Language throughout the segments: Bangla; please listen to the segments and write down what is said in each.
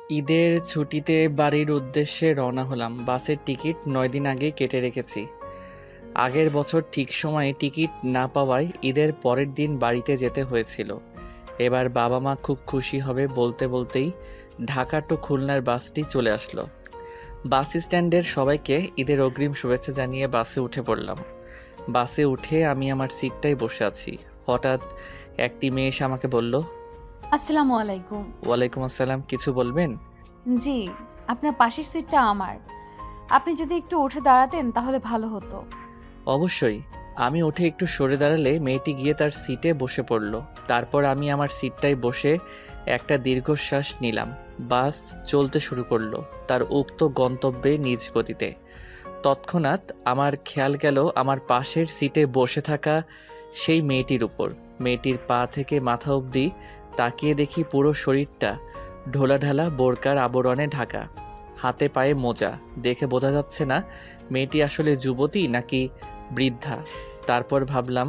ঈদের ছুটিতে বাড়ির উদ্দেশ্যে রওনা হলাম। বাসের টিকিট ৯ দিন আগেই কেটে রেখেছি। আগের বছর ঠিক সময়ে টিকিট না পাওয়ায় ঈদের পরের দিন বাড়িতে যেতে হয়েছিল। এবার বাবা মা খুব খুশি হবে বলতে বলতেই ঢাকা টু খুলনার বাসটি চলে আসলো। বাস স্ট্যান্ডের সবাইকে ঈদের অগ্রিম শুভেচ্ছা জানিয়ে বাসে উঠে পড়লাম। বাসে উঠে আমি আমার সিটটায় বসে আছি। হঠাৎ একটি মেয়ে এসে আমাকে বলল, আসসালামু আলাইকুম। ওয়ালাইকুম আসসালাম, কিছু বলবেন? জি, আপনার পাশের সিটটা আমার। আপনি যদি একটু উঠে দাঁড়াতেন তাহলে ভালো হতো। অবশ্যই। আমি উঠে একটু সরে দাঁড়ালে মেয়েটি গিয়ে তার সিটে বসে পড়ল। তারপর আমি আমার সিটটায় বসে একটা দীর্ঘশ্বাস নিলাম। বাস চলতে শুরু করলো তার উক্ত গন্তব্যে নিজ গতিতে। তৎক্ষণাৎ আমার খেয়াল গেল আমার পাশের সিটে বসে থাকা সেই মেয়েটির উপর। মেয়েটির পা থেকে মাথা অবধি তাকিয়ে দেখি পুরো শরীরটা ঢোলাঢালা বোরকার আবরণে ঢাকা, হাতে পায়ে মোজা। দেখে বোঝা যাচ্ছে না মেয়েটি আসলে যুবতী নাকি বৃদ্ধা। তারপর ভাবলাম,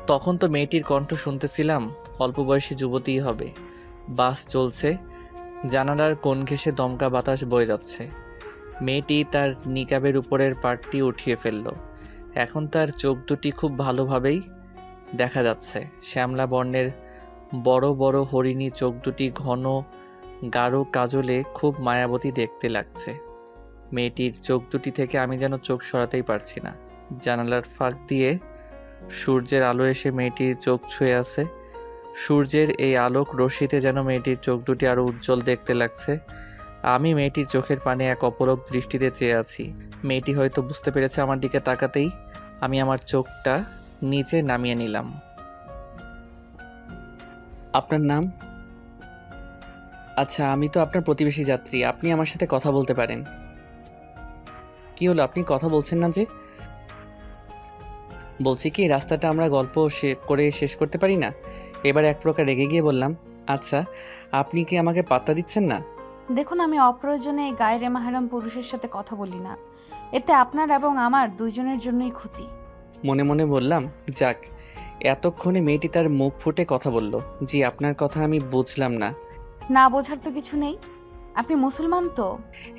তখন তো মেয়েটির কণ্ঠ শুনতেছিলাম, অল্প বয়সী যুবতীই হবে। বাস চলছে, জানালার কোণ ঘেঁষে দমকা বাতাস বয়ে যাচ্ছে। মেয়েটি তার নিকাবের উপরের পাটটি উঠিয়ে ফেলল। এখন তার চোখ দুটি খুব ভালোভাবেই দেখা যাচ্ছে। শ্যামলা বর্ণের বড় বড় হরিণী চোখ দুটি ঘন গাঢ় কাজলে খুব মায়াবতী দেখতে লাগছে। মেয়েটির চোখ দুটি থেকে আমি যেন চোখ সরাতেই পারছি না। জানালার ফাঁক দিয়ে সূর্যের আলো এসে মেয়েটির চোখ ছুঁয়ে আছে। সূর্যের এই আলোক রশ্মিতে যেন মেয়েটির চোখ দুটি আরো উজ্জ্বল দেখতে লাগছে। আমি মেয়েটির চোখের পানে এক অপলক দৃষ্টিতে চেয়ে আছি। মেয়েটি হয়তো বুঝতে পেরেছে আমার দিকে তাকাতেই আমি আমার চোখটা নিচে নামিয়ে নিলাম। আপনার নাম? আচ্ছা, আমি তো আপনার প্রতিবেশী যাত্রী, আপনি আমার সাথে কথা বলতে পারেন। কি হলো, আপনি কথা বলছেন না যে? বলছি কি, রাস্তাটা আমরা গল্প করে শেষ করতে পারি না? এবার এক প্রকার রেগে গিয়ে বললাম, আচ্ছা আপনি কি আমাকে পাত্তা দিচ্ছেন না? দেখুন, আমি অপ্রয়োজনে এই গায়রে মাহরাম পুরুষের সাথে কথা বলি না। এতে আপনার এবং আমার দুইজনের জন্যই ক্ষতি। মনে মনে বললাম, যাক, এতক্ষণে মেয়েটি তার মুখ ফুটে কথা বলল। জি, আপনার কথা আমি বুঝলাম না। না বোঝার তো কিছু নেই। আপনি মুসলমান তো?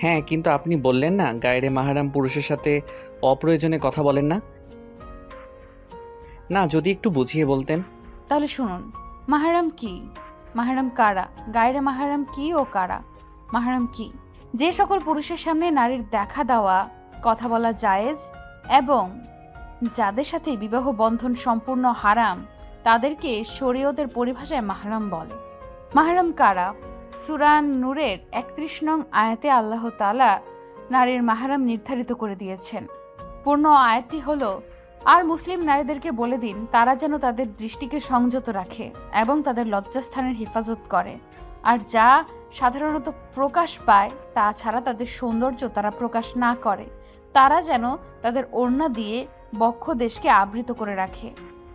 হ্যাঁ, কিন্তু আপনি বললেন না গায়রে মাহারাম পুরুষের সাথে অপ্রয়োজনে কথা বলেন না। না, যদি একটু বুঝিয়ে বলতেন। তাহলে শুনুন, মাহরাম কি, মাহরাম কারা, গায়রে মাহরাম কি ও কারা। মাহরাম কি? যে সকল পুরুষের সামনে নারীর দেখা দেওয়া, কথা বলা জায়েজ এবং যাদের সাথে বিবাহ বন্ধন সম্পূর্ণ হারাম, তাদেরকে শরীয়তের পরিভাষায় মাহরাম বলে। মাহরাম কারা? সূরা নূরের ৩১ নং আয়াতে আল্লাহ তাআলা নারীর মাহরাম নির্ধারিত করে দিয়েছেন। পূর্ণ আয়াতটি হলো, আর মুসলিম নারীদেরকে বলে দিন তারা যেন তাদের দৃষ্টিকে সংযত রাখে এবং তাদের লজ্জাস্থানের হেফাজত করে, আর যা সাধারণত প্রকাশ পায় তা ছাড়া তাদের সৌন্দর্য তারা প্রকাশ না করে। তারা যেন তাদের ওড়না দিয়ে বক্ষ দেশকে আবৃত করে রাখে,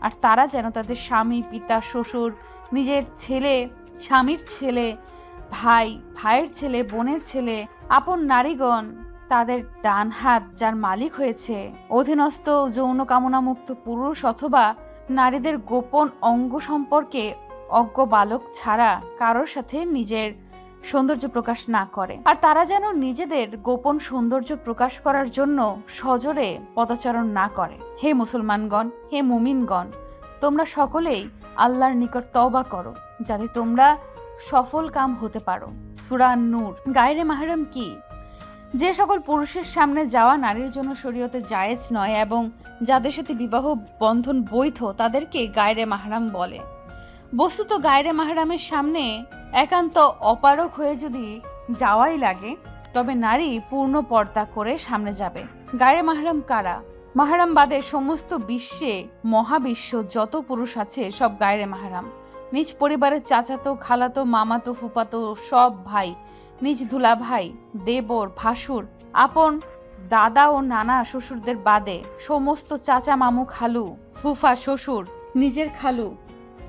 আর তারা যেন তাদের স্বামী, পিতা, শ্বশুর, নিজের ছেলে, স্বামীর ছেলে, ভাই, ভাইয়ের ছেলে, বোনের ছেলে, আপন নারীগণ, তাদের ডান হাত যার মালিক হয়েছে, অধীনস্থ যৌন কামনামুক্ত পুরুষ অথবা নারীদের গোপন অঙ্গ সম্পর্কে অজ্ঞ বালক ছাড়া কারোর সাথে নিজের সৌন্দর্য প্রকাশ না করে। আর তারা যেন নিজেদের গোপন সৌন্দর্য প্রকাশ করার জন্য সজোরে পদচারণ না করে। হে মুসলমানগণ, হে মুমিনগণ, তোমরা সকলেই আল্লাহর নিকট তওবা করো যাতে তোমরা সফল কাম হতে পারো। সূরা নূর। গায়রে মাহরাম কি? যে সকল পুরুষের সামনে যাওয়া নারীর জন্য শরীয়তে জায়েজ নয় এবং যাদের সাথে বিবাহ বন্ধন বৈধ, তাদেরকে গায়রে মাহরাম বলে। বস্তুত গায়রে মাহরামের সামনে একান্ত অপারক হয়ে যদি যাওয়াই লাগে, তবে নারী পূর্ণ পর্দা করে সামনে যাবে। গায়রে মাহরাম কারা? মাহরাম বাদে সমস্ত বিশ্বে, মহাবিশ্ব যত পুরুষ আছে সব গায়রে মাহরাম। নিজ পরিবারের চাচাতো, খালাতো, মামাতো, ফুপাতো সব ভাই, নিজ দুলা ভাই, দেবর, ভাসুর, আপন দাদা ও নানা শ্বশুরদের বাদে সমস্ত চাচা, মামু, খালু, ফুফা, শ্বশুর, নিজের খালু,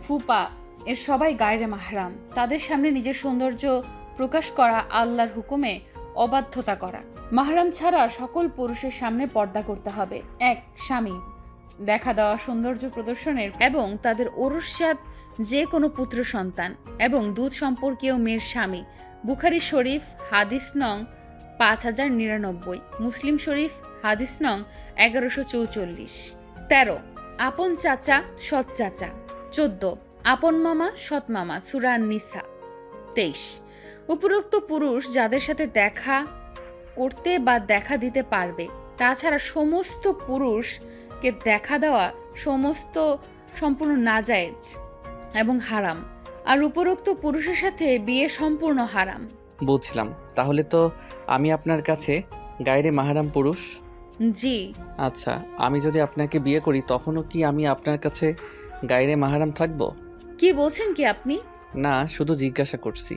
ফুপা এর সবাই গায়রে মাহরাম। তাদের সামনে নিজের সৌন্দর্য প্রকাশ করা আল্লাহর হুকুমে অবাধ্যতা করা। মাহরাম ছাড়া সকল পুরুষের সামনে পর্দা করতে হবে। এক, স্বামী, দেখা দেওয়া সৌন্দর্য প্রদর্শনের এবং তাদের ঔরস্যাত যে কোনো পুত্র সন্তান এবং দুধ সম্পর্কীয় মেয়ের স্বামী বুখারী শরীফ হাদিস নং 5099, মুসলিম শরীফ হাদিস নং 1144। 13 আপন চাচা সৎ চাচা। 14 আপন মামা সৎ মামা, সূরা আন-নিসা। 23 উপরোক্ত পুরুষ যাদের সাথে দেখা করতে বা দেখা দিতে পারবে, তাছাড়া সমস্ত পুরুষকে দেখা দেওয়া সম্পূর্ণ নাজায়েজ এবং হারাম, আর উপরোক্ত পুরুষের সাথে বিয়ে সম্পূর্ণ হারাম। বুঝলাম। তাহলে তো আমি আপনার কাছে গায়রে মাহরাম পুরুষ? জি। আচ্ছা, আমি যদি আপনাকে বিয়ে করি তখনও কি আমি আপনার কাছে গায়রে মাহরাম থাকবো? কি বলছেন কি আপনি? না, শুধু জিজ্ঞাসা করছি।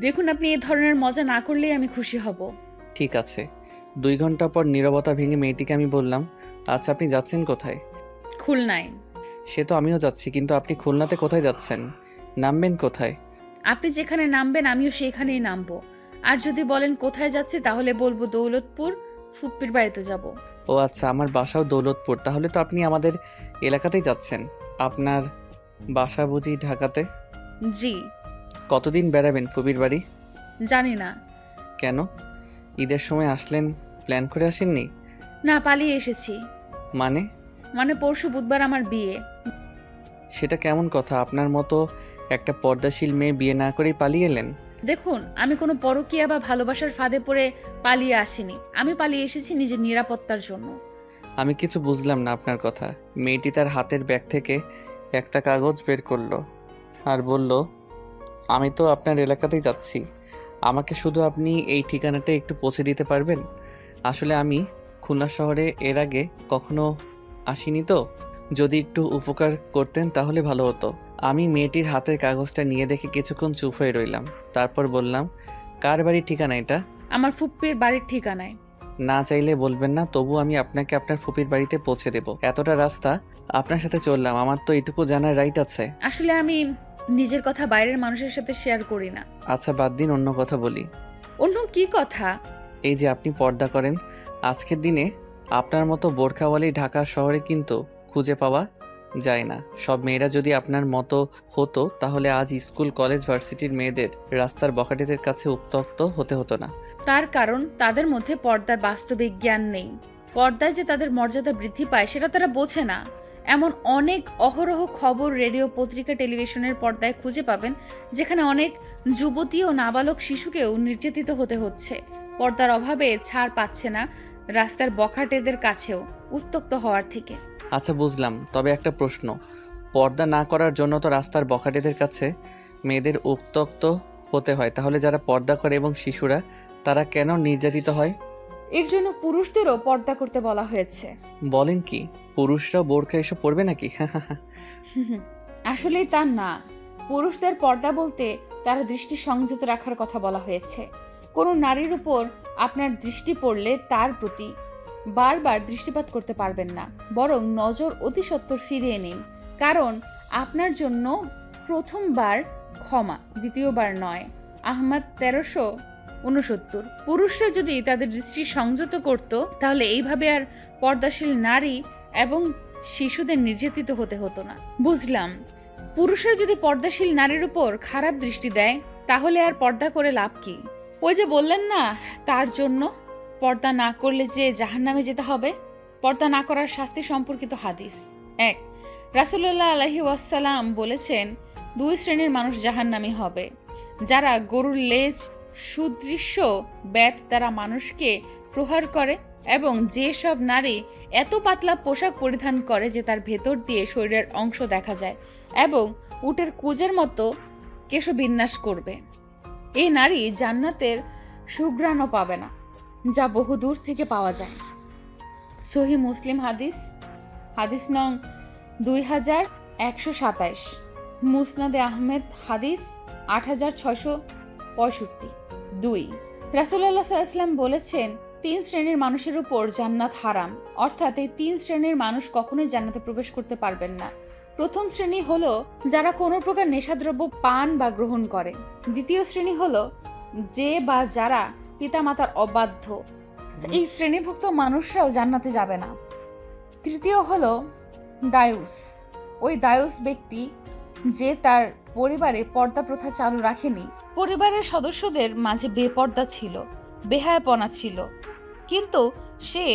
দেখুন, আপনি এই ধরনের মজা না করলেই আমি খুশি হব। ঠিক আছে। 2 ঘন্টা পর নীরবতা ভেঙে মেয়েটিকে আমি বললাম, আচ্ছা আপনি যাচ্ছেন কোথায়? খুলনায়। সে তো আমিও যাচ্ছি, কিন্তু আপনি খুলনাতে কোথায় যাচ্ছেন? নামবেন কোথায়? আপনি যেখানে নামবেন আমিও সেখানেই নামবো। আর যদি বলেন কোথায় যাচ্ছি, তাহলে বলবো দৌলতপুর, ফুপ্পির বাড়িতে যাব। ও আচ্ছা, আমার বাসাও দৌলতপুর। তাহলে তো আপনি আমাদের এলাকাতেই যাচ্ছেন। আপনার বাসা বুঝি ঢাকাতে? জি। কতদিন বেড়াবেন ফুপির বাড়ি? জানি না। কেন? ঈদের সময় আসলেন, প্ল্যান করে আসেননি? না, পালিয়ে এসেছি। মানে পরশু বুধবার আমার বিয়ে। সেটা কেমন কথা? আপনার মতো একটা পর্দাশীল মেয়ে বিয়ে না করেই পালিয়ে এলেন? দেখুন, আমি কোনো পরকীয়া বা ভালোবাসার ফাঁদে পড়ে পালিয়ে আসিনি। আমি পালিয়ে এসেছি নিজের নিরাপত্তার জন্য। আমি কিছু বুঝলাম না আপনার কথা। মেয়েটি তার হাতের ব্যাগ থেকে একটা কাগজ বের করলো আর বলল, আমি তো আপনার এলাকাতেই যাচ্ছি, আমাকে শুধু আপনি এই ঠিকানাটা একটু পৌঁছে দিতে পারবেন? আসলে আমি খুলনা শহরে এর আগে কখনো আসিনি তো, যদি একটু উপকার করতেন তাহলে ভালো হতো। আমি মেয়েটির হাতের কাগজটা নিয়ে দেখে কিছুক্ষণ চুপ হয়ে রইলাম। তারপর বললাম, কার বাড়ির ঠিকানা এটা? আমার ফুপ্পির বাড়ির ঠিকানায়। না চাইলে বলবেন না, তবু আমি আপনাকে আপনার ফুপির বাড়িতে পৌঁছে দেব। এতটা রাস্তা আপনার সাথে চললাম, আমার তো এটুকু জানার রাইট আছে। আসলে আমি নিজের কথা বাইরের মানুষের সাথে শেয়ার করি না। আচ্ছা বাদ দিন, অন্য কথা বলি। অন্য কি কথা? এই যে আপনি পর্দা করেন, আজকের দিনে আপনার মতো বোরখাওয়ালি ঢাকা শহরে কিন্তু খুঁজে পাওয়া যায় না। সব মেয়েরা যদি আপনার মতো হতো তাহলে আজ স্কুল কলেজ ভার্সিটির মেয়েদের রাস্তার বখাটেদের কাছে উত্ত্যক্ত হতে হতো না। তার কারণ তাদের মধ্যে পর্দার বাস্তবিক জ্ঞান নেই। পর্দায় যে তাদের মর্যাদা বৃদ্ধি পায় সেটা তারা বোঝে না। এমন অনেক অহরহ খবর রেডিও, পত্রিকা, টেলিভিশনের পর্দায় খুঁজে পাবেন, যেখানে অনেক যুবতী ও নাবালক শিশুকেও নির্যাতিত হতে হচ্ছে। পর্দার অভাবে ছাড় পাচ্ছে না রাস্তার বখাটেদের কাছেও উত্ত্যক্ত হওয়ার থেকে। আচ্ছা বুঝলাম, তবে একটা প্রশ্ন, পর্দা না করার জন্য তো রাস্তার বখাটেদের কাছে মেয়েদের উত্ত্যক্ত হতে হয়, তাহলে যারা পর্দা করে এবং শিশুরা, তারা কেন নির্যাতিত হয়? এর জন্য পুরুষদেরও পর্দা করতে বলা হয়েছে। বলেন কি, পুরুষরাও বোরখা এসব পরবে নাকি? আসলেই তা না। পুরুষদের পর্দা বলতে তারা দৃষ্টি সংযত রাখার কথা বলা হয়েছে। কোনো নারীর উপর আপনার দৃষ্টি পড়লে তার প্রতি বারবার দৃষ্টিপাত করতে পারবেন না, বরং নজর অতি সত্বর ফিরিয়ে নিন। কারণ আপনার জন্য প্রথমবার ক্ষমা, দ্বিতীয়বার নয়। আহমদ 1369। পুরুষরা যদি তাদের দৃষ্টি সংযত করত, তাহলে এইভাবে আর পর্দাশীল নারী এবং শিশুদের নির্যাতিত হতে হতো না। বুঝলাম, পুরুষরা যদি পর্দাশীল নারীর উপর খারাপ দৃষ্টি দেয়, তাহলে আর পর্দা করে লাভ কি? ওই যে বললেন না, তার জন্য পর্দা না করলে যে জাহান্নামে যেতে হবে। পর্দা না করার শাস্তি সম্পর্কিত হাদিস। 1 রাসূলুল্লাহ আলাইহি ওয়াসাল্লাম বলেছেন, 2 শ্রেণীর মানুষ জাহান্নামী হবে। যারা গরুর লেজ সুদৃশ্য বেত দ্বারা মানুষকে প্রহার করে, এবং যে সব নারী এত পাতলা পোশাক পরিধান করে যে তার ভেতর দিয়ে শরীরের অংশ দেখা যায় এবং উটের কুজের মতো কেশবিন্যাস করবে। এই নারী জান্নাতের সুঘ্রাণও পাবে না, যা বহু দূর থেকে পাওয়া যায়। সহিহ মুসলিম হাদিস, হাদিস নং 2127। মুসনাদে আহমেদ হাদিস 8665। 2 রাসূলুল্লাহ সাল্লাল্লাহু আলাইহি ওয়াসাল্লাম বলেছেন, 3 শ্রেণীর মানুষের উপর জান্নাত হারাম, অর্থাৎ এই 3 শ্রেণীর মানুষ কখনোই জান্নাতে প্রবেশ করতে পারবেন না। প্রথম শ্রেণী হলো যারা কোনো প্রকার নেশাদ্রব্য পান বা গ্রহণ করে। দ্বিতীয় শ্রেণী হলো যে বা যারা পিতামাতার অবাধ্য, এই শ্রেণীভুক্ত মানুষরাও জান্নাতে যাবে না। তৃতীয় হলো দায়ুস, ওই দায়ুস ব্যক্তি যে তার পরিবারে পর্দা প্রথা চালু রাখেনি। পরিবারের সদস্যদের মাঝে বেপর্দা ছিল, বেহায়াপনা ছিল, কিন্তু সে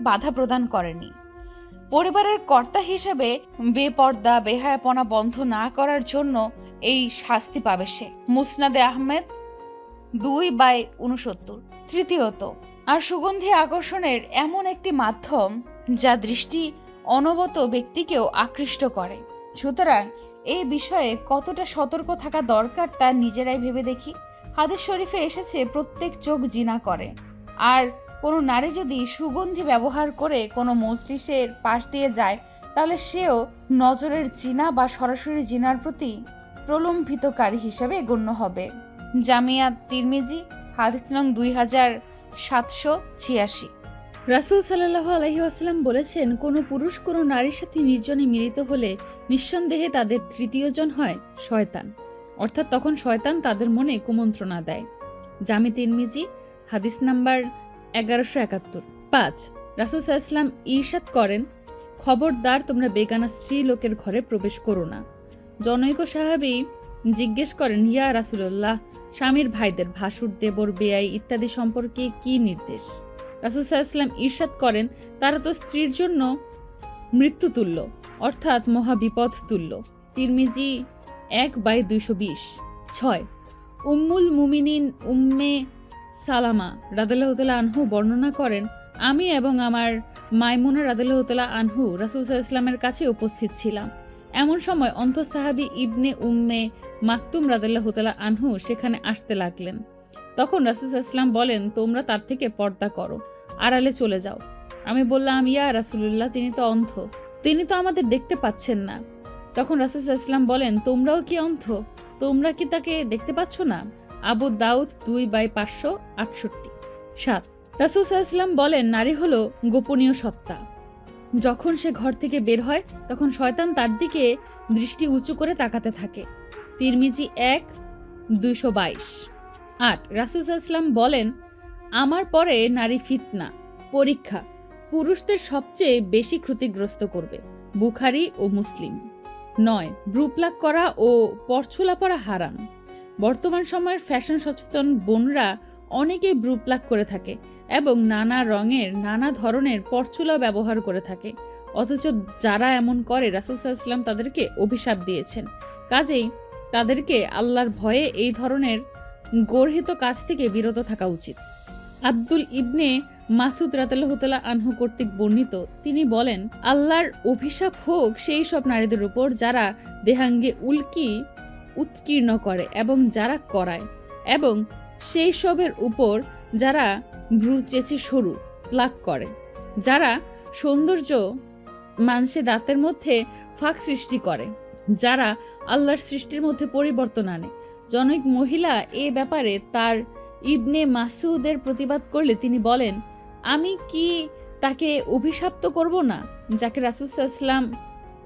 বাধা প্রদান করেনি। পরিবারের কর্তা হিসেবে বেপর্দা বেহায়াপনা বন্ধ না করার জন্য এই শাস্তি পাবে সে। মুসনাদে আহমেদ 2/69। তৃতীয়ত, আর সুগন্ধি আকর্ষণের এমন একটি মাধ্যম যা দৃষ্টি অনবত ব্যক্তিকেও আকৃষ্ট করে। সুতরাং এই বিষয়ে কতটা সতর্ক থাকা দরকার তা নিজেরাই ভেবে দেখি। হাদিস শরীফে এসেছে প্রত্যেক চোখ জিনা করে, আর কোনো নারী যদি সুগন্ধি ব্যবহার করে কোনো মজলিসের পাশ দিয়ে যায় তাহলে সেও নজরের জিনা বা সরাসরি জিনার প্রতি প্রলম্বিতকারী হিসাবে গণ্য হবে। জামিয়া তিরমিজি হাদিস নং 2786। রাসূল সাল্লাল্লাহু আলাইহি ওয়াসাল্লাম বলেছেন, কোনো পুরুষ কোনো নারীর সাথে নির্জনে মিলিত হলে নিঃসন্দেহে তাদের তৃতীয়জন হয় শয়তান, অর্থাৎ তখন শয়তান তাদের মনে কুমন্ত্রণা দেয়। জামি তিরমিজি হাদিস নাম্বার 1171। 5, রাসূল সাল্লাল্লাহু আলাইহি ওয়াসাল্লাম ইরশাদ করেন, খবরদার তোমরা বেগানা স্ত্রী লোকের ঘরে প্রবেশ করো না। জনৈক সাহাবী জিজ্ঞেস করেন, ইয়া রাসূলুল্লাহ, স্বামীর ভাইদের, ভাসুর, দেবর, বেয়াই ইত্যাদি সম্পর্কে কি নির্দেশ? রাসূল সাল্লাল্লাহু আলাইহি ওয়াসাল্লাম ইরশাদ করেন, তারা তো স্ত্রীর জন্য মৃত্যুতুল্য, অর্থাৎ মহাবিপদ তুল্য। তিরমিজি 1/220। 6, উম্মুল মুমিনিন উম্মে সালামা রাদিয়াল্লাহু তাআলা আনহু বর্ণনা করেন, আমি এবং আমার মাইমুনা রাদিয়াল্লাহু তাআলা আনহু রাসূল সাল্লাল্লাহু আলাইহি ওয়াসাল্লামের কাছে উপস্থিত ছিলাম। এমন সময় অন্তঃসাহাবী ইবনে উম্মে মাকতুম রাদিয়াল্লাহু তাআলা আনহু সেখানে আসতে লাগলেন। তখন রাসূল সাল্লাল্লাহু আলাইহি ওয়াসাল্লাম বলেন, তোমরা তার থেকে পর্দা করো, আড়ালে চলে যাও। আমি বললাম, ইয়া রাসূলুল্লাহ, তিনি তো অন্ধ, তিনি তো আমাদের দেখতে পাচ্ছেন না। তখন রাসূল সাল্লাল্লাহু আলাইহি ওয়াসাল্লাম বলেন, তোমরাও কি অন্ধ? তোমরা কি তাকে দেখতে পাচ্ছ না? আবু দাউদ 2/568। 7, রাসূল সাল্লাল্লাহু আলাইহি ওয়াসাল্লাম বলেন, নারী হলো গোপনীয় সত্তা। যখন সে ঘর থেকে বের হয় তখন শয়তান তার দিকে দৃষ্টি উঁচু করে তাকাতে থাকে। তিরমিজি 1/222। 8, রাসূল সাল্লাল্লাহু আলাইহি ওয়াসাল্লাম বলেন, আমার পরে নারী ফিতনা, পরীক্ষা, পুরুষদের সবচেয়ে বেশি ক্ষতিগ্রস্ত করবে। বুখারী ও মুসলিম। 9, ব্রুপ্লাক করা ও পরচুলা পরা হারাম। বর্তমান সময়ের ফ্যাশন সচেতন বোনরা অনেকেই ব্রুপ্লাক করে থাকে এবং নানা রঙের নানা ধরনের পরচুলা ব্যবহার করে থাকে, অথচ যারা এমন করে রাসূল সাল্লাল্লাহু আলাইহি ওয়াসাল্লাম তাদেরকে অভিশাপ দিয়েছেন। কাজেই তাদেরকে আল্লাহর ভয়ে এই ধরনের গর্হিত কাজ থেকে বিরত থাকা উচিত। আব্দুল ইবনে মাসুদ রাদিয়াল্লাহু তাআলা আনহু কর্তৃক বর্ণিত, তিনি বলেন, আল্লাহর অভিশাপ হোক সেই সব নারীদের উপর যারা দেহাঙ্গে উৎকীর্ণ করে এবং যারা করায়, এবং সেই সবের উপর যারা ভ্রু চেঁচে সরু প্লাক করে, যারা সৌন্দর্য মানুষের দাঁতের মধ্যে ফাঁক সৃষ্টি করে, যারা আল্লাহর সৃষ্টির মধ্যে পরিবর্তন আনে। জনৈক মহিলা এ ব্যাপারে তার ইবনে মাসুদের প্রতিবাদ করলে তিনি বলেন, আমি কি তাকে অভিশপ্ত করব না যাকে রাসূল সাল্লাল্লাহু আলাইহি ওয়াসাল্লাম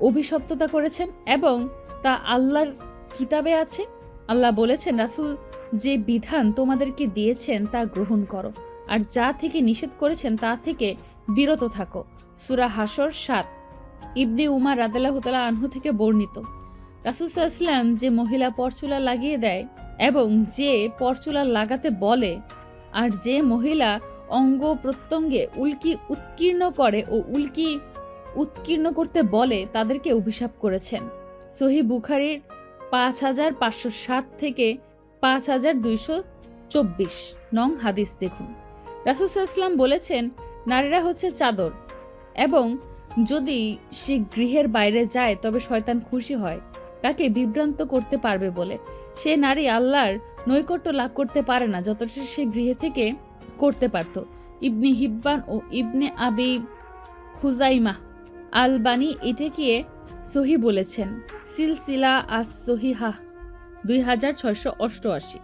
অভিশপ্ততা করেছেন এবং তা আল্লাহর কিতাবে আছে। আল্লাহ বলেছেন, রাসূল যে বিধান তোমাদেরকে দিয়েছেন তা গ্রহণ করো, আর যা থেকে নিষেধ করেছেন তা থেকে বিরত থাকো। সূরা হাসর 7। ইবনে উমার রাদিয়াল্লাহু তাআলা আনহু থেকে বর্ণিত, রাসূল সাল্লাল্লাহু আলাইহি ওয়াসাল্লাম যে মহিলা পরচুলা লাগিয়ে দেয় এবং যে পরচুলা লাগাতে বলে, আর যে মহিলা অঙ্গ প্রত্যঙ্গে উৎকীর্ণ করে ও উৎকীর্ণ করতে বলে তাদেরকে অভিশাপ করেছেন। সহিহ বুখারীর 5507 থেকে 5224 নং হাদিস দেখুন। রাসূল সাল্লাল্লাহু আলাইহি ওয়াসাল্লাম বলেছেন, নারীরা হচ্ছে চাদর, এবং যদি সে গৃহের বাইরে যায় তবে শয়তান খুশি হয় তাকে বিভ্রান্ত করতে পারবে বলে। সে নারী আল্লাহর নৈকট্য লাভ করতে পারে না যতটা সে গৃহে থেকে করতে পারত। ইবনে হিব্বান ও ইবনে আবি খুজাইমাহ আলবানী এটাকে সহি বলেছেন। সিলসিলা আস সহিহা 2688।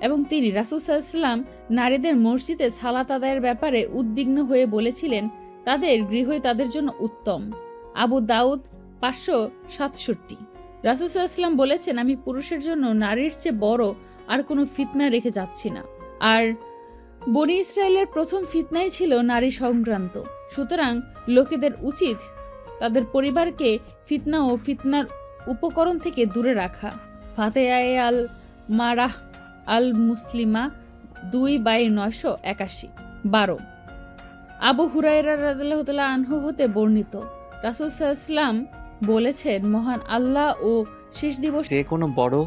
এবং তিনি রাসূল সাল্লাল্লাহু আলাইহি ওয়াসাল্লাম নারীদের মসজিদে সালাত আদায়ের ব্যাপারে উদ্বিগ্ন হয়ে বলেছিলেন, তাদের গৃহই তাদের জন্য উত্তম। আবু দাউদ 567। রাসূল সাল্লাল্লাহু আলাইহি ওয়াসাল্লাম বলেছেন, আমি পুরুষের জন্য নারীর চেয়ে বড় আর কোনো ফিতনা রেখে যাচ্ছি না। আর বনী ইসরায়েলের প্রথম ফিতনাই ছিল নারী সংক্রান্ত। সুতরাং লোকেদের উচিত তাদের পরিবারকে ফিতনা ও ফিতনার উপকরণ থেকে দূরে রাখা। ফাতেহায়ে আল মারাহ আল মুসলিমা 2/981। 12। আবু হুরায়রা রাদিয়াল্লাহু তাআলা আনহু হতে বর্ণিত, রাসূল সাল্লাল্লাহু আলাইহি ওয়াসাল্লাম বলেছেন, মহান আল্লাহ ও শেষ দিবস যে কোনো বড়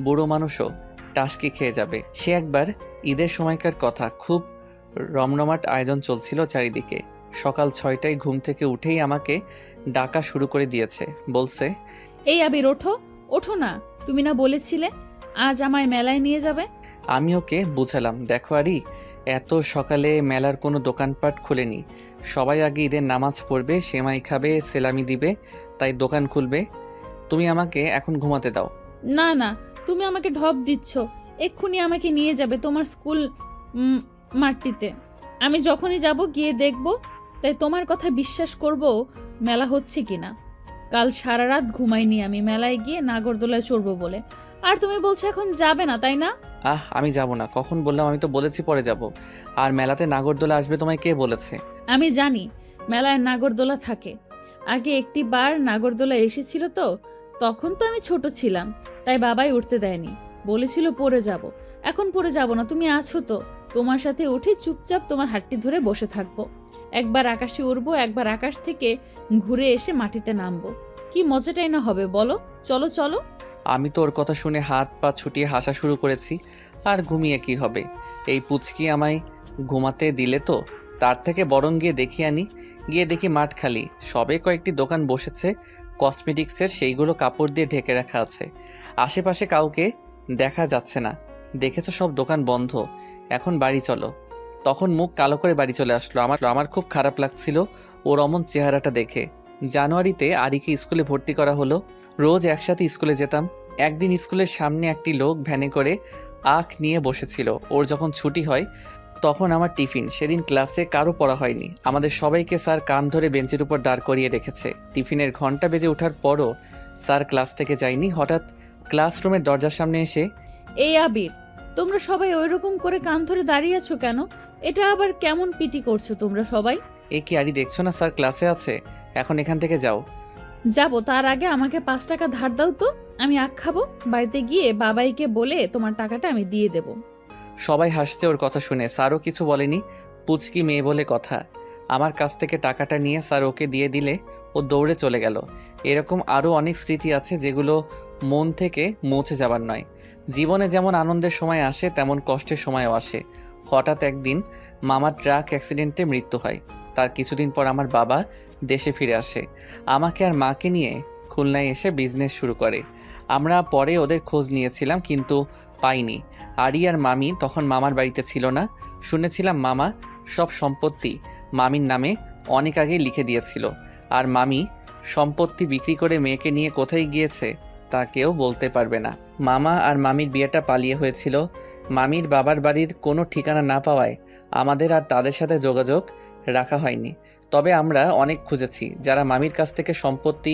বুড়ো মানুষও টাসকি খেয়ে যাবে। সে একবার ঈদের সময়কার কথা, খুব রমরমাট আয়োজন চলছিল চারিদিকে। সকাল 6টায় ঘুম থেকে উঠেই আমাকে ডাকা শুরু করে দিয়েছে। বলছে, এই আবির ওঠো, ওঠো না, তুমি না বলেছিলে আজ আমায় মেলায় নিয়ে যাবে? আমি ওকে বুঝালাম, দেখো আরি, এত সকালে মেলার কোনো দোকানপাট খুলেনি। সবাই আগে ঈদের নামাজ পড়বে, সেমাই খাবে, সেলামি দিবে, তাই দোকান খুলবে। তুমি আমাকে এখন ঘুমাতে দাও। না না, তুমি আমাকে ঢপ দিচ্ছ। এক্ষুনি আমাকে নিয়ে যাবে তোমার স্কুল মাঠটিতে। আমি যখনই যাব গিয়ে দেখব, তাই তোমার কথা বিশ্বাস করব মেলা হচ্ছে কিনা। কাল সারা রাত ঘুমাইনি আমি মেলায় গিয়ে নাগরদোলায় চড়বো বলে, আর তুমি বলছো এখন যাবে না, তাই না? আমি যাব না। কখন বললাম? আমি তো বলেছি পরে যাব। আর মেলাতে নাগরদোলা আসবে তোমায় কে বলেছে? আমি জানি মেলায় নাগরদোলা থাকে। আগে একটি বার নাগরদোলা এসেছিল তো, তখন তো আমি ছোট ছিলাম, তাই বাবাই উঠতে দেয়নি, বলেছিল পরে যাব। এখন পরে যাব না, তুমি আছো তো, তোমার সাথে উঠে চুপচাপ তোমার হাতটি ধরে বসে থাকবো। একবার আকাশে উড়বো, একবার আকাশ থেকে ঘুরে এসে মাটিতে নামবো। কি মজাটাই না হবে বলো। চলো চলো। আমি তো ওর কথা শুনে হাত পা ছুটিয়ে হাসা শুরু করেছি। আর ঘুমিয়ে কি হবে? এই পুচকি আমায় ঘুমাতে দিলে তো, তার থেকে বরং গিয়ে দেখি আনি। গিয়ে দেখি মাঠ খালি, সবে কয়েকটি দোকান বসেছে কসমেটিক্সের, সেইগুলো কাপড় দিয়ে ঢেকে রাখা আছে। আশেপাশে কাউকে দেখা যাচ্ছে না। দেখেছো, সব দোকান বন্ধ। এখন বাড়ি চলো। তখন মুখ কালো করে বাড়ি চলে আসলো। আমার খুব খারাপ লাগছিল ওর অমন চেহারাটা দেখে। জানুয়ারিতে আরিকে স্কুলে ভর্তি করা হলো। রোজ একসাথে স্কুলে যেতাম। একদিন স্কুলের সামনে একটি লোক ভ্যানে করে আখ নিয়ে বসেছিল। ওর যখন ছুটি হয় তখন আমার টিফিন। সেদিন ক্লাসে কারো পড়া হয়নি। আমাদের সবাইকে স্যার কান ধরে বেঞ্চের উপর দাঁড় করিয়ে রেখেছে। টিফিনের ঘন্টা বেজে ওঠার পরও স্যার ক্লাস থেকে যায়নি। হঠাৎ ক্লাসরুমের দরজার সামনে এসে, এই আবির, তোমরা সবাই ওইরকম করে কান ধরে দাঁড়িয়ে আছো কেন? এটা আবার কেমন পিটি করছো তোমরা সবাই? এ কি আরি, দেখছো না স্যার ক্লাসে আছে? এখন এখান থেকে যাও। যাবো, তার আগে আমাকে 5 টাকা ধার দাও তো, আমি আখ খাবো। বাড়িতে গিয়ে বাবাইকে বলে তোমার টাকাটা আমি দিয়ে দেব। সবাই হাসছে ওর কথা শুনে। স্যারও কিছু বলেনি, পুচকি মেয়ে বলে কথা। আমার কাছ থেকে টাকাটা নিয়ে স্যার ওকে দিয়ে দিলে ও দৌড়ে চলে গেল। এরকম আরও অনেক স্মৃতি আছে যেগুলো মন থেকে মুছে যাবার নয়। জীবনে যেমন আনন্দের সময় আসে, তেমন কষ্টের সময়ও আসে। হঠাৎ একদিন মামার ট্রাক অ্যাক্সিডেন্টে মৃত্যু হয়। তার কিছুদিন পর আমার বাবা দেশে ফিরে আসে। আমাকে আর মাকে নিয়ে খুলনায় এসে বিজনেস শুরু করে। আমরা পরে ওদের খোঁজ নিয়েছিলাম, কিন্তু পাইনি। আরি আর মামি তখন মামার বাড়িতে ছিল না। শুনেছিলাম মামা সব সম্পত্তি মামির নামে অনেক আগেই লিখে দিয়েছিল। আর মামি সম্পত্তি বিক্রি করে মেয়েকে নিয়ে কোথায় গিয়েছে তা কেউ বলতে পারবে না। মামা আর মামির বিয়েটা পালিয়ে হয়েছিল। মামির বাবার বাড়ির কোনো ঠিকানা না পাওয়ায় আমাদের আর তাদের সাথে যোগাযোগ রাখা হয়নি। তবে আমরা অনেক খুঁজেছি। যারা মামির কাছ থেকে সম্পত্তি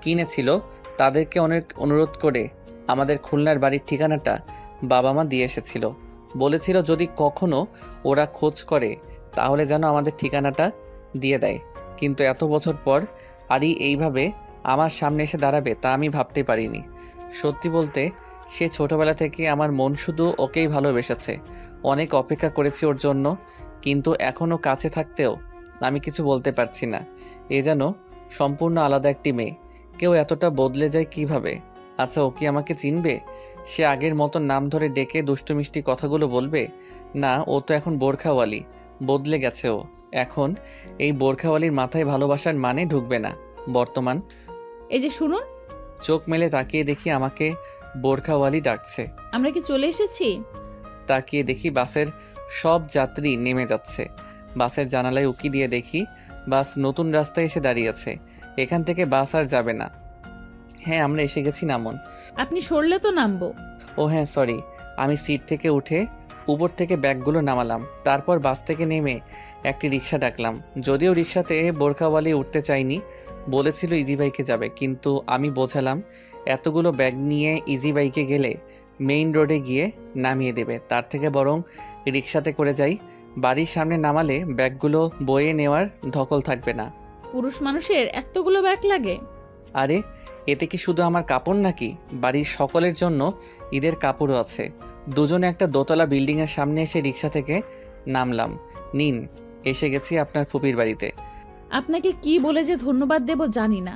কিনেছিল তাদেরকে অনেক অনুরোধ করে আমাদের খুলনার বাড়ির ঠিকানাটা বাবা মা দিয়ে এসেছিল। বলেছিল যদি কখনো ওরা খোঁজ করে তাহলে যেন আমাদের ঠিকানাটা দিয়ে দেয়। কিন্তু এত বছর পর আরই এইভাবে আমার সামনে এসে দাঁড়াবে তা আমি ভাবতে পারিনি। সত্যি বলতে সে ছোটবেলা থেকে আমার মন শুধু ওকেই ভালোবেসেছে। অনেক অপেক্ষা করেছি ওর জন্য, কিন্তু এখনও কাছে থাকতেও আমি কিছু বলতে পারছি না। এ যেন সম্পূর্ণ আলাদা একটি মেয়ে। কেউ এতটা বদলে যায় কিভাবে? আচ্ছা, ও কি আমাকে চিনবে? সে আগের মতো নাম ধরে ডেকে দুষ্টু মিষ্টি কথাগুলো বলবে? না, ও তো এখন বোরখাওয়ালি। বদলে গেছে ও। এখন এই বোরখাওয়ালির মাথায় ভালোবাসার মানে ঢুকবে না। বর্তমান এই যে শুনুন, চোখ মেলে তাকিয়ে দেখি আমাকে বোরখাওয়ালি ডাকছে। আমরা কি চলে এসেছি? তাকিয়ে দেখি বাসের সব যাত্রী নেমে যাচ্ছে। বাসের জানালায় উকি দিয়ে দেখি বাস নতুন রাস্তায় এসে দাঁড়িয়েছে। এখান থেকে বাস আর যাবে না। হ্যাঁ, আমরা এসে গেছি, নামুন। আপনি সরলে তো নামবো। ও হ্যাঁ, সরি। আমি সিট থেকে উঠে উপর থেকে ব্যাগগুলো নামালাম। তারপর বাস থেকে নেমে একটি রিক্সা ডাকলাম। যদিও রিক্সাতে বোরখাওয়ালি উঠতে চাইনি, বলেছিল ইজি বাইকে যাবে, কিন্তু আমি বোঝালাম এতগুলো ব্যাগ নিয়ে ইজি বাইকে গেলে মেইন রোডে গিয়ে নামিয়ে দেবে, তার থেকে বরং রিক্সাতে করে যাই। বাড়ির সামনে নামালে ব্যাগগুলো বয়ে নেওয়ার ধকল থাকবে না। পুরুষ মানুষের এতগুলো ব্যাগ লাগে? আরে এতে কি শুধু আমার কাপড় নাকি, বাড়ির সকলের জন্য ঈদের কাপড়ও আছে। দুজনে একটা দোতলা বিল্ডিংয়ের সামনে এসে রিক্সা থেকে নামলাম। নিন, এসে গেছি আপনার ফুপির বাড়িতে। আপনাকে কি বলে যে ধন্যবাদ দেব জানি না,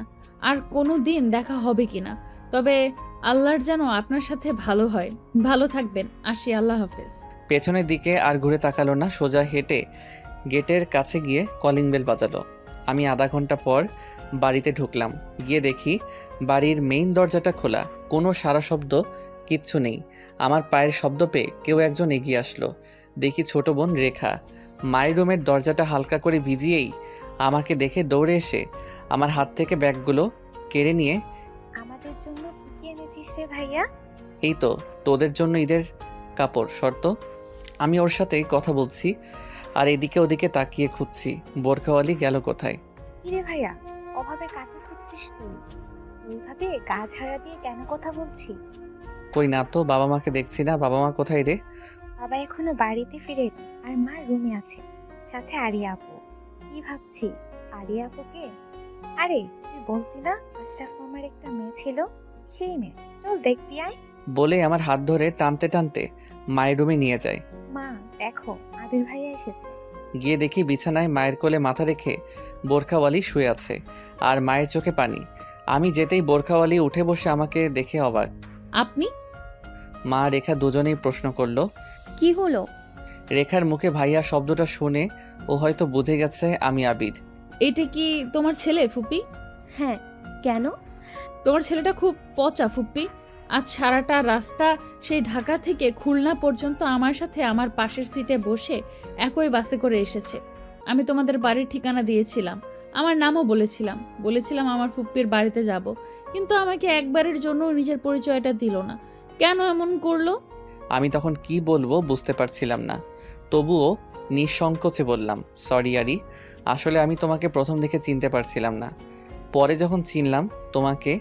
আর কোনো দিন দেখা হবে কিনা। তবে আল্লাহর যেন আপনার সাথে ভালো হয়। ভালো থাকবেন, আসি, আল্লাহ হাফেজ। পেছনের দিকে আর ঘুরে তাকালো না, সোজা হেঁটে গেটের কাছে গিয়ে কলিং বেল বাজালো। আমি আধা ঘন্টা পর বাড়িতে ঢুকলাম। গিয়ে দেখি বাড়ির মেইন দরজাটা খোলা, কোনো সারা শব্দ কিচ্ছু নেই। আমার পায়ের শব্দ পেয়ে কেউ একজন এগিয়ে আসলো। দেখি ছোট বোন রেখা। মায়ের রুমের দরজাটা হালকা করে ভিজিয়েই আমাকে দেখে দৌড়ে এসে আমার হাত থেকে ব্যাগগুলো কেড়ে নিয়ে, আমাদের জন্য কি কি এনেছিস রে ভাইয়া? এই তো তোদের জন্য ঈদের কাপড় শর্ত। আমি ওর সাথে কথা বলছি আর এদিকে ওদিকে তাকিয়ে খুঁজছি বোরখাওয়ালি গেল কোথায়। কিরে ভাইয়া, অভাবে কাকে খুঁজছিস তুই? ওইভাবে গা ঝাড়া দিয়ে কেন কথা বলছিস? কই না তো, বাবা মাকে দেখছি না। বাবা মা কোথায় রে? বাবা এখনো বাড়িতে ফিরেনি, আর মা রুমে আছে, সাথে আরিয়া আপু। কি ভাবছিস আরিয়া আপুকে? আরে তুই বলতি না আশরাফ মামার একটা মেয়ে ছিল, সেই মেয়ে। চল দেখবি আয়। বলে আমার হাত ধরে টানতে টানতে মায়ের রুমে নিয়ে যায়। মা দেখো, আবির ভাইয়া এসেছে। গিয়ে দেখি বিছানায় মায়ের কোলে মাথা রেখে বোরখাওয়ালি শুয়ে আছে আর মায়ের চোখে পানি। আমি যেতেই বোরখাওয়ালি উঠে বসে আমাকে দেখে অবাক। আপনি? মা রেখা দুজনেই প্রশ্ন করলো। কি হলো? রেখার মুখে ভাইয়া শব্দটা শুনে ও হয়তো বুঝে গেছে আমি আবির। এটা কি তোমার ছেলে ফুপি? হ্যাঁ, কেন? তোমার ছেলেটা খুব পচা ফুপ্পি। আজ সারাটা রাস্তা সেই ঢাকা থেকে খুলনা পর্যন্ত আমার সাথে আমার পাশের সিটে বসে একই বাসে করে এসেছে। আমি তোমাদের বাড়ির ঠিকানা দিয়েছিলাম, আমার নামও বলেছিলাম আমার ফুপ্পির বাড়িতে যাব, কিন্তু আমাকে একবারের জন্য নিজের পরিচয়টা দিল না। কেন এমন করলো? আমি তখন কি বলবো বুঝতে পারছিলাম না, তবুও নিঃসংকোচে বললাম, সরি আরি, আসলে আমি তোমাকে প্রথম দেখে চিনতে পারছিলাম না। পরে যখন চিনলাম তোমাকে,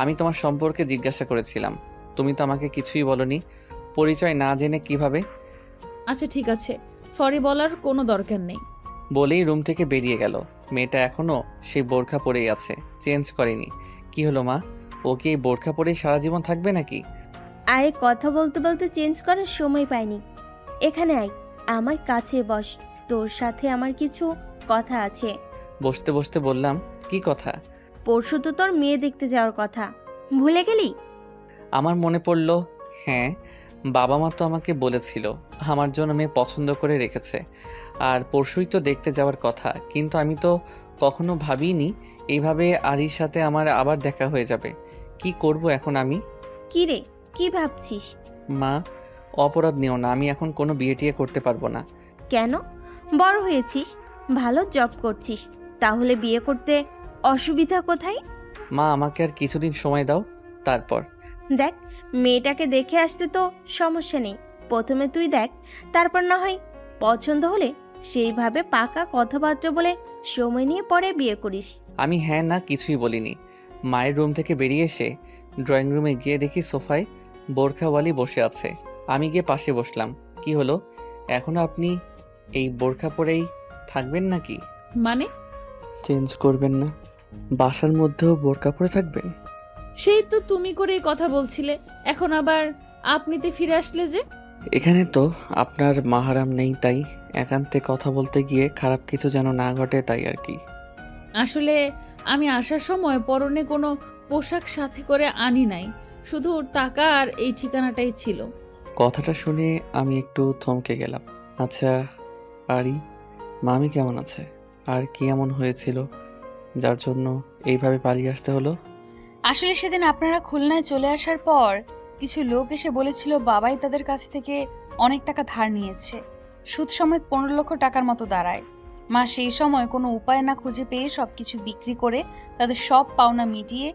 আমি তোমার সম্পর্কে জিজ্ঞাসা করেছিলাম, তুমি তো আমাকে কিছুই বলনি। পরিচয় না জেনে কিভাবে? আচ্ছা ঠিক আছে, সরি বলার কোনো দরকার নেই। বলেই রুম থেকে বেরিয়ে গেল। মেয়েটা এখনও সেই বোরখা পরেই আছে, চেঞ্জ করেনি। কি হলো মা, ও কি এই বোরখা পরেই সারা জীবন থাকবে নাকি? আরে কথা বলতে বলতে চেঞ্জ করার সময় পাইনি। এখানে আয়, আমার কাছে বস, তোর সাথে আমার কিছু কথা আছে। বসতে বসতে বললাম, কি কথা? পরশু তো তোর মেয়ে দেখতে যাওয়ার কথা, ভুলে গেলি? আমার মনে পড়ল, হ্যাঁ, বাবা মা তো আমাকে বলেছিল আমার জন্য মেয়ে পছন্দ করে রেখেছে, আর পরশুই তো দেখতে যাওয়ার কথা। কিন্তু আমি তো কখনো ভাবিনি এইভাবে আরির সাথে আমার আবার দেখা হয়ে যাবে। কি করব এখন আমি? কি রে, কি ভাবছিস? মা, অপরাধ নিও না, আমি এখন কোনো বিয়ে টিয়ে করতে পারবো না। কেন? বড় হয়েছিস, ভালো জব করছিস, তাহলে বিয়ে করতে অসুবিধা কোথায়? মা, আমাকে আর কিছুদিন সময় দাও, তারপর। দেখ, মেয়েটাকে দেখে আসতে তো সমস্যা নেই, প্রথমে তুই দেখ, তারপর না হয় পছন্দ হলে সেইভাবে পাকা কথাবার্তা বলে সময় নিয়ে পরে বিয়ে করিস। আমি হ্যাঁ না কিছুই বলিনি। মায়ের রুম থেকে বেরিয়ে এসে ড্রয়িং রুমে গিয়ে দেখি সোফায় বোরখাওয়ালি বসে আছে। আমি গিয়ে পাশে বসলাম। কি হলো, এখনো আপনি এই বোরখা পরেই থাকবেন নাকি? মানে? চেঞ্জ করবেন না? বাসার মধ্যেও বোরকা পরে থাকবেন? সেই তো তুমি করে কথা বলছিলে, এখন আবার আপনিতে ফিরে আসলে যে? এখানে তো আপনার মাহারাম নেই, তাই একান্তে কথা বলতে গিয়ে খারাপ কিছু যেন না ঘটে, তাই আর কি। আসলে আমি আসার সময় পরনে কোনো পোশাক সাথে করে আনি নাই, শুধু টাকা আর এই ঠিকানাটাই ছিল। কথাটা শুনে আমি একটু থমকে গেলাম। আচ্ছা আরি, মামি কেমন আছে? আর কি এমন হয়েছিল যার জন্য এইভাবে পালিয়ে আসতে হলো? আসলে সেদিন আপনারা খুলনায় চলে আসার পর কিছু লোক এসে বলেছিল বাবাই তাদের কাছ থেকে অনেক টাকা ধার নিয়েছে, সুদ সমেত 15 লক্ষ টাকার মতো দাঁড়ায়। মা সেই সময় কোনো উপায় না খুঁজে পেয়ে সবকিছু বিক্রি করে তাদের সব পাওনা মিটিয়ে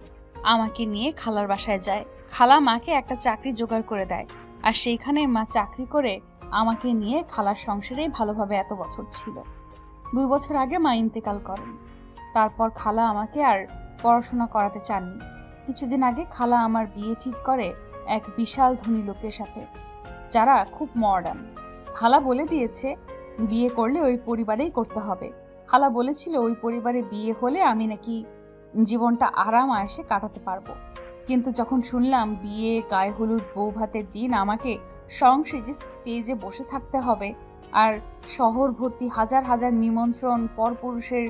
আমাকে নিয়ে খালার বাসায় যায়। খালা মাকে একটা চাকরি জোগাড় করে দেয়, আর সেইখানে মা চাকরি করে আমাকে নিয়ে খালার সংসারে ভালোভাবে এত বছর ছিল। 2 বছর আগে মা ইন্তেকাল করেন। তারপর খালা আমাকে আর পড়াশোনা করাতে চাননি। কিছুদিন আগে খালা আমার বিয়ে ঠিক করে এক বিশাল ধনী লোকের সাথে, যারা খুব মডার্ন। খালা বলে দিয়েছে বিয়ে করলে ওই পরিবারেই করতে হবে। খালা বলেছিল ওই পরিবারে বিয়ে হলে আমি নাকি জীবনটা আরাম আয়েসে কাটাতে পারবো। কিন্তু যখন শুনলাম বিয়ে, গায়ে হলুদ, বউ ভাতের দিন আমাকে সংসেজে স্টেজে বসে থাকতে হবে, আর শহর ভর্তি হাজার হাজার নিমন্ত্রণ পরপুরুষের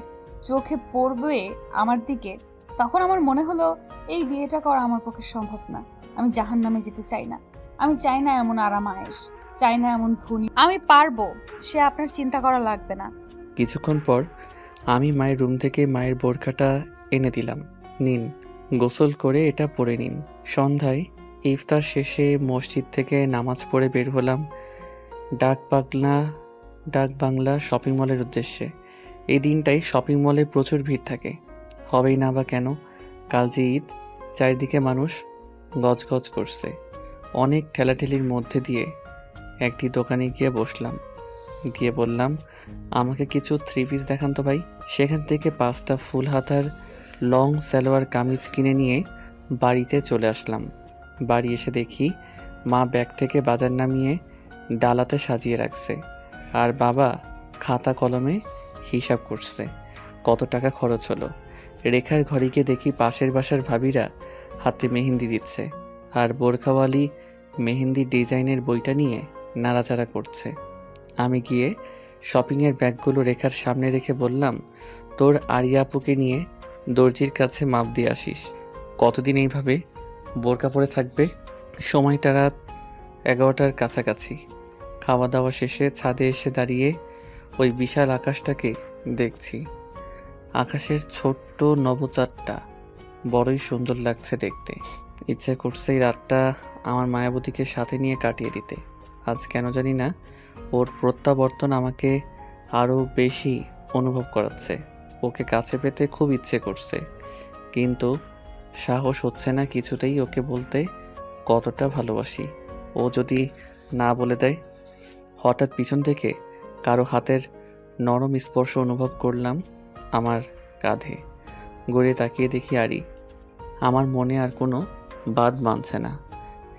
চোখে পড়বে আমার দিকে, তখন আমার মনে হলো এই বিয়েটা করা আমার পক্ষে সম্ভব না। আমি জাহান্নামে যেতে চাই না। আমি চাই না এমন আরাম আয়েস, চাই না এমন ধনী। আমি পারবো, সে আপনার চিন্তা করা লাগবে না। কিছুক্ষণ পর আমি মায়ের রুম থেকে মায়ের বোরখাটা এনে দিলাম। নিন, গোসল করে এটা পরে নিন। সন্ধ্যায় ইফতার শেষে মসজিদ থেকে নামাজ পড়ে বের হলাম ডাক বাংলা শপিং মলের উদ্দেশ্যে। এই দিনটাই শপিং মলে প্রচুর ভিড় থাকে, হবেই না বা কেন। কাল যে ঈদ, চারিদিকে মানুষ গজগজ করছে। অনেক ঠেলাঠেলির মধ্যে দিয়ে একটি দোকানে গিয়ে বসলাম। গিয়ে বললাম, আমাকে কিছু 3 পিস দেখান তো ভাই। সেখান থেকে 5টা ফুল হাতার লং সালোয়ার কামিজ কিনে নিয়ে বাড়িতে চলে আসলাম। বাড়ি এসে দেখি মা ব্যাগ থেকে বাজার নামিয়ে ডালাতে সাজিয়ে রাখছে, আর বাবা খাতা কলমে হিসাব করছে কত টাকা খরচ হলো। রেখার ঘরে গিয়ে দেখি পাশের বাসার ভাবিরা হাতে মেহেন্দি দিচ্ছে, আর বোরখাওয়ালি মেহেন্দি ডিজাইনের বইটা নিয়ে নাড়াচাড়া করছে। আমি গিয়ে শপিংয়ের ব্যাগগুলো রেখার সামনে রেখে বললাম, তোর আরিয়া আপুকে নিয়ে দর্জির কাছে মাপ দিয়ে আসিস। কতদিন এইভাবে বোরকা পরে থাকবে? সময়টা রাত 11টার কাছাকাছি। খাওয়া দাওয়া শেষে ছাদে এসে দাঁড়িয়ে ওই বিশাল আকাশটাকে দেখছি। আকাশের ছোট্ট নবচাঁদটা বড়ই সুন্দর লাগছে দেখতে। ইচ্ছে করছে এই রাতটা আমার মায়াবতীকে সাথে নিয়ে কাটিয়ে দিতে। আজ কেন জানি না ওর প্রত্যাবর্তন আমাকে আরও বেশি অনুভব করাচ্ছে। ওকে কাছে পেতে খুব ইচ্ছে করছে, কিন্তু সাহস হচ্ছে না কিছুতেই ওকে বলতে কতটা ভালোবাসি। ও যদি না বলে দেয়। হঠাৎ পিছন থেকে কারো হাতের নরম স্পর্শ অনুভব করলাম আমার কাঁধে। ঘুরে তাকিয়ে দেখি আরি। আমার মনে আর কোনো বাদ মানছে না।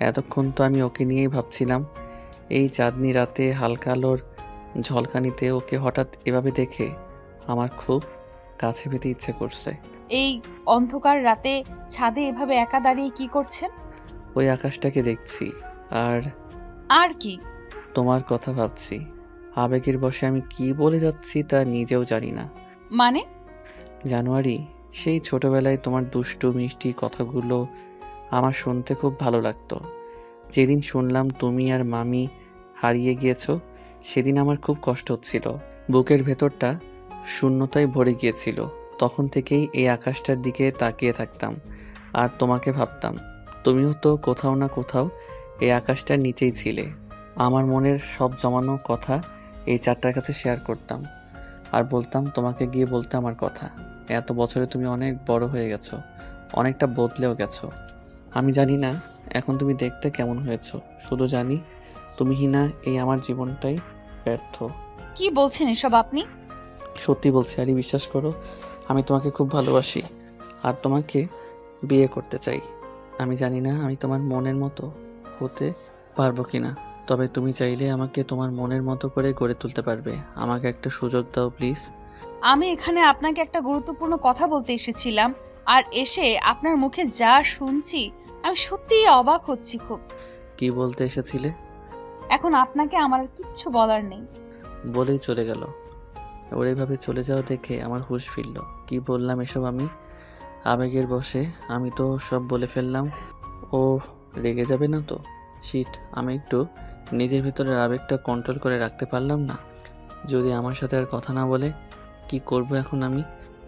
এতক্ষণ তো আমি ওকে নিয়েই ভাবছিলাম। এই চাঁদনি রাতে হালকা আলোর ঝলকানিতে ওকে হঠাৎ এভাবে দেখে আমার খুব কাছে পেতে ইচ্ছে করছে। এই অন্ধকার রাতে ছাদে এভাবে একা দাঁড়িয়ে কি করছেন? ওই আকাশটাকে দেখছি, আর কি? তোমার কথা ভাবছি। আবেগের বশে আমি কি বলে যাচ্ছি তা নিজেও জানি না। মানে? জানুয়ারি, সেই ছোটবেলায় তোমার দুষ্টু মিষ্টি কথাগুলো আমার শুনতে খুব ভালো লাগতো। যেদিন শুনলাম তুমি আর মামি হারিয়ে গিয়েছো, সেদিন আমার খুব কষ্ট হচ্ছিল। বুকের ভেতরটা শূন্যতায় ভরে গিয়েছিল। তখন থেকেই এই আকাশটার দিকে তাকিয়ে থাকতাম আর তোমাকে ভাবতাম। তুমিও তো কোথাও না কোথাও এই আকাশটার নিচেই ছিলে। আমার মনের সব জমানো কথা এই চারটার কাছে শেয়ার করতাম, আর বলতাম তোমাকে গিয়ে বলতে আমার কথা। এত বছরে তুমি অনেক বড় হয়ে গেছো, অনেকটা বদলেও গেছো। আমি জানি না এখন তুমি দেখতে কেমন হয়েছো, শুধু জানি তুমি হিনা এই আমার জীবনটাই ব্যর্থ। কি বলছেন এসব আপনি? সত্যি বলছি আরি, বিশ্বাস করো। আমি তোমাকে খুব ভালোবাসি আর তোমাকে বিয়ে করতে চাই। আমি জানি না আমি তোমার মনের মতো হতে পারবো কিনা, তবে তুমি চাইলে আমাকে তোমার মনের মতো করে গড়ে তুলতে পারবে। আমাকে একটা সুযোগ দাও প্লিজ। আমি এখানে আপনাকে একটা গুরুত্বপূর্ণ কথা বলতে এসেছিলাম, আর এসে আপনার মুখে যা শুনছি আমি সত্যিই অবাক হচ্ছি খুব। কি বলতে এসেছিলে? এখন আপনাকে আমার আর কিচ্ছু বলার নেই। বলেই চলে গেল। ওর এইভাবে চলে যাওয়া দেখে আমার হুঁশ ফিরল। কি বললাম এসব আমি? আবেগের বশে আমি তো সব বলে ফেললাম। ও রেগে যাবে না তো? শিট, আমি একটু নিজের ভিতরের আবেগটা কন্ট্রোল করে রাখতে পারলাম না। যদি আমার সাথে আর কথা না বলে, কি করব এখন আমি?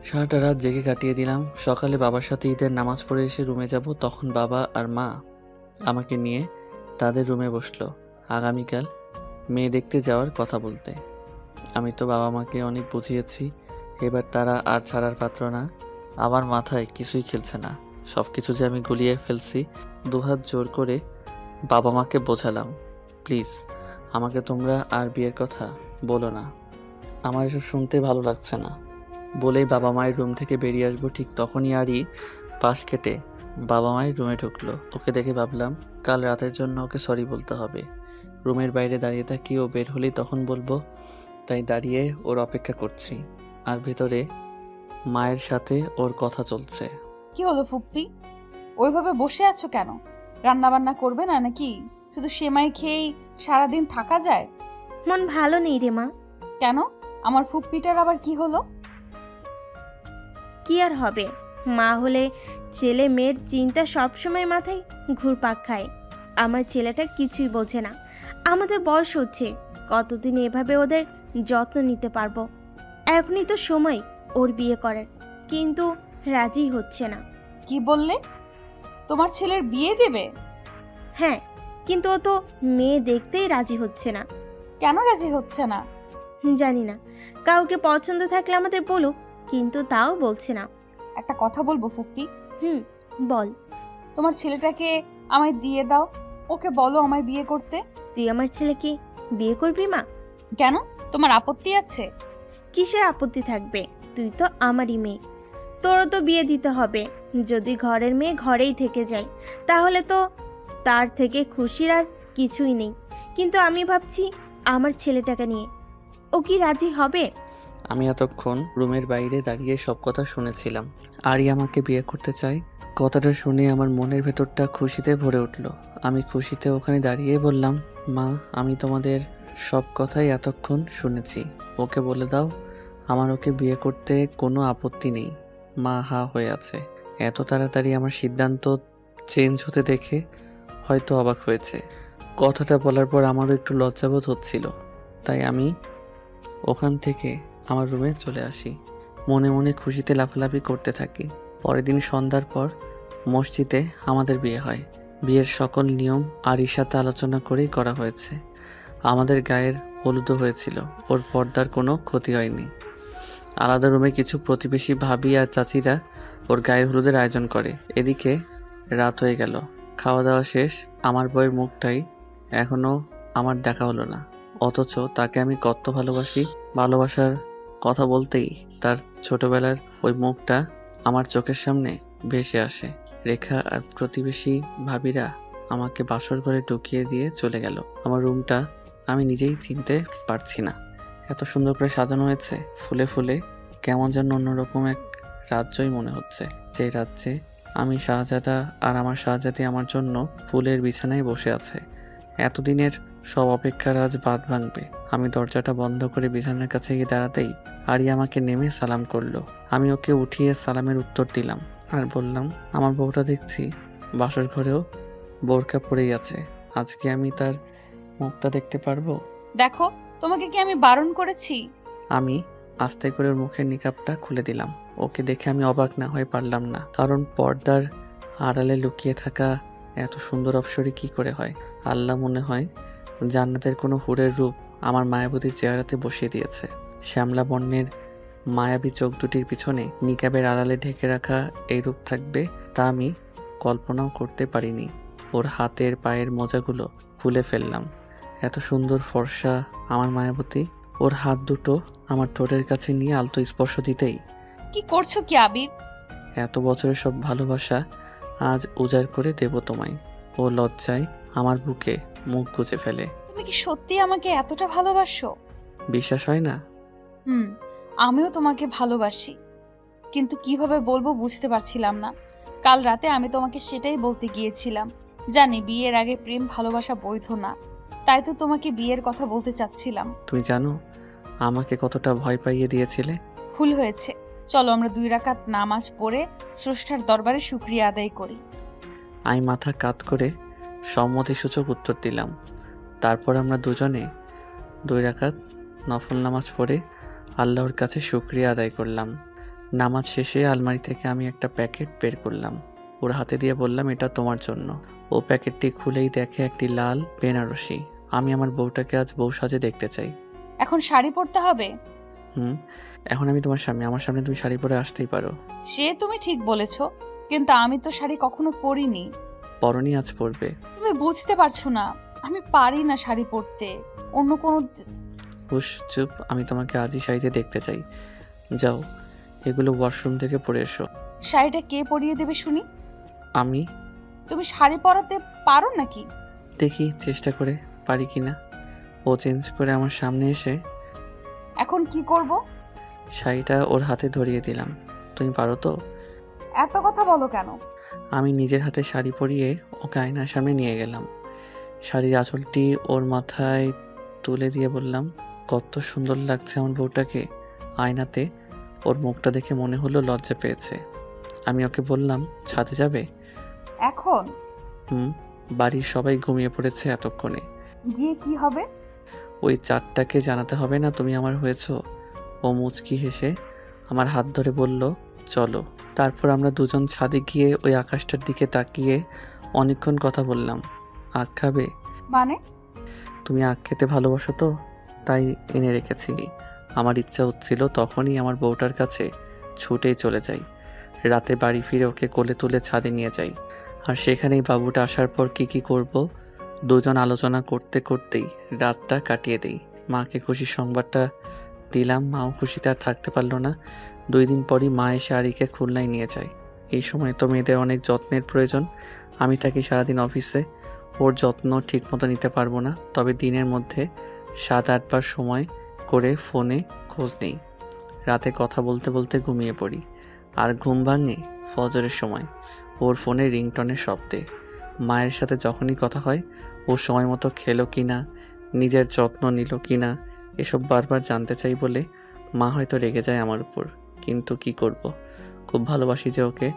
সারাটা রাত জেগে কাটিয়ে দিলাম। সকালে বাবার সাথে ঈদের নামাজ পড়ে এসে রুমে যাব, তখন বাবা আর মা আমাকে নিয়ে তাদের রুমে বসলো আগামীকাল মেয়ে দেখতে যাওয়ার কথা বলতে। আমি তো বাবা মাকে অনেক বুঝিয়েছি, এবার তারা আর ছাড়ার পাত্র না। আমার মাথায় কিছুই খেলছে না, সব কিছু যে আমি গুলিয়ে ফেলছি। দুহাত জোর করে বাবা মাকে বোঝালাম, প্লিজ আমাকে তোমরা আর বিয়ের কথা বলো না, আমার এসব শুনতে ভালো লাগছে না। বলেই বাবা মায়ের রুম থেকে বেরিয়ে আসবো, ঠিক তখনই আরই পাশ কেটে বাবা মায়ের রুমে ঢুকলো। ওকে দেখে ভাবলাম কাল রাতের জন্য ওকে সরি বলতে হবে। রুমের বাইরে দাঁড়িয়ে থাকি, ও বের হলেই তখন বলবো, তাই দাঁড়িয়ে ওর অপেক্ষা করছি। আর ভেতরে মায়ের সাথে ওর কথা চলছে। কি হলো ফুপ্পি, ওইভাবে বসে আছো কেন? রান্না বান্না করবে না নাকি? শুধু সেমাই খেয়েই সারাদিন থাকা যায়? মন ভালো নেই রে মা। কেন? আমার ফুপ্পিটার আবার কি হলো? কি আর হবে, মা হলে ছেলে মেয়ের চিন্তা সবসময় মাথায় ঘুরপাক খায়। আমার ছেলেটা কিছুই বোঝে না। আমাদের বয়স হচ্ছে, কতদিন এভাবে ওদের যত্ন নিতে পারবো? এখনই তো সময় ওর বিয়ে করার, কিন্তু রাজি হচ্ছে না। কি বললে? তোমার ছেলের বিয়ে দেবে? হ্যাঁ, কিন্তু ও তো মেয়ে দেখতেই রাজি হচ্ছে না। কেন রাজি হচ্ছে না? জানি না, কাউকে পছন্দ থাকলে আমাদের বলুক, কিন্তু তাও বলছে না। একটা কথা বলবো ফুপ্পি, বল। তোমার ছেলেটাকে আমায় দিয়ে দাও। ওকে বলো আমায় বিয়ে করতে। তুই আমার ছেলেকে বিয়ে করবি মা? কেন? তোমার আপত্তি আছে? কিসের আপত্তি থাকবে? তুই তো আমারই মেয়ে, তোরও তো বিয়ে দিতে হবে। যদি ঘরের মেয়ে ঘরেই থেকে যায়, তাহলে তো তার থেকে খুশির আর কিছুই নেই। কিন্তু আমি ভাবছি আমার ছেলেটাকে নিয়ে, ও কি রাজি হবে? আমি এতক্ষণ রুমের বাইরে দাঁড়িয়ে সব কথা শুনেছিলাম। আরি আমাকে বিয়ে করতে চায়, কথাটা শুনে আমার মনের ভেতরটা খুশিতে ভরে উঠল। আমি খুশিতে ওখানে দাঁড়িয়ে বললাম, মা, আমি তোমাদের সব কথাই এতক্ষণ শুনেছি। ওকে বলে দাও আমার ওকে বিয়ে করতে কোনো আপত্তি নেই। মা হা হয়ে আছে। এত তাড়াতাড়ি আমার সিদ্ধান্ত চেঞ্জ হতে দেখে হয়তো অবাক হয়েছে। কথাটা বলার পর আমারও একটু লজ্জাবোধ হচ্ছিল, তাই আমি ওখান থেকে আমার রুমে চলে আসি। মনে মনে খুশিতে লাফালাফি করতে থাকি। পরের দিন সন্ধ্যার পর মসজিদে আমাদের বিয়ে হয়। বিয়ের সকল নিয়ম আরির সাথে আলোচনা করেই করা হয়েছে। আমাদের গায়ের হলুদও হয়েছিল, ওর পর্দার কোনো ক্ষতি হয়নি। আলাদা রুমে কিছু প্রতিবেশী ভাবি আর চাচিরা ওর গায়ের হলুদের আয়োজন করে। এদিকে রাত হয়ে গেল, খাওয়া দাওয়া শেষ। আমার বউয়ের মুখটাই এখনও আমার দেখা হলো না, অথচ তাকে আমি কত ভালোবাসি। ভালোবাসার কথা বলতেই তার ছোটবেলার ওই মুখটা আমার চোখের সামনে ভেসে আসে। রেখা আর প্রতিবেশী ভাবিরা আমাকে বাসর ঘরে ঢুকিয়ে দিয়ে চলে গেল। আমার রুমটা আমি নিজেই চিনতে পারছি না, এত সুন্দর করে সাজানো হয়েছে ফুলে ফুলে। কেমন যেন অন্যরকম এক রাজ্যই মনে হচ্ছে, যে রাজ্যে আমি শাহজাদা আর আমার শাহজাদি আমার জন্য ফুলের বিছানায় বসে আছে। এতদিনের সব অপেক্ষার আজ বাদ ভাঙবে। আমি দরজাটা বন্ধ করে বিছানার কাছে গিয়ে দাঁড়াতেই আরি আমাকে নেমে সালাম করলো। আমি ওকে উঠিয়ে সালামের উত্তর দিলাম আর বললাম, আমার বউটা দেখছি বাসর ঘরেও বোরকা পরেই আছে, আজকে আমি তার মুখটা দেখতে পারবো? দেখো, তোমাকে কি আমি বারণ করেছি? আমি আস্তে করে ওর মুখের নিকাবটা খুলে দিলাম। ওকে দেখে আমি অবাক না হয়ে পারলাম না, কারণ পর্দার আড়ালে লুকিয়ে থাকা এত সুন্দর অপসরী কি করে হয়? আল্লাহ মনে হয় জান্নাতের কোনো হুরের রূপ আমার মায়াবতী চেহারাতে বসিয়ে দিয়েছে। শ্যামলা বর্ণের মায়াবী চোখ দুটির পিছনে নিকাবের আড়ালে ঢেকে রাখা এই রূপ থাকবে তা আমি কল্পনাও করতে পারিনি। ওর হাতের পায়ের মোজাগুলো খুলে ফেললাম। এত সুন্দর ফর্সা আমার মায়াবতী। ওর হাত দুটো আমার ঠোঁটের কাছে নিয়ে আলতো স্পর্শ দিতেই, কি করছো কি আবির? এত বছরের সব ভালোবাসা আজ উজাড় করে দেব তোমায়। ও লজ্জায় আমার বুকে মুখ গুজে ফেলে। তুমি কি সত্যি আমাকে এতটা ভালোবাসো? বিশ্বাস হয় না? আমিও তোমাকে ভালোবাসি, কিন্তু কিভাবে বলবো বুঝতে পারছিলাম না। কাল রাতে আমি তোমাকে সেটাই বলতে গিয়েছিলাম। জানি বিয়ের আগে প্রেম ভালোবাসা বৈধ না, তাই তো তোমাকে বিয়ের কথা বলতে চাচ্ছিলাম। তুমি জানো আমাকে কতটা ভয় পাইয়ে দিয়েছিলে? ভুল হয়েছে, চলো আমরা 2 রাকাত নামাজ পড়ে স্রষ্টার দরবারে শুকরিয়া আদায় করি। আমি মাথা কাত করে সম্মতিসূচক উত্তর দিলাম। তারপর আমরা দুজনে 2 রাকাত নফল নামাজ পড়ে আল্লাহর কাছে শুকরিয়া আদায় করলাম। নামাজ শেষে আলমারি থেকে আমি একটা প্যাকেট বের করলাম, ওর হাতে দিয়ে বললাম, এটা তোমার জন্য। ও প্যাকেটটি খুলেই দেখে একটি লাল বেনারসি। আমি আমার বউটাকে আজ বউ সাজে দেখতে চাই। এখন শাড়ি পরতে হবে? এখন আমি তোমার স্বামী, আমার সামনে তুমি শাড়ি পরে আসতেই পারো। সে তুমি ঠিক বলেছো, কিন্তু আমি তো শাড়ি কখনো পরিনি। পরনি আজ পরবে। তুমি বুঝতে পারছো না, আমি পারি না শাড়ি পরতে। অন্য কোনো হুশ, চুপ, আমি তোমাকে আজই শাড়িতে দেখতে চাই। যাও, এগুলো ওয়াশরুম থেকে পরে এসো। শাড়িটা কে পরিয়ে দেবে শুনি? আমি তুমি শাড়ি পরাতে পারো নাকি? দেখি চেষ্টা করে পারি কিনা। ও চেঞ্জ করে আমার সামনে এসে এখন কি করব? শাড়িটা ওর হাতে ধরিয়ে দিলাম। তুমি পারো তো? এত কথা বলো কেন? আমি নিজের হাতে শাড়ি পরিয়ে ওকে আয়নার সামনে নিয়ে গেলাম। শাড়ির আঁচলটি ওর মাথায় তুলে দিয়ে বললাম, কত সুন্দর লাগছে আমার বউটাকে আয়নাতে। ওর মুখটা দেখে মনে হলো লজ্জা পেয়েছে। আমি ওকে বললাম, ছাদে যাবে? এখন? বাড়ির সবাই ঘুমিয়ে পড়েছে এতক্ষণে। গিয়ে কি হবে? ওই চারটাকে জানাতে হবে না তুমি আমার হয়েছো। ও মুচকি হেসে আমার হাত ধরে বলল, চলো। তারপর আমরা দুজন ছাদে গিয়ে ওই আকাশটার দিকে তাকিয়ে অনেকক্ষণ কথা বললাম। আখ খাবে? মানে? তুমি আখ খেতে ভালোবাসো তো, তাই এনে রেখেছি। আমার ইচ্ছা হচ্ছিল তখনই আমার বউটার কাছে ছুটেই চলে যাই। রাতে বাড়ি ফিরে ওকে কোলে তুলে ছাদে নিয়ে যাই। আর সেখানেই বাবুটা আসার পর কি করব দুজন আলোচনা করতে করতেই রাতটা কাটিয়ে দিই। মাকে খুশির সংবাদটা দিলাম, মাও খুশিতে আর থাকতে পারলো না। 2 দিন পরই মা এসে আরিকে খুলনায় নিয়ে যায়। এই সময় তো মেয়েদের অনেক যত্নের প্রয়োজন। আমি থাকি সারাদিন অফিসে, ওর যত্ন ঠিকমতো নিতে পারবো না। তবে দিনের মধ্যে 7-8 বার সময় করে ফোনে খোঁজ নেই। রাতে কথা বলতে বলতে ঘুমিয়ে পড়ি। আর ঘুম ভাঙে ফজরের সময় ওর ফোনে রিংটনের শব্দে। মায়ের সাথে যখনই কথা হয় ও সময় মতো খেলো কি না, নিজের যত্ন নিল কি না, এসব বারবার জানতে চাই বলে মা হয়তো রেগে যায় আমার উপর। কিন্তু কি করব, খুব ভালোবাসি যে ওকে।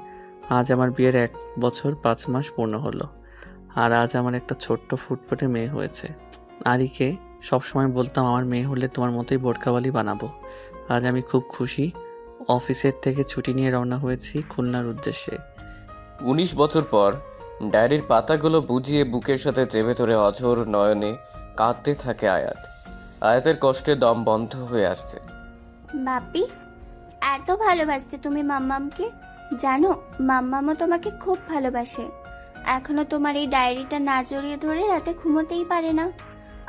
আজ আমার বিয়ের 1 বছর 5 মাস পূর্ণ হলো। আর আজ আমার একটা ছোট্ট ফুটফুটে মেয়ে হয়েছে। আরিকে সবসময় বলতাম আমার মেয়ে হলে তোমার মতোই বোরকাওয়ালি বানাবো। আজ আমি খুব খুশি। অফিসের থেকে ছুটি নিয়ে রওনা হয়েছি খুলনার উদ্দেশ্যে। 19 বছর পর ডায়েরির পাতাগুলো বুঝিয়ে বুকের সাথে চেপে ধরে অঝোর নয়নে কাঁদতে থাকে আয়াত। আয়াতের কষ্টে দম বন্ধ হয়ে আসছে। বাপি, এত ভালোবাসতে তুমি মাম্মামকে। জানো, মাম্মামও তোমাকে খুব ভালোবাসে। এখনো তোমার এই ডায়েরিটা না জড়িয়ে ধরে রাতে ঘুমোতেই পারে না।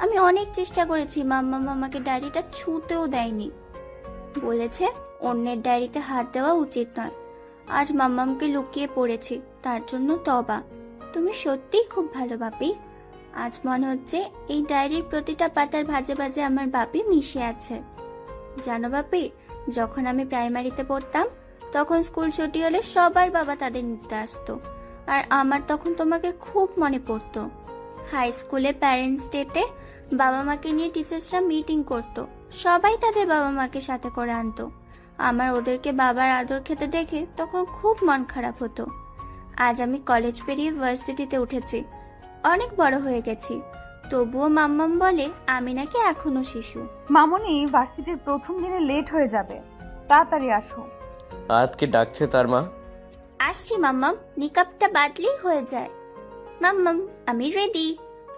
আমি অনেক চেষ্টা করেছি, মাম্মাম আমাকে ডায়েরিটা ছুঁতেও দেয়নি। বলেছে অন্যের ডায়েরিতে হাত দেওয়া উচিত নয়। আজ মাম্মামকে লুকিয়ে পড়েছি, তার জন্য তবা। তুমি সত্যিই খুব ভালো বাপি। আজ মনে হচ্ছে এই ডায়েরির প্রতিটা পাতার ভাজে ভাজে আমার বাপি মিশে আছে। জানো বাপি, যখন আমি প্রাইমারিতে পড়তাম তখন স্কুল ছুটি হলে সবার বাবা তাদের নিতে আসতো, আর আমার তখন তোমাকে খুব মনে পড়তো। হাই স্কুলে প্যারেন্টস ডেতে বাবা মাকে নিয়ে টিচার্সরা মিটিং করতো, সবাই তাদের বাবা মাকে সাথে করে আনতো। আমার ওদেরকে বাবার আদর খেতে দেখে তখন খুব মন খারাপ হতো। আজ আমি কলেজ পেরিয়ে ভার্সিটিতে উঠেছি, অনেক বড় হয়ে গেছি, তবুও মাম্মাম বলে আমি নাকি এখনো শিশু। মামনি, ভার্সিটির প্রথম দিনে লেট হয়ে যাবে, তাড়াতাড়ি আসো। আয়াতকে ডাকছে তার মা। আসছি মাম্মাম, নিকাবটা বাদলেই হয়ে যায়। মাম্মাম, আমি রেডি।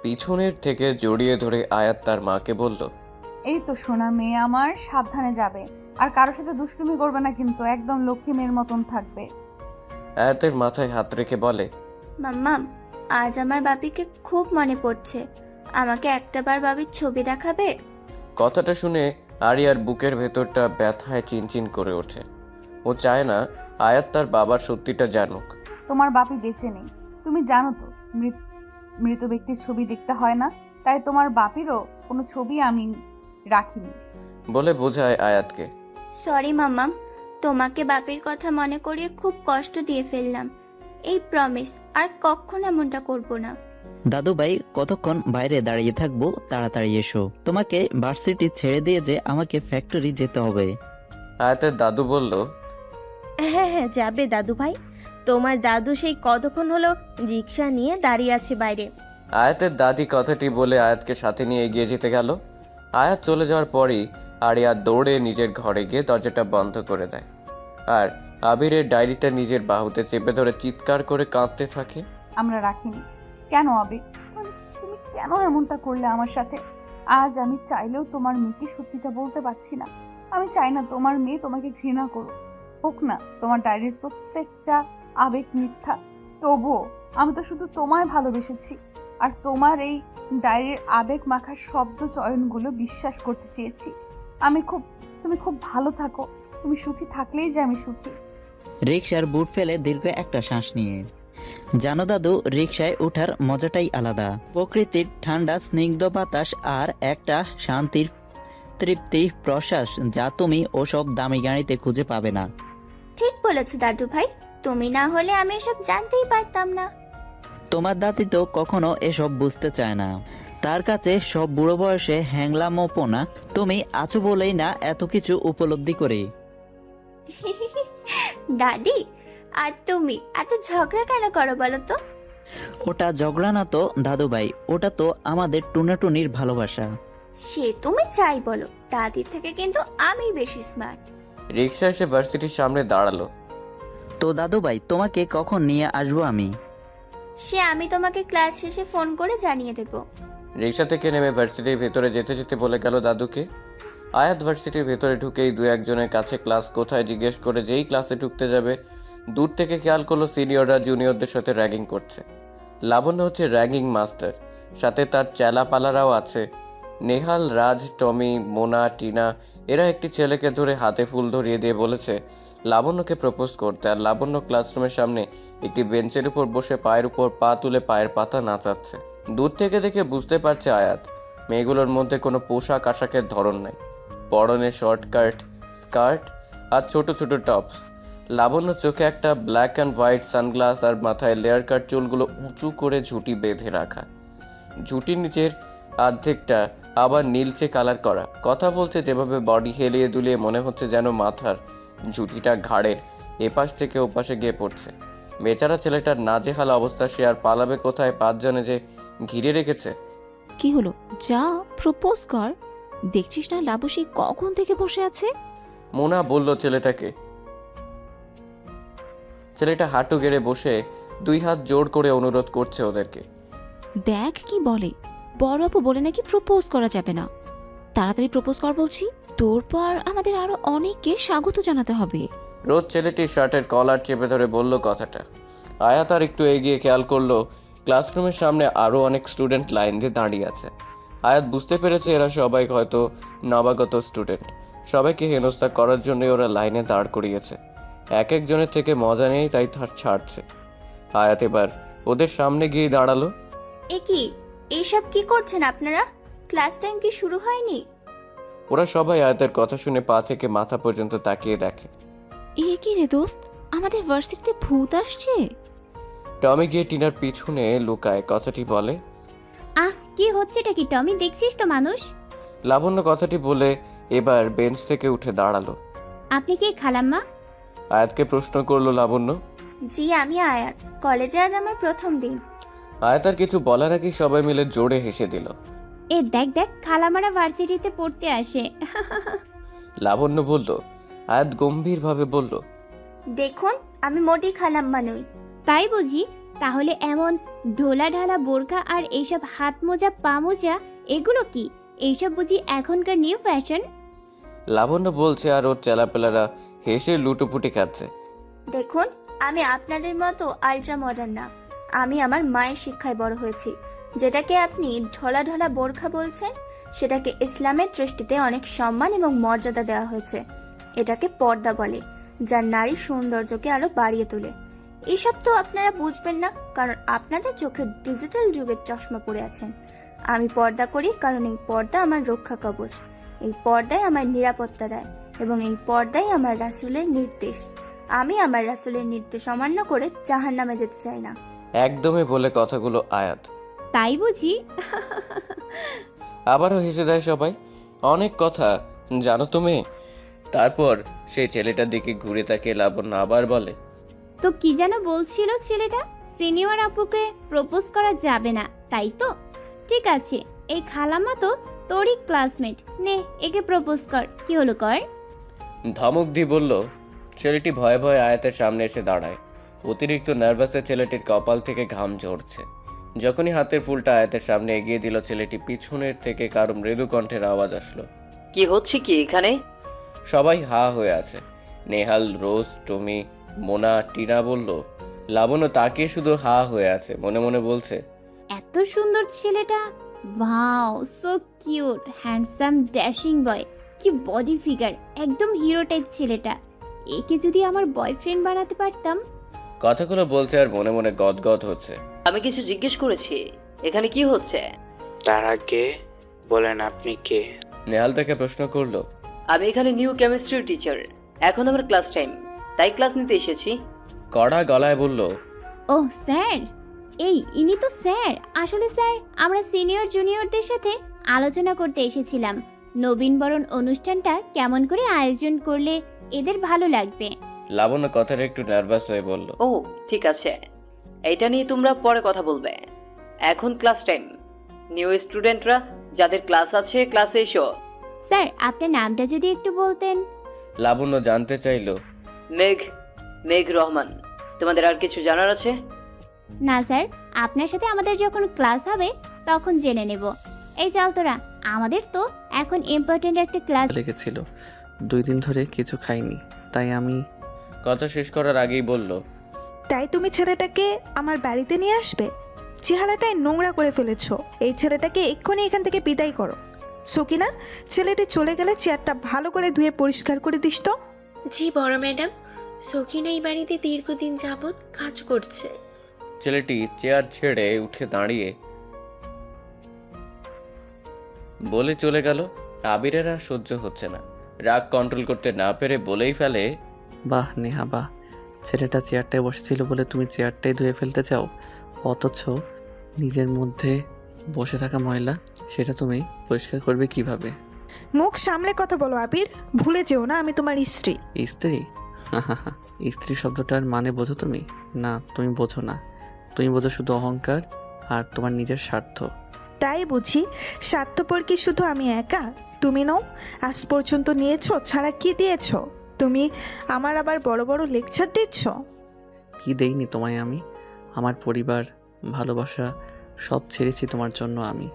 পিছনের থেকে জড়িয়ে ধরে আয়াত তার মাকে বলল, এই তো সোনা মেয়ে আমার, সাবধানে যাবে, আর কারোর সাথে দুষ্টুমি করবে না কিন্তু, একদম লক্ষ্মী মেয়ের মতন থাকবে। আয়াতের মাথায় হাত রেখে বলে, মাম্মাম, আজ আমার বাপিকে খুব মনে পড়ছে। আমাকে একটাবার বাবির ছবি দেখাবে? কথাটা শুনে আরিয়ার বুকের ভেতরটা ব্যথায় চিনচিন করে ওঠে। ও চায় না আয়াত তার বাবার সত্যিটা জানুক। তোমার বাপি বেঁচে নেই, তুমি জানো তো। মৃত ব্যক্তির ছবি দেখতে হয় না, তাই তোমার বাপিরও কোনো ছবি আমি রাখিনি বলে বোঝায় আয়াতকে। সরি মাম্মাম, তোমাকে বাপির কথা মনে করিয়ে খুব কষ্ট দিয়ে ফেললাম। এই প্রমিস, আর কখনো এমনটা করব না। দাদু ভাই, কতক্ষণ বাইরে দাঁড়িয়ে থাকবো? তাড়াতাড়ি এসো, তোমাকে ভার্সিটি ছেড়ে দিয়ে যে আমাকে ফ্যাক্টরি যেতে হবে। আয়াতের দাদু বলল, হ্যাঁ হ্যাঁ, যাবে দাদু ভাই। তোমার দাদু সেই কতক্ষণ হলো রিক্সা নিয়ে দাঁড়িয়ে আছে বাইরে। আয়াতের দাদি কথাটি বলে আয়াতকে সাথে নিয়ে এগিয়ে যেতে গেল। আয়াত চলে যাওয়ার পরই আরিয়া দৌড়ে নিজের ঘরে গিয়ে দরজাটা বন্ধ করে দেয়। আর আবিরের ডায়েরিটা নিজের বাহুতে চেপে ধরে চিৎকার করে কাঁদতে থাকে। আমরা রাখিনি। কেন আবির, তুমি কেন এমনটা করলে আমার সাথে? আজ আমি চাইলেও তোমার মেয়েকে সত্যিটা বলতে পারছি না। আমি চাই না তোমার মেয়ে তোমাকে ঘৃণা করুক। হোক না তোমার ডায়েরির প্রত্যেকটা আবেগ মিথ্যা, তবুও আমি তো শুধু তোমায় ভালোবেসেছি, আর তোমার এই ডায়েরির আবেগ মাখা শব্দ চয়নগুলো বিশ্বাস করতে চেয়েছি। তুমি খুব ভালো থাকো, তুমি সুখী থাকলেই যে আমি সুখী। রিক্সার বুট ফেলে দীর্ঘ একটা শ্বাস নিয়ে, জানো দাদু, রিক্সায় ওঠার মজাটাই আলাদা। প্রকৃতির ঠান্ডা স্নিগ্ধ বাতাস আর একটা শান্তির তৃপ্তি প্রশ্বাস, যা তুমি ওসব দামি গাড়িতে খুঁজে পাবে না। ঠিক বলেছো দাদু ভাই, তুমি না হলে আমি এসব জানতেই পারতাম না। তোমার দাদি তো কখনো এসব বুঝতে চায় না। তার কাছে সব বুড়ো বয়সে হ্যাংলামোপনা। তুমি আছো বলেই না এত কিছু উপলব্ধি করি। দাদি, আর তুমি এত ঝগড়া কেন করো বলো তো? ওটা ঝগড়া না তো দাদু ভাই, ওটা তো আমাদের টুনাটুনির ভালোবাসা। সে তুমি চাই বলো, দাদির থেকে কিন্তু আমি বেশি স্মার্ট। রিক্সা এসে ভার্সিটির সামনে দাঁড়ালো। তো দাদু ভাই, তোমাকে কখন নিয়ে আসবো আমি? সে আমি তোমাকে ক্লাস শেষে ফোন করে জানিয়ে দেবো। রিক্সা থেকে নেমে ভার্সিটির ভেতরে যেতে যেতে বলে গেল দাদুকে। আয়াত ভার্সিটির ভেতরে ঢুকেই দু একজনের কাছে ক্লাস কোথায় জিজ্ঞেস করে যেই ক্লাসে ঢুকতে যাবে, দূর থেকে খেয়াল করলো সিনিয়ররা জুনিয়রদের সাথে র্যাগিং করছে। লাবণ্য হচ্ছে র্যাগিং মাস্টার, সাথে তার চেলাপালারাও আছে। নেহাল, রাজ, টমি, মোনা, টিনা এরা একটি ছেলেকে ধরে হাতে ফুল ধরিয়ে দিয়ে বলেছে লাবণ্যকে প্রপোজ করতে। আর লাবণ্য ক্লাসরুমের সামনে একটি বেঞ্চের উপর বসে পায়ের উপর পা তুলে পায়ের পাতা নাচাচ্ছে। দূর থেকে দেখে বুঝতে পারছে আয়াত, মেয়েগুলোর মধ্যে কোনো পোশাক আশাকের ধরন নাই। পরনে শর্টকাট, স্কার্ট আর ছোট ছোট টপস। লাবণ্য চোখে একটা ব্ল্যাক অ্যান্ড হোয়াইট সানগ্লাস আর মাথায় লেয়ার কাট, চুলগুলো উঁচু করে ঝুঁটি বেঁধে রাখা। ঝুঁটির নিচের অর্ধেকটা আবার নীলচে কালার করা। কথা বলছে যেভাবে বডি হেলিয়ে দুলিয়ে, মনে হচ্ছে যেন মাথার ঝুঁটিটা ঘাড়ের এপাশ থেকে ওপাশে গিয়ে পড়ছে। বেচারা ছেলেটার নাজেহাল অবস্থা, সে আর পালাবে কোথায়? পাঁচজনে যে ঘিরে রেখেছে। কি হলো, যা প্রপোজ কর। দেখছিস না লাবুসি কখন থেকে বসে আছে? মোনা বলল ছেলেটাকে। ছেলেটা হাঁটু গেড়ে বসে দুই হাত জোর করে অনুরোধ করছে ওদেরকে। দেখ কি বলে, বড় আপু বলে নাকি প্রপোজ করা যাবে না। তাড়াতাড়ি প্রপোজ কর বলছি, তোর পর আমাদের আরো অনেককে স্বাগত জানাতে হবে। রোজ ছেলেটির শার্টের কলার চেপে ধরে বলল কথাটা। আয়াত আর একটু এগিয়ে খেয়াল করলো ক্লাসরুমের সামনে আরও অনেক স্টুডেন্ট লাইন দিয়ে দাঁড়িয়ে আছে। আয়াত বুঝতে পেরেছে এরা সবাই হয়তো নবাগত স্টুডেন্ট। সবাইকে হেনস্থা করার জন্যই ওরা লাইনে দাঁড় করিয়েছে। এক একজনের থেকে মজা নেই, তাই তার ছাড়ছে। আয়াত এবার ওদের সামনে গিয়ে দাঁড়ালো। এ কি, এইসব কি করছেন আপনারা? ক্লাস টাইম কি শুরু হয়নি? ওরা সবাই আয়াতের কথা শুনে পা থেকে মাথা পর্যন্ত তাকিয়ে দেখে। এ কি রে দোস্ত, আমাদের ভার্সিটিতে ভূত আসছে? টমি গিয়ে টিনার পিছনে লুকায়, কথাটি বলে। আহ, কি হচ্ছে এটা কি টমি, দেখছিস তো মানুষ? লাবণ্য কথাটি বলে এবার বেঞ্চ থেকে উঠে দাঁড়ালো। আপনি কি খালাম্মা? আয়াতকে প্রশ্ন করলো লাবণ্য। জি, আমি আয়াত। কলেজে আজ আমার প্রথম দিন। আয়াত আর কিছু বলার আগেই সবাই মিলে জোরে হেসে দিল। এ দেখ দেখ, খালামারা ভার্সিটিতে পড়তে আসে। লাবণ্য বলল। আয়াত গম্ভীরভাবে বলল, দেখুন, আমি মোটেই খালাম্মা নই। তাই বুঝি? তাহলে এমন ঢোলা ঢালা বোরকা আর এইসব হাত মোজা, পা মোজা, এগুলো কি? এইসব বুঝি এখনকার নিউ ফ্যাশন? লাবণ্য বলছে আর ওর চেলাপেলারা হেসে লুটোপুটি খাচ্ছে। দেখুন, আমি আপনাদের মতো আল্ট্রা মডার্ন না। আমি আমার মায়ের শিক্ষায় বড় হয়েছি। যেটাকে আপনি ঢলা ঢলা বোরখা বলছেন, সেটাকে ইসলামের দৃষ্টিতে অনেক সম্মান এবং মর্যাদা দেওয়া হয়েছে। এটাকে পর্দা বলে, যা নারীর সৌন্দর্যকে আরো বাড়িয়ে তোলে। এইসব তো আপনারা বুঝবেন না, কারণ আপনাদের চোখে ডিজিটাল যুগের চশমা পরে আছেন। আমি পর্দা করি কারণ এই পর্দা আমার রক্ষা কবচ। এই পর্দায় আমার নিরাপত্তা দেয় এবং এই পর্দাই আমার রাসূলের নির্দেশ। আমি আমার রাসূলের নির্দেশ অমান্য করে জাহান্নামে যেতে চাই না। একদমই বলে কথাগুলো আয়াত। তাই বুঝি? আবারও হেসে দেয় সবাই। অনেক কথা জানো তুমি? তারপর সেই ছেলেটার দিকে ঘুরে তাকিয়ে লাবণ্য আবার বলে, তো কি যেন বলছিল ছেলেটা? সিনিয়র আপুকে প্রপোজ করা যাবে না, তাই তো? ঠিক আছে, এই খালাম্মা তো তোরই ক্লাসমেট, নে একে প্রপোজ কর। কি হলো, কর। ধমক দিয়ে বলল। ছেলেটি ভয়ে ভয়ে আয়াতের সামনে এসে দাঁড়ায়। অতিরিক্ত নার্ভাসে ছেলেটির কপাল থেকে ঘাম ঝরছে। যখনই হাতের ফুলটা আয়াতের সামনে এগিয়ে দিল, ছেলেটি পিছনের থেকে কারো মৃদু কণ্ঠের আওয়াজ আসলো। কি হচ্ছে কি এখানে? সবাই হা হয়ে আছে। নেহাল, রোজ, টমি, মোনা, টিনা বলল। লাবণ্য তাকিয়ে শুধু হা হয়ে আছে, মনে মনে বলছে, এত সুন্দর ছেলেটা, wow, so cute, handsome, dashing boy. কি বডি ফিগার, একদম হিরো টাইপ ছেলেটা। একে যদি আমার বয়ফ্রেন্ড বানাতে পারতাম। কথাগুলো বলছে আর মনে মনে গদগদ হচ্ছে। আমি কিছু জিজ্ঞেস করেছি, এখানে কি হচ্ছে? তার আগে বলেন আপনি কে? নেহাল তাকে প্রশ্ন করলো। আমি এখানে নিউ কেমিস্ট্রি টিচার। এখন আমার ক্লাস টাইম। তাই ক্লাস নিতে এসেছি। কড়া গলায় বলল, ও স্যার, ইনি তো স্যার। আসলে স্যার, আমরা সিনিয়র জুনিয়রদের সাথে আলোচনা করতে এসেছিলাম নবীনবরণ অনুষ্ঠানটা কেমন করে আয়োজন করলে এদের ভালো লাগবে। লাবণ্য কথাটা একটু নার্ভাস হয়ে বলল, ও ঠিক আছে, এইটা নিয়ে তোমরা পরে কথা বলবে। এখন ক্লাস টাইম। নিউ স্টুডেন্টরা যাদের ক্লাস আছে ক্লাসে এসো। স্যার, আপনার নামটা যদি একটু বলতেন। লাবণ্য জানতে চাইল, মেঘ রহমান। তোমাদের আর কিছু জানার আছে? না স্যার, আপনার সাথে আমাদের যখন ক্লাস হবে তখন জেনে নেব। এই চল তোরা, আমাদের তো এখন ইম্পর্টেন্ট একটা ক্লাস। লেগেছিল, 2 দিন ধরে কিছু খাইনি, তাই আমি কথা শেষ করার আগেই বলল, তাই তুমি ছেলেটাকে আমার বাড়িতে নিয়ে আসবে? চেহারাটাই নোংরা করে ফেলেছো। এই ছেলেটাকে এক্ষুনি এখান থেকে বিদায় করো। সকিনা, ছেলেটি চলে গেলে চেয়ারটা ভালো করে ধুয়ে পরিষ্কার করে দিস তো। জি বড় ম্যাডাম, সখিনা এই বাড়িতে দীর্ঘদিন যাবৎ কাজ করছে। ছেলেটি চেয়ার ছেড়ে উঠে দাঁড়িয়ে বলে চলে গেল। আবিরের আর সহ্য হচ্ছে না, রাগ কন্ট্রোল করতে না পেরে বলেই ফেলে, বাহ নেহা বাহ, ছেলেটা চেয়ারটায় বসেছিল বলে তুমি চেয়ারটাই ধুয়ে ফেলতে চাও, অথচ নিজের মধ্যে বসে থাকা ময়লা সেটা তুমি পরিষ্কার করবে কিভাবে? মুখ সামলে কথা বলো আবির, ভুলে যেও না আমি তোমার স্ত্রী। স্ত্রী? স্ত্রী শব্দটার মানে বোঝো তুমি? না, তুমি বোঝো না। তুমি বোঝো শুধু অহংকার আর তোমার নিজের স্বার্থ। তাই বুঝি? স্বার্থপর কি শুধু আমি একা? তুমি নও? আজ পর্যন্ত নিয়েছো ছাড়া কি দিয়েছো? তুমি আমার আবার বড় বড় লেকচার দিচ্ছ। কি দেইনি তোমায় আমি? আমার পরিবার, ভালোবাসা সব ছেড়েছি তোমার জন্য আমি।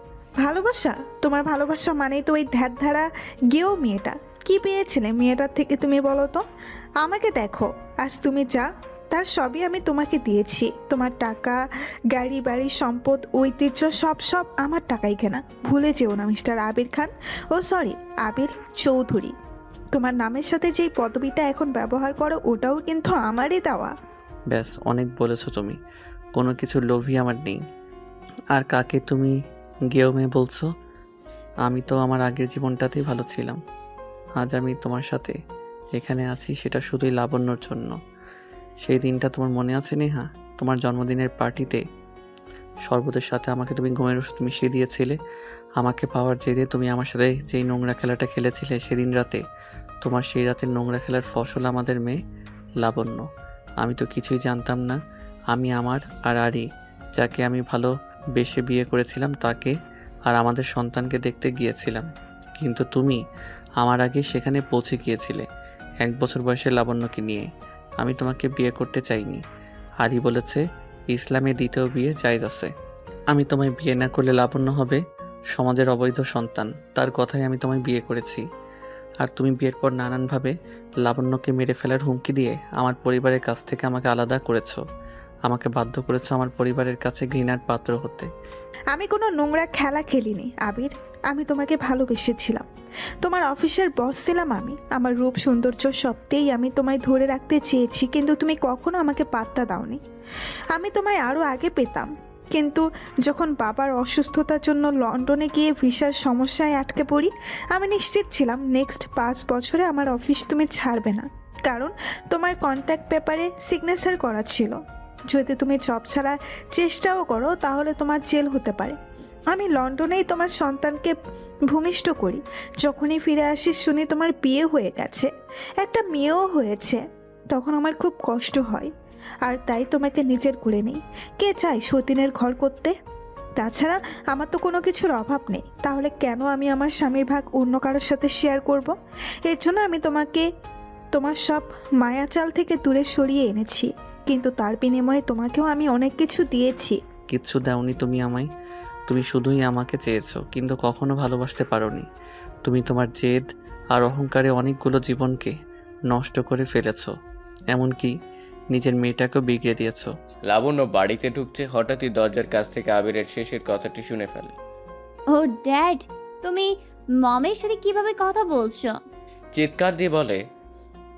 ভালোবাসা? তোমার ভালোবাসা মানেই তো ওই ধ্যারা গেও মেয়েটা। কি পেয়েছিলে মেয়েটার থেকে তুমি বলো তো? আমাকে দেখো, আজ তুমি যা তার সবই আমি তোমাকে দিয়েছি। তোমার টাকা, গাড়ি বাড়ি, সম্পদ, ঐতিহ্য সব আমার টাকাই কেনা। ভুলে যেও না মিস্টার আবির খান, ও সরি আবির চৌধুরী। তোমার নামের সাথে যেই পদবিটা এখন ব্যবহার করো ওটাও কিন্তু আমারই দেওয়া। ব্যাস, অনেক বলেছো তুমি। কোনো কিছু লোভই আমার নেই। আর কাকে তুমি গেও মেয়ে বলছো? আমি তো আমার আগের জীবনটাতেই ভালো ছিলাম। আজ আমি তোমার সাথে এখানে আছি সেটা শুধুই লাবণ্যর জন্য। সেই দিনটা তোমার মনে আছে নেহা? তোমার জন্মদিনের পার্টিতে শরবতের সাথে আমাকে তুমি ঘুমের ওষুধ মিশিয়ে দিয়েছিলে। আমাকে পাওয়ার জেদে তুমি আমার সাথে যেই নোংরা খেলাটা খেলেছিলে সেদিন রাতে, তোমার সেই রাতের নোংরা খেলার ফসল আমাদের মেয়ে লাবণ্য। আমি তো কিছুই জানতাম না। আমি আমার আর আরি, যাকে আমি ভালোবেসে বিয়ে করেছিলাম, তাকে আর আমাদের সন্তানকে দেখতে গিয়েছিলাম। কিন্তু তুমি আমার আগে সেখানে পৌঁছে গিয়েছিলে 1 বছর বয়সের লাবণ্যকে নিয়ে। আমি তোমাকে বিয়ে করতে চাইনি। আরি বলেছে ইসলামে দ্বিতীয় বিয়ে জায়েজ আছে। আমি তোমায় বিয়ে না করলে লাবণ্য হবে সমাজের অবৈধ সন্তান। তার কথাই আমি তোমায় বিয়ে করেছি। আর তুমি বিয়ের পর নানানভাবে লাবণ্যকে মেরে ফেলার হুমকি দিয়ে আমার পরিবারের কাছ থেকে আমাকে আলাদা করেছো। আমাকে বাধ্য করেছো আমার পরিবারের কাছে ঘৃণার পাত্র হতে। আমি কোনো নোংরা খেলা খেলিনি আবির, আমি তোমাকে ভালোবেসেছিলাম। তোমার অফিসের বস ছিলাম আমি। আমার রূপ সৌন্দর্য সবতেই আমি তোমায় ধরে রাখতে চেয়েছি, কিন্তু তুমি কখনো আমাকে পাত্তা দাওনি। আমি তোমায় আরও আগে পেতাম, কিন্তু যখন বাবার অসুস্থতার জন্য লন্ডনে গিয়ে ভিসার সমস্যায় আটকে পড়ি, আমি নিশ্চিত ছিলাম নেক্সট 5 বছরে আমার অফিস তুমি ছাড়বে না, কারণ তোমার কন্ট্যাক্ট পেপারে সিগনেচার করা ছিল। যদি তুমি জব ছাড়া চেষ্টাও করো তাহলে তোমার জেল হতে পারে। আমি লন্ডনেই তোমার সন্তানকে ভূমিষ্ঠ করি। যখনই ফিরে আসি শুনি তোমার বিয়ে হয়ে গেছে, একটা মেয়েও হয়েছে। তখন আমার খুব কষ্ট হয়, আর তাই তোমাকে নিজের করে নেই। কে চাই সতীনের ঘর করতে? তাছাড়া আমার তো কোনো কিছুর অভাব নেই, তাহলে কেন আমি আমার স্বামীর ভাগ অন্য কারোর সাথে শেয়ার করব? এর জন্য আমি তোমাকে তোমার সব মায়াচাল থেকে দূরে সরিয়ে এনেছি, কিন্তু তার বিনিময়ে তোমাকেও আমি অনেক কিছু দিয়েছি। কিচ্ছু দাওনি তুমি আমায়। তুমি শুধুই আমাকে চেয়েছো, কিন্তু কখনো ভালোবাসতে পারোনি। তুমি তোমার জেদ আর অহংকারে অনেকগুলো জীবনকে নষ্ট করে ফেলেছো, এমনকি নিজের মেয়েটাকেও বিগড়ে দিয়েছো। লাবণ্য বাড়িতে ঢুকছে, হঠাৎই দরজার কাছ থেকে আবিরের শেষের কথাটি শুনে ফেলে। ও ড্যাড, তুমি মমের সাথে কিভাবে কথা বলছো? চিৎকার দিয়ে বলে,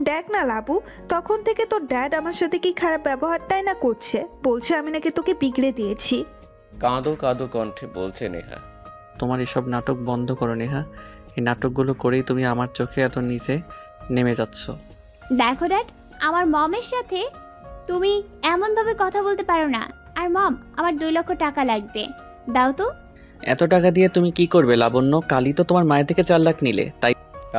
দেখ না লাবু, তখন থেকে তোর ড্যাড আমার সাথে কি খারাপ ব্যবহারটাই না করছে। বলছে আমি নাকি তোকে বিগড়ে দিয়েছি। কাঁদো কাঁদো কণ্ঠে বলছে নেহা। তোমার এসব নাটক বন্ধ করো নেহা। এই নাটকগুলো করেই তুমি আমার চোখে এত নিচে নেমে যাচ্ছ। দেখো ড্যাড, আমার মমের সাথে তুমি এমনভাবে কথা বলতে পারো না। আর মম, আমার 2 লক্ষ টাকা লাগবে, দাও তো। এত টাকা দিয়ে তুমি কি করবে লাবণ্য? কালই তো তোমার মায়ের থেকে 4 লাখ নিলে, তাই?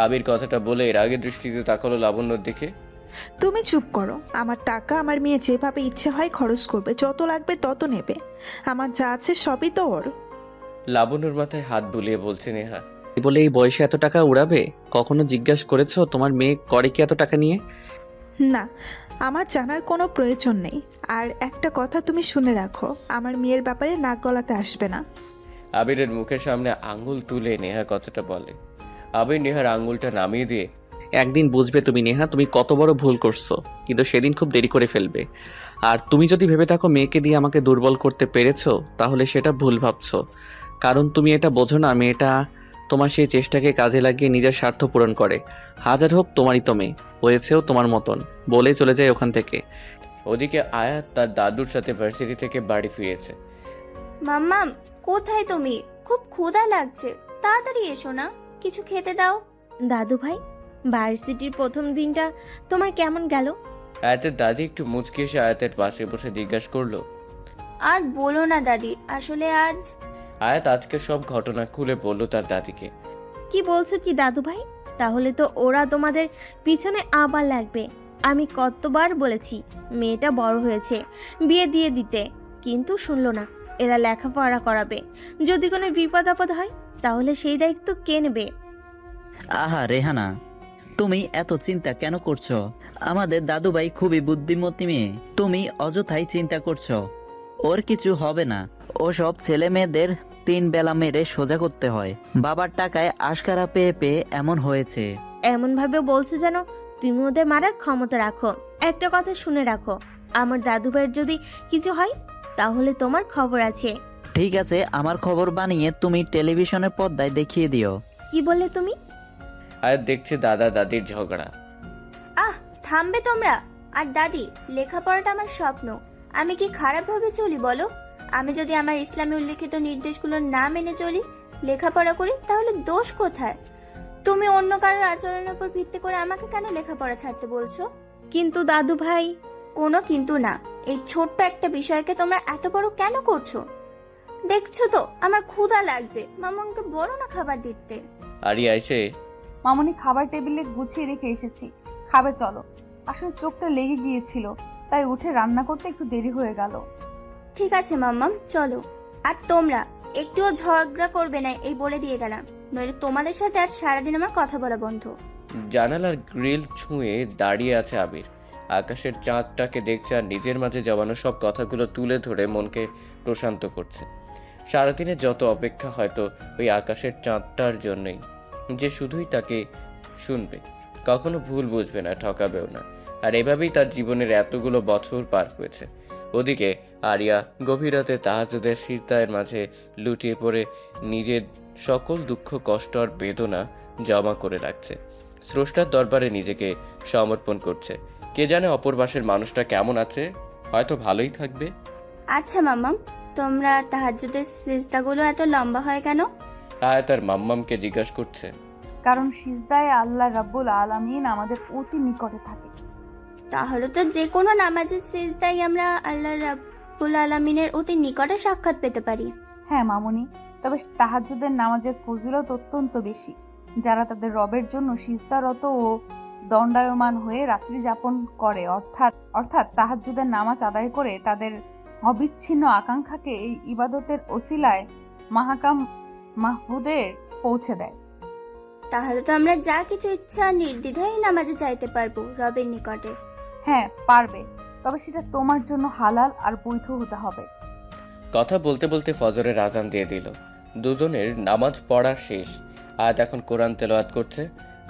আবির কথাটা বলে এর আগে দৃষ্টিতে তাকালো লাবণ্যর দিকে। তুমি চুপ করো। আমার টাকা আমার মেয়ে যেভাবে ইচ্ছে হয় খরচ করবে, যত লাগবে তত নেবে। আমার যা আছে সবই তো ওর। লাবণ্যর মাথায় হাত বুলিয়ে বলছে নেহা। বলে এই বয়সে এত টাকা উড়াবে? কখনো জিজ্ঞাসা করেছো তোমার মেয়ে করে কি এত টাকা নিয়ে? না, আমার জানার কোনো প্রয়োজন নেই। আর একটা কথা তুমি শুনে রাখো, আমার মেয়ের ব্যাপারে নাক গলাতে আসবে না। আবিরের মুখের সামনে আঙুল তুলে নেহা কথাটা বলে। আবির নেহার আঙুলটা নামিয়ে দিয়ে, একদিন বুঝবে তুমি নেহা, তুমি কত বড় ভুল করছো, কিন্তু সেদিন খুব দেরি করে ফেলবে। আর তুমি যদি ভেবে থাকো মেয়েকে দিয়ে আমাকে দুর্বল করতে পেরেছো, তাহলে সেটা ভুল ভাবছো। কারণ তুমি এটা বোঝো না, মেয়েটা তোমার সেই চেষ্টাকে কাজে লাগিয়ে নিজের স্বার্থ পূরণ করে। হাজার হোক তোমারই তো মেয়ে, হয়েছেও তোমার মতন, বলেই চলে যায় ওখান থেকে। ওদিকে আয়াত তার দাদুর সাথে ভার্সিটি থেকে বাড়ি ফিরেছে। মাম্মাম, কোথায় তুমি? খুব ক্ষুধা লাগছে, তাড়াতাড়ি এসো না, কিছু খেতে দাও। দাদু ভাই, ভার্সিটির প্রথম দিনটা তোমার কেমন গেল? আয়াতের দাদি একটু মুচকি এসে আয়াতের পাশে বসে জিজ্ঞাসা করলো। আর বলো না দাদি, আসলে আজ আয়াত আজকে সব ঘটনা খুলে বলল তার দাদিকে। কি বলছো কি দাদু ভাই? তাহলে তো ওরা তোমাদের পিছনে আবার লাগবে। আমি কতবার বলেছি মেয়েটা বড় হয়েছে, বিয়ে দিয়ে দিতে, কিন্তু শুনলো না। এরা লেখাপড়া করাবে, যদি কোনো বিপদ আপদ হয় তাহলে সেই দায়িত্ব কে নেবে? আহা রেহানা, তুমি এত চিন্তা কেন করছো? আমাদের দাদুভাই খুবই বুদ্ধিমতী মেয়ে, তুমি অযথাই চিন্তা করছো। ওর কিছু হবে না। ওসব ছেলে মেয়েদের 3 বেলা মেরে সোজা করতে হয়। বাবার টাকায় আশকারা পেয়ে পেয়ে এমন হয়েছে। এমন ভাবে বলছো যেন তুমি ওদের মারার ক্ষমতা রাখো। একটা কথা শুনে রাখো, আমার দাদু ভাইয়ের যদি কিছু হয় তাহলে তোমার খবর আছে। ঠিক আছে, আমার খবর বানিয়ে তুমি টেলিভিশনের পর্দায় দেখিয়ে দিও। কি বললে তুমি? আয়াত দেখছে দাদা দাদির ঝগড়া। আহ, থামবে তোমরা। আর দাদি, লেখাপড়াটা আমার স্বপ্ন, আমি কি খারাপ ভাবে চলি বলো? আমি যদি আমার ইসলামে উল্লিখিত নির্দেশগুলো না মেনে চলি, লেখাপড়া করি, তাহলে দোষ কোথায়? তুমি অন্য কারোর আচরণের উপর ভিত্তি করে আমাকে কেন লেখাপড়া ছাড়তে বলছো? কিন্তু দাদু ভাই। কোনো কিন্তু না। এই ছোট্ট একটা বিষয়কে তোমরা এত বড় কেন করছো? দেখছো তো আমার ক্ষুধা লাগছে, মামাকে বলো না খাবার দিতে। আরিয়া এসে, মামনি খাবার টেবিলে গুছিয়ে রেখে এসেছি, খাবে চলো। আসলে চোখটা লেগে গিয়েছিল, তাই উঠে রান্না করতে একটু দেরি হয়ে গেল। ঠিক আছে মাম্মাম, চলো। আর তোমরা একটুও ঝগড়া করবে না, এই বলে দিয়ে গেলাম, নইলে তোমাদের সাথে আজ সারাদিন আমার কথা বলা বন্ধ। জানালার গ্রিল ছুঁয়ে দাঁড়িয়ে আছে আবির। আকাশের চাঁদটাকে দেখছে আর নিজের মাঝে জমানো সব কথাগুলো তুলে ধরে মনকে প্রশান্ত করছে। সারাদিনের যত অপেক্ষা হয়তো ওই আকাশের চাঁদটার জন্যই, যে শুধুই তাকে শুনবে, কখনো ভুল বুঝবে না, ঠকাবেও না। আর এভাবেই তার জীবনের এতগুলো বছর পার হয়েছে। ওদিকে আরিয়া গভীর রাতে তাহাজ্জুদের সিজদার মাঝে লুটিয়ে পড়ে নিজের সকল দুঃখ কষ্ট আর বেদনা জমা করে রাখছে। স্রষ্টার দরবারে নিজেকে সমর্পণ করছে। কে জানে অপর পাশের মানুষটা কেমন আছে, হয়তো ভালোই থাকবে। আচ্ছা মাম্মাম, তোমরা তাহাজ্জুদের সিজদাগুলো এত লম্বা হয় কেন? আয়াত আর মাম্মামকে জিজ্ঞাসা করছে। কারণ সিজদায় আল্লাহ রাব্বুল আলামিন আমাদের অতি নিকটে থাকে। তাহলে তো যে কোনো নামাজের সিজদায় আমরা আল্লাহ রাব্বুল আলামিনের অতি নিকটে সাক্ষাৎ পেতে পারি। হ্যাঁ মামুনি, তবে তাহাজ্জুদের নামাজের ফজিলত অত্যন্ত বেশি। যারা তাদের রবের জন্য সিজদারত ও দণ্ডায়মান হয়ে রাত্রি যাপন করে, অর্থাৎ তাহাজ্জুদের নামাজ আদায় করে তাদের অবিচ্ছিন্ন আকাঙ্ক্ষাকে এই ইবাদতের ওসিলায় মাহকাম মাহবুদের পৌঁছে দেয়। তাহলে তো আমরা যা কিছু ইচ্ছা নির্দ্বিধায় নামাজে চাইতে পারবো রবের নিকটে। হ্যাঁ পারবে, তবে সেটা তোমার জন্য হালাল আর বৈধ হতে হবে। কথা বলতে বলতে ফজরের আজান দিয়ে দিল। দুজনের নামাজ পড়া শেষ। আয়াত এখন কোরআন তেলাওয়াত করছে।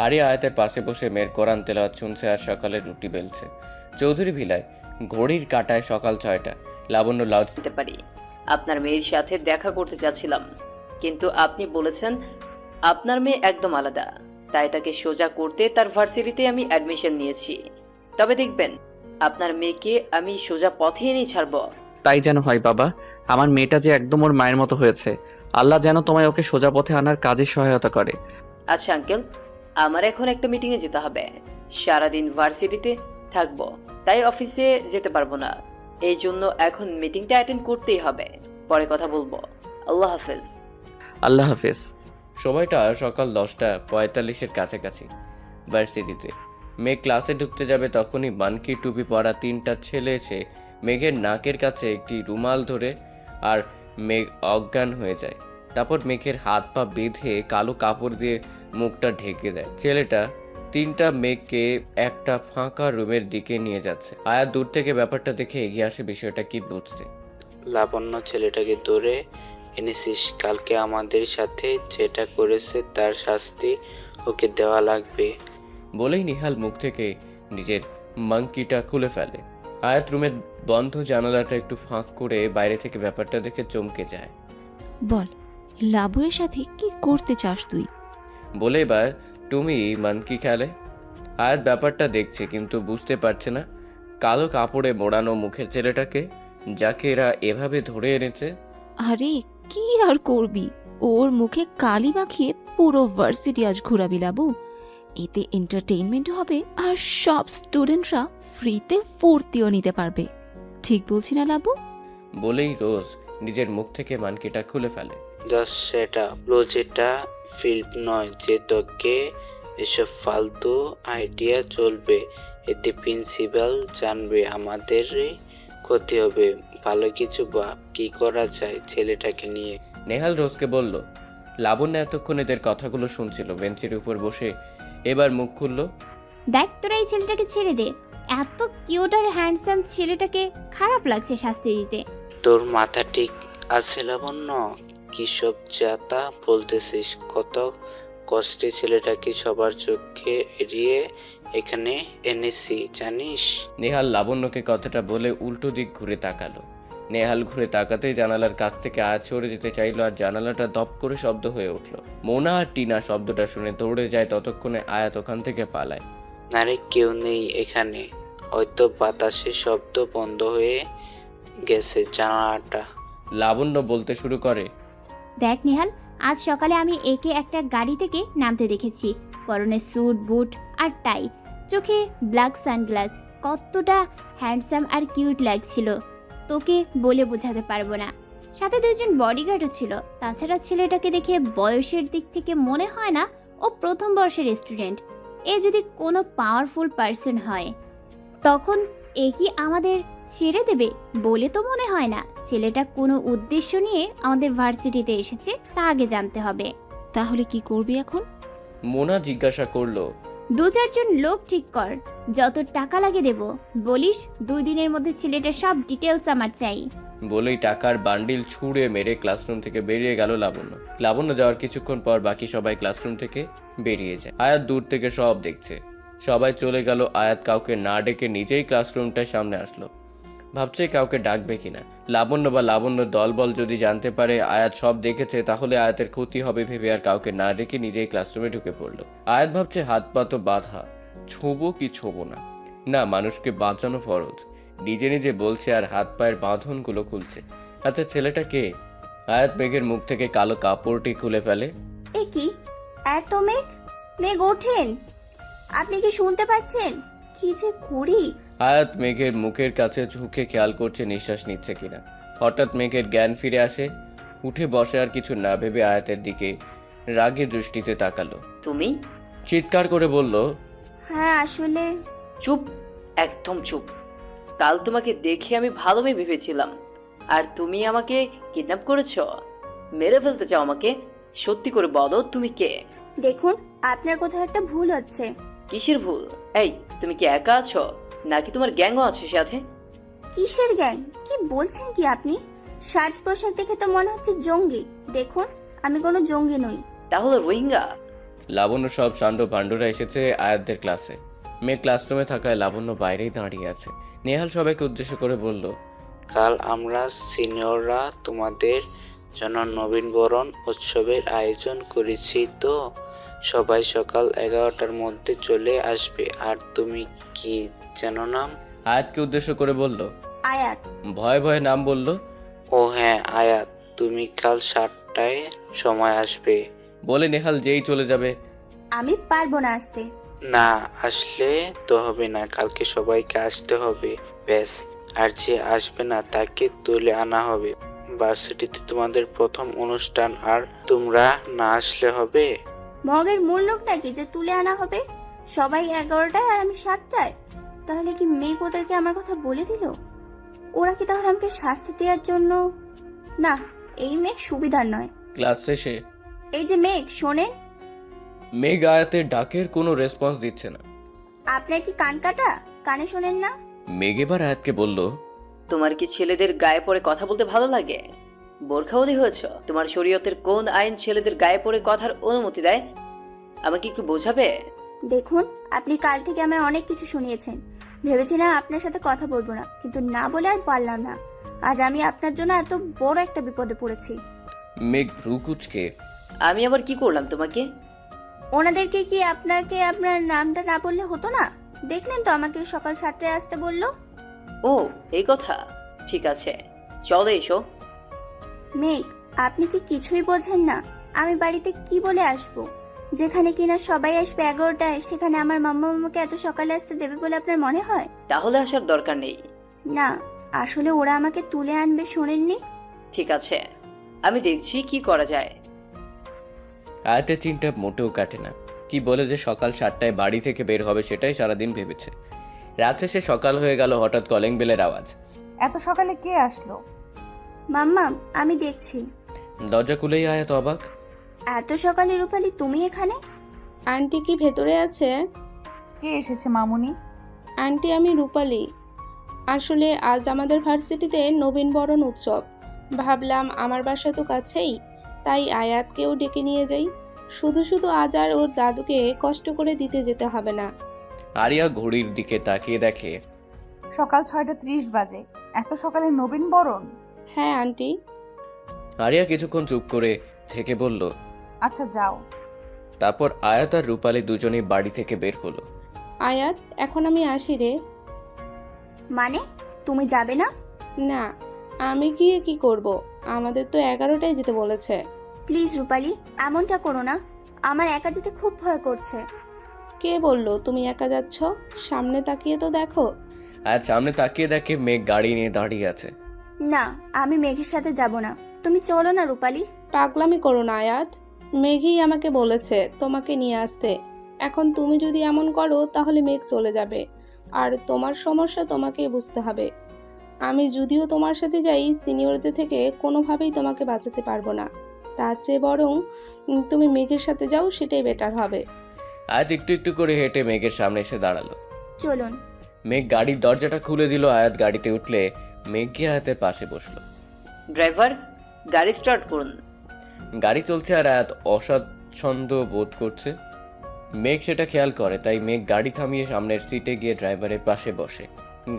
আরিয়া আয়াতের পাশে বসে মেয়ের কোরআন তেলাওয়াত শুনছে আর সকালে রুটি বেলছে। চৌধুরী ভিলায় ঘড়ির কাঁটায় সকাল 6টা। লাবণ্য লাউড দিতে পারি, আপনার মেয়ের সাথে দেখা করতে চাচ্ছিলাম, কিন্তু আপনি বলেছেন আপনার মেয়ে একদম আলাদা, তাই তাকে সোজা করতে তার ভার্সিটিতে আমি অ্যাডমিশন নিয়েছি। তবে দেখবেন আপনার মেয়েকে আমি সোজা পথে এনেই ছাড়বো। তাই যেন হয় বাবা, আমার মেয়েটা যে একদম ওর মায়ের মতো হয়েছে। আল্লাহ যেন তোমায় ওকে সোজা পথে আনার কাজে সহায়তা করে। আচ্ছা আঙ্কেল, আমার এখন একটা মিটিংয়ে যেতে হবে। সারাদিন ভার্সিটিতে থাকবো, তাই অফিসে যেতে পারবো না। এই জন্য এখন মিটিংটা অ্যাটেন্ড করতেই হবে। পরে কথা বলবো। আল্লাহ হাফেজ। আল্লাহ হাফেজ। সময়টা সকাল 10:45-এর কাছাকাছি। ভার্সিটিতে মেঘ ক্লাসে ঢুকতে যাবে তখনই মানকি টুপি পরা 3টা ছেলে এসে মেঘের নাকের কাছে একটি রুমাল ধরে আর মেঘ অজ্ঞান হয়ে যায়। তারপর মেঘের হাত পা বেঁধে কালো কাপড় দিয়ে মুখটা ঢেকে দেয়। ছেলেটা 3টা মেঘকে একটা ফাঁকা রুমের দিকে নিয়ে যাচ্ছে। আয়াত দূর থেকে ব্যাপারটা দেখে এগিয়ে আসে বিষয়টা কি বুঝতে। লাবণ্য ছেলেটাকে ধরে এনেছিস, কালকে আমাদের সাথে যেটা করেছে তার শাস্তি ওকে দেওয়া লাগবে। বলেই নিহাল মুখ থেকে নিজের মাংকিটা খুলে ফেলে। আয়াত রুমের বন্ধ জানালাটা একটু ফাঁক করে বাইরে থেকে ব্যাপারটা দেখে চমকে যায়। বল, লাবুয়ের সাথে কি করতে চাস তুই? বলে এবার তুমি মানকি খেলে। আয়াত ব্যাপারটা দেখছে কিন্তু বুঝতে পারছে না কালো কাপড়ে মোড়ানো মুখের ছেলেটাকে যাকে এরা এভাবে ধরে এনেছে। আরে কি আর করবি, ওর মুখে কালি মাখিয়ে পুরো ভার্সিটি আজ ঘুরাবি লাবু। এতে এন্টারটেইনমেন্ট হবে আর সব স্টুডেন্টরা ফ্রিতে ফুর্তিও নিতে পারবে। ঠিক বলছি না লাবু? বলেই রোজ নিজের মুখ থেকে মানকিটা খুলে ফেলে। জাস্ট সেটা রোজ, এটা ফিল্ম নয় যে তোকে এসব ফালতু আইডিয়া চলবে। এতে প্রিন্সিপাল জানবে, আমাদেরই ক্ষতি হবে। ভালো কিছু ভাব, কি করা যায় ছেলেটাকে নিয়ে। নেহাল রোজকে বলল। লাবণ্য এতক্ষণ এদের কথাগুলো শুনছিল বেঞ্চের উপর বসে, এবার মুখ খুলল। দেখ তোরা এই ছেলেটাকে ছেড়ে দে, এত কিউট আর হ্যান্ডসাম ছেলেটাকে খারাপ লাগছে শাস্তি দিতে। তোর মাথা ঠিক আছে লাবণ্য? কি সব যাতা বলতেছিস? কত কষ্টে ছেলেটাকে সবার চোখে এড়িয়ে এখানে এনেছি জানিস? নেহাল লাবণ্যকে কথাটা বলে উল্টো দিক ঘুরে তাকালো। নেহাল ঘুরে তাকাতেই জানালার কাছ থেকে আয়াত সরে যেতে চাইলো আর জানালাটা দপ করে শব্দ হয়ে উঠল। মোনা আর টিনা শব্দটা শুনে দৌড়ে যায়, ততক্ষণে আয়াত ওখান থেকে পালায়। আরে কেউ নেই এখানে, হয়তো বাতাসে শব্দ বন্ধ হয়ে গেছে জানালাটা। লাবণ্য বলতে শুরু করে। দেখ নিহাল, আজ সকালে আমি একে একটা গাড়ি থেকে নামতে দেখেছি। পরনে স্যুট বুট আর টাই, চোখে ব্ল্যাক সানগ্লাস। কতটা হ্যান্ডসাম আর কিউট লাগছিল, তোকে বলে বোঝাতে পারবো না। সাথে 2জন বডিগার্ডও ছিল। তাছাড়া ছেলেটাকে দেখে বয়সের দিক থেকে মনে হয় না ও প্রথম বর্ষের স্টুডেন্ট। এ যদি কোনো পাওয়ারফুল পার্সন হয় তখন এ কি আমাদের ছেড়ে দেবে বলে তো মনে হয় না। ছেলেটা কোনো উদ্দেশ্য নিয়ে আমাদের ভার্সিটিতে এসেছে, তা আগে জানতে হবে। তাহলে কি করবি এখন? মোনা জিজ্ঞাসা করলো। 2-4 জন লোক ঠিক কর, যত টাকা লাগে দেব। বলিস 2 দিনের মধ্যে ছেলেটার সব ডিটেলস আমার চাই। বলেই টাকার বান্ডিল ছুঁড়ে মেরে ক্লাসরুম থেকে বেরিয়ে গেল লাবণ্য। লাবণ্য যাওয়ার কিছুক্ষণ পর বাকি সবাই ক্লাসরুম থেকে বেরিয়ে যায়। আয়াত দূর থেকে সব দেখছে। সবাই চলে গেল। আয়াত কাউকে না ডেকে নিজেই ক্লাসরুমটার সামনে আসলো। ভাবছে কাউকে ডাকবে কিনা। লাবণ্য বা লাবণ্য দলবল যদি জানতে পারে আয়াত সব দেখেছে তাহলে আয়াতের ক্ষতি হবে ভেবে আর কাউকে না ডেকে নিজেই ক্লাসরুমে ঢুকে পড়লো। আয়াত ভাবছে হাত পা তো বাঁধা, ছোবো কি ছোবো না। না, মানুষকে বাঁচানো ফরজ। নিজে নিজে বলছে আর হাত পায়ের বাঁধনগুলো খুলছে। আচ্ছা ছেলেটা কে? আয়াত মেঘের মুখ থেকে কালো কাপড়টি খুলে ফেলে। এ কি এত মেঘ? মেঘ ওঠেন, আপনি কি শুনতে পাচ্ছেন? কি যে করি। আয়াত মেঘের মুখের কাছে ঝুঁকে খেয়াল করছে নিঃশ্বাস নিচ্ছে কিনা। হঠাৎ মেঘের জ্ঞান ফিরে আসে। উঠে বসে আর কিছু না ভেবে আয়াতের দিকে রাগী দৃষ্টিতে তাকালো। তুমি? চিৎকার করে বলল, হ্যাঁ আসলে। চুপ, একদম চুপ। কাল তোমাকে দেখে আমি ভালো মেয়ে ভেবেছিলাম, আর তুমি আমাকে কিডন্যাপ করেছো, মেরে ফেলতে চাও আমাকে। সত্যি করে বলো তুমি কে? দেখুন, আপনার কোথাও একটা ভুল হচ্ছে। কিসের ভুল? এই, তুমি কি একা আছো নাকি তোমার গ্যাংও আছে সাথে? কিসের গ্যাং? কি বলছেন কি আপনি? সাজ পোশাক দেখে তো মনে হচ্ছে জঙ্গি। দেখুন, আমি কোনো জঙ্গি নই। তাহলে রোহিঙ্গা? লাবণ্য সব সান্ড পাণ্ডুরা এসেছে আয়াতদের ক্লাসে। মেয়ে ক্লাসরুমে থাকায় লাবণ্য বাইরেই দাঁড়িয়ে আছে। নেহাল সবাইকে উদ্দেশ্য করে বলল, কাল আমরা সিনিয়ররা তোমাদের জন্য নবীনবরণ উৎসবের আয়োজন করেছি, তো সবাই সকাল 11টার মধ্যে চলে আসবে। আর তুমি কি যেন নাম? আয়াতকে উদ্দেশ্য করে বলল। আয়াত। ভয়ে ভয়ে নাম বলল। ও হ্যাঁ আয়াত, তুমি কাল 7টায় সময় আসবে। বলে নেহাল যেই চলে যাবে। আমি পারবো না আসতে। না আসলে তো হবে না, কালকে সবাইকে আসতে হবে ব্যাস। আর যে আসবে না তাকে তুলে আনা হবে। ভার্সিটিতে তোমাদের প্রথম অনুষ্ঠান, আর তোমরা না আসলে হবে? মগের মূল লোক নাকি যে তুলে আনা হবে? সবাই 11টায় আর আমি 7টায়। তাহলে কি মেঘ ওদেরকে আমার কথা বলে দিল? ওরা কি তাহলে আমাকে শাস্তি দেওয়ার জন্য? না, এই মেঘ সুবিধার নয়। ক্লাস শেষে এই যে মেঘ, শোনেন। মেঘ আয়াতের ডাকের কোনো রেসপন্স দিচ্ছে না। আপনার কি কান কাটা? কানে শোনেন না? মেঘ এবার আয়াতকে বলল, তোমার কি ছেলেদের গায়ে পড়ে কথা বলতে ভালো লাগে? বোরখাওয়ালি হয়েছ? তোমার শরীয়তের কোন আইন ছেলেদের গায়ে পড়ে কথার অনুমতি দেয়? আমাকে একটু বোঝাবে? দেখুন, আপনি কাল থেকে আমায় অনেক কিছু শুনিয়েছেন। ভেবেছিলাম আপনার সাথে কথা বলবো না, কিন্তু না বলে আর পারলাম না। আজ আমি আপনার জন্য এত বড় একটা বিপদে পড়েছি। মেঘ ভ্রু কুচকে, আমি আবার কি করলাম তোমাকে? ওনাদেরকে কি আপনাকে আপনার নামটা না বললে হতো না? দেখলেন তো আমাকে সকাল 7টায় আসতে বললো। ও এই কথা, ঠিক আছে চলো এসো। মেঘ, আপনি কি কিছুই বোঝেন না? আমি বাড়িতে কি বলে আসবো? যেখানে কিনা সবাই আসবে 11টায়, সেখানে আমার মাম্মা মামাকে এত সকালে আসতে দেবে বলে আপনার মনে হয়? তাহলে আসার দরকার নেই। না, আসলে ওরা আমাকে তুলে আনবে, শোনেননি? ঠিক আছে, আমি দেখছি কি করা যায়। আয়াতের চিন্তা মোটেও কাটে না। কি বলে যে সকাল 7টায় বাড়ি থেকে বের হবে সেটাই সারাদিন ভেবেছে। রাত্রে সে সকাল হয়ে গেল, হঠাৎ কলিং বেলের আওয়াজ। এত সকালে কে আসলো? মাম্মা, আমি দেখছি। দরজা খুলেই আয়াত অবাক। এত সকালে রূপালি, তুমি এখানে? আন্টি কি ভেতরে আছে? কে এসেছে মামুনি? আন্টি, আমি রূপালি। আসলে আজ আমাদের ভার্সিটিতে নবীনবরণ উৎসব। ভাবলাম আমার বাসা তো কাছেই, তাই আয়াতকেও ডেকে নিয়ে যাই। শুধু শুধু আজ আর ওর দাদুকে কষ্ট করে দিতে যেতে হবে না। আরিয়া ঘড়ির দিকে তাকিয়ে দেখে সকাল 6:30 বাজে। এত সকালে নবীন বরণ? হ্যাঁ আন্টি। আরিয়া কিছুক্ষণ চুপ করে থেকে বলল, আচ্ছা যাও। তারপর আয়াত আর রূপালী দুজনেই বাড়ি থেকে বের হলো। আয়াত, এখন আমি আসি রে। মানে তুমি যাবে না? না, আমি গিয়ে কি করব? আমাদের তো 11টায় যেতে বলেছে। প্লিজ রূপালি, এমনটা করো না। আমার একা যেতে খুব ভয় করছে। কে বললো তুমি একা যাচ্ছ? সামনে তাকিয়ে তো দেখো। আয়াত সামনে তাকিয়ে দেখে মেঘ গাড়ি নিয়ে দাঁড়িয়ে আছে। না, আমি মেঘের সাথে যাব না। তুমি চলো না রূপালি। পাগলামি করো না আয়াত। মেঘই আমাকে বলেছে তোমাকে নিয়ে আসতে। এখন তুমি যদি এমন করো তাহলে মেঘ চলে যাবে, আর তোমার সমস্যা তোমাকেই বুঝতে হবে। আমি যদিও তোমার সাথে যাই, সিনিয়রদের থেকে কোনোভাবেই তোমাকে বাঁচাতে পারবো না। তার চেয়ে বরং তুমি মেঘের সাথে যাও, সেটাই বেটার হবে। আয়াত একটু একটু করে হেঁটে মেঘের সামনে এসে দাঁড়ালো। চলুন। মেঘ গাড়ির দরজাটা খুলে দিল। আয়াত গাড়িতে উঠলে মেঘ গিয়ে আয়াতের পাশে বসলো। ড্রাইভার, গাড়ি স্টার্ট করুন। গাড়ি চলছে আর আয়াত অস্বাচ্ছন্দ্য বোধ করছে। মেঘ সেটা খেয়াল করে, তাই মেঘ গাড়ি থামিয়ে সামনের সিটে গিয়ে ড্রাইভারের পাশে বসে।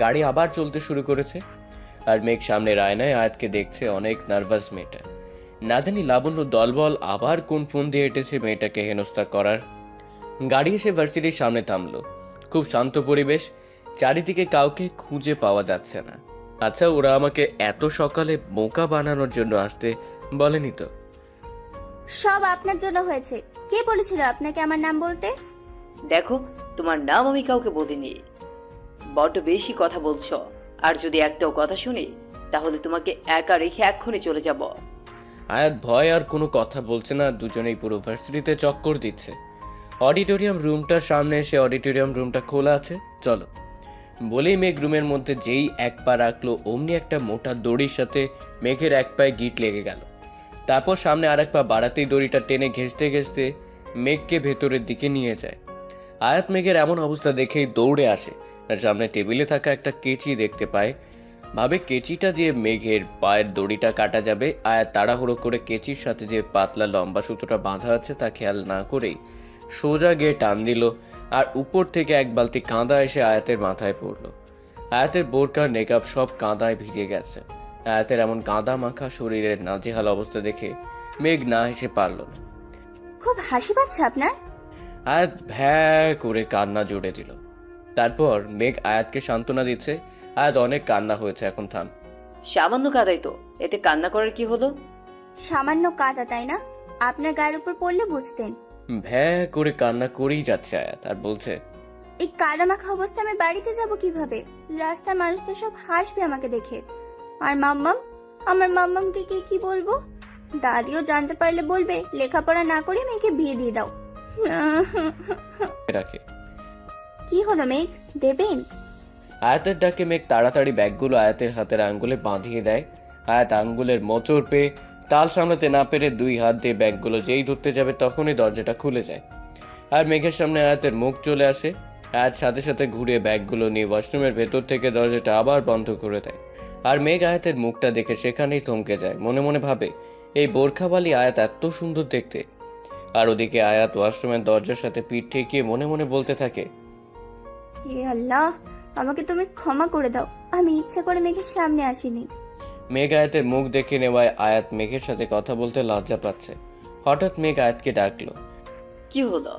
গাড়ি আবার চলতে শুরু করেছে আর মেঘ সামনের আয়নায় আয়াতকে দেখছে, অনেক নার্ভাস মেয়েটা। না জানি লাবণ্য দলবল আবার কোন ফোন দিয়ে এঁটেছে মেয়েটাকে হেনস্থা করার। গাড়ি এসে ভার্সিটির সামনে থামলো। খুব শান্ত পরিবেশ, চারিদিকে কাউকে খুঁজে পাওয়া যাচ্ছে না। আচ্ছা, ওরা আমাকে এত সকালে বোকা বানানোর জন্য আসতে বলেনি তো? সব আপনার জন্য হয়েছে। কে বলেছিল আপনাকে আমার নাম বলতে? দেখো, তোমার নাম আমি কাউকে বলিনি। বড্ড বেশি কথা বলছো, আর যদি একটাও কথা শুনি তাহলে তোমাকে একা রেখে এক্ষুনি চলে যাব। আয়াত ভয় আর কোনো কথা বলছে না, দুজনেই পুরো ভার্সিটিতে চক্কর দিচ্ছে। অডিটোরিয়াম রুমটার সামনে এসে, অডিটোরিয়াম রুমটা খোলা আছে, চলো বলেই মেঘ রুমের মধ্যে যেই এক পা রাখলো, অমনি একটা মোটা দড়ির সাথে মেঘের এক পায়ে গিট লেগে গেল। তারপর সামনে আর এক পা বাড়াতেই দড়িটা টেনে ঘেঁষতে ঘেঁষতে মেঘকে ভেতরের দিকে নিয়ে যায়। আয়াত মেঘের এমন অবস্থা দেখেই দৌড়ে আসে আর সামনে টেবিলে থাকা একটা কেচি দেখতে পায়। ভাবে কেচিটা দিয়ে মেঘের পায়ের দড়িটা কাটা যাবে। আয়াত তাড়াহুড়ো করে কেচির সাথে যে পাতলা লম্বা সুতোটা বাঁধা আছে তা খেয়াল না করেই সোজা গিয়ে টান দিল, আর উপর থেকে এক বালতি কাঁদা এসে আয়াতের মাথায় পড়লো। আয়াতের বোরকার নেকআপ সব কাঁদায় ভিজে গেছে। আয়াতের এমন কাঁদা মাখা শরীরের নাজেহাল অবস্থা দেখে মেঘ না হেসে পারল না। খুব হাসি পাচ্ছে আপনার? আয়াত ভ্যা করে কান্না জুড়ে দিল। তারপর মেঘ আয়াতকে সান্ত্বনা দিচ্ছে, আয়াত অনেক কান্না হয়েছে, এখন থাম। সামান্য কাদাই তো, এতে কান্না করার কি হলো? সামান্য কাদা, তাই না? আপনার গায়ের উপর পড়লে বুঝতেন। ভ্যা করে কান্না করেই যাচ্ছে আয়াত আর বলছে, এই কাদামাখা অবস্থায় আমি বাড়িতে যাব কিভাবে? রাস্তার মানুষ তো সব হাসবে আমাকে দেখে। আর মাম্মাম, আমার মাম্মামকে কি বলবো? দাদিও জানতে পারলে বলবে লেখাপড়া না করে মেয়েকে বিয়ে দিয়ে দাও। রাখে। কি হলো মেঘ, দেবেন? আয়াতের ডাকে মেঘ তাড়াতাড়ি ব্যাগগুলো আয়াতের হাতের আঙ্গুলে বাঁধিয়ে দেয়। আয়াত আঙ্গুলের মোচড় পেয়ে তাল সামলাতে না পেরে 2 হাত দিয়ে ব্যাগগুলো যেই ধরতে যাবে তখনই দরজাটা খুলে যায় আর মেঘের সামনে আয়াতের মুখ চলে আসে। আয়াত সাথে সাথে ঘুরে ব্যাগগুলো নিয়ে ওয়াশরুমের ভেতর থেকে দরজাটা আবার বন্ধ করে দেয় আর মেঘ আয়াতের মুখটা দেখে সেখানেই থমকে যায়। মনে মনে ভাবে, এই বোরখাওয়ালি আয়াত এত সুন্দর দেখতে। আর ওদিকে আয়াত ওয়াশরুমের দরজার সাথে পিঠ ঠেকিয়ে মনে মনে বলতে থাকে, হে আল্লাহ, আমাকে তুমি ক্ষমা করে দাও, আমি ইচ্ছা করে মেঘের সামনে আসিনি। মেঘ আয়াতের মুখ দেখে নেওয়ায় আয়াত মেঘের সাথে কথা বলতে লজ্জা পাচ্ছে। হঠাৎ মেঘ আয়াতকে ডাকলো। কি হলো,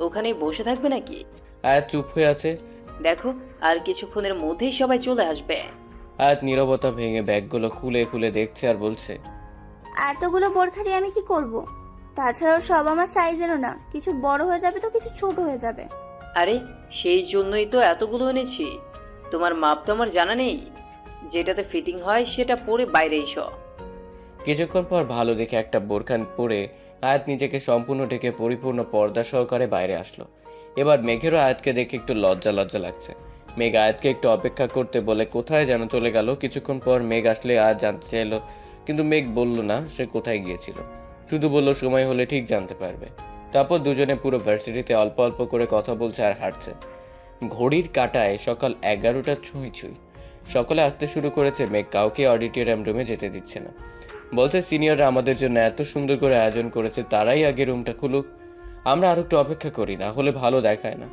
ওখানে বসে থাকবে নাকি? আয়াত চুপ হয়ে আছে। দেখো, আর কিছুক্ষণের মধ্যেই সবাই চলে আসবে। আয়াত নীরবতা ভেঙে ব্যাগগুলো খুলে খুলে দেখছে আর বলছে, এতগুলো বোরখা দিয়ে আমি কি করব? তাছাড়াও সব আমার সাইজেরও না, কিছু বড় হয়ে যাবে তো কিছু ছোট হয়ে যাবে। আরে সেই জন্যই তো এতগুলো এনেছি। তোমার মাপ তো আমার জানা নেই, যেটাতে ফিটিং হয় সেটা পরে বাইরে এসো। কিছুক্ষণ পর ভালো দেখে একটা বোরখান পরে আয়াত নিজেকে সম্পূর্ণ ঢেকে পরিপূর্ণ পর্দা সহকারে বাইরে আসলো। এবার মেঘেরও আয়াতকে দেখে একটু লজ্জা লজ্জা লাগছে। মেঘ আয়াতকে একটু অপেক্ষা করতে বলে কোথায় যেন চলে গেল। কিছুক্ষণ পর মেঘ আসলে আয়াত জানতে চাইলো, কিন্তু মেঘ বলল না সে কোথায় গিয়েছিল, শুধু বলল সময় হলে ঠিক জানতে পারবে। তারপর দুজনে পুরো ভার্সিটিতে অল্প অল্প করে কথা বলছে আর হাঁটছে। ঘড়ির কাঁটায় সকাল 11টা ছুঁই ছুঁই। সকলে আসতে শুরু করেছে। মেঘ কাউকে অডিটোরিয়াম রুমে যেতে দিচ্ছে না, বলছে সিনিয়ররা আমাদের জন্য এত সুন্দর করে আয়োজন করেছে, তারাই আগে রুমটা খুলুক, আমরা আর একটু অপেক্ষা করি, না হলে ভালো দেখায় না।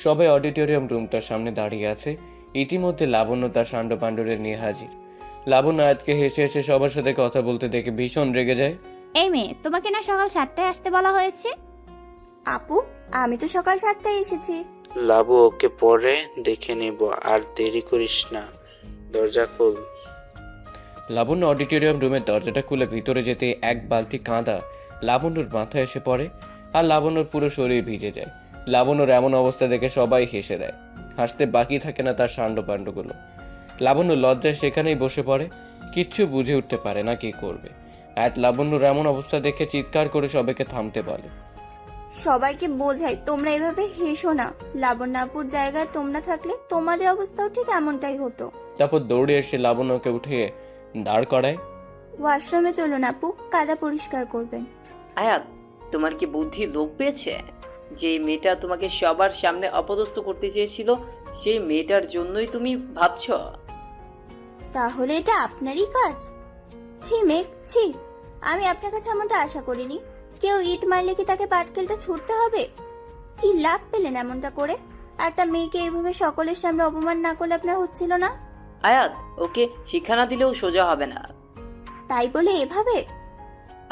সবাই অডিটোরিয়াম রুমটার সামনে দাঁড়িয়ে আছে। ইতিমধ্যে লাবণ্য তার সান্ড পাণ্ডুরে নিয়ে হাজির। লাবণ্য আয়াতকে হেসে হেসে সবার সাথে কথা বলতে দেখে ভীষণ রেগে যায়। এই মেয়ে, তোমাকে না সকাল 7টায় আসতে বলা হয়েছে? আপু, আমি তো সকাল 7টায় এসেছি। লাবু, ওকে পরে দেখে নেব, আর দেরি করিস না, দরজা খোল। লাবণ্য অডিটোরিয়াম রুমের দরজাটা খুলে ভিতরে যেতে এক বালতি কাঁদা লাবণ্যর মাথায় এসে পড়ে আর লাবণ্যর পুরো শরীর ভিজে যায়। লাবণ্যর এমন অবস্থা দেখে সবাই হেসে দেয়, হাসতে বাকি থাকে না তার সান্ড পাণ্ডগুলো। লাবণ্য লজ্জায় সেখানেই বসে পড়ে, কিচ্ছু বুঝে উঠতে পারে না কি করবে। আয়াত লাবণ্যর এমন অবস্থা দেখে চিৎকার করে সবাইকে থামতে বলে। সবাইকে বোঝাই তোমরা এভাবে হেসো না, লাবণ্যাপুর জায়গায় তোমরা থাকলে তোমাদের অবস্থাও ঠিক এমনটাই হতো। তারপর দৌড়ে এসে লাবণ্যকে উঠিয়ে দাঁড় করায়। ওয়াশরুমে চলুন আপু, কাদা পরিষ্কার করবেন। আয়াত, তোমার কি বুদ্ধি লোপ পেয়েছে? যে মেয়েটা তোমাকে সবার সামনে অপদস্থ করতে চেয়েছিল, সেই মেয়েটার জন্যই তুমি ভাবছ? তাহলে এটা আপনারই কাজ? ছি মেঘ, ছি, আমি আপনার কাছে এমনটা আশা করিনি। কেউ ইট মারলে কি তাকে পাটকেলটা ছুটতে হবে? কি লাভ পেলেন এমনটা করে? একটা মেয়েকে এইভাবে সকলের সামনে অপমান না করলে আপনার হচ্ছিল না? আয়াত, ওকে শিক্ষা না দিলেও সোজা হবে না। তাই বলে এভাবে?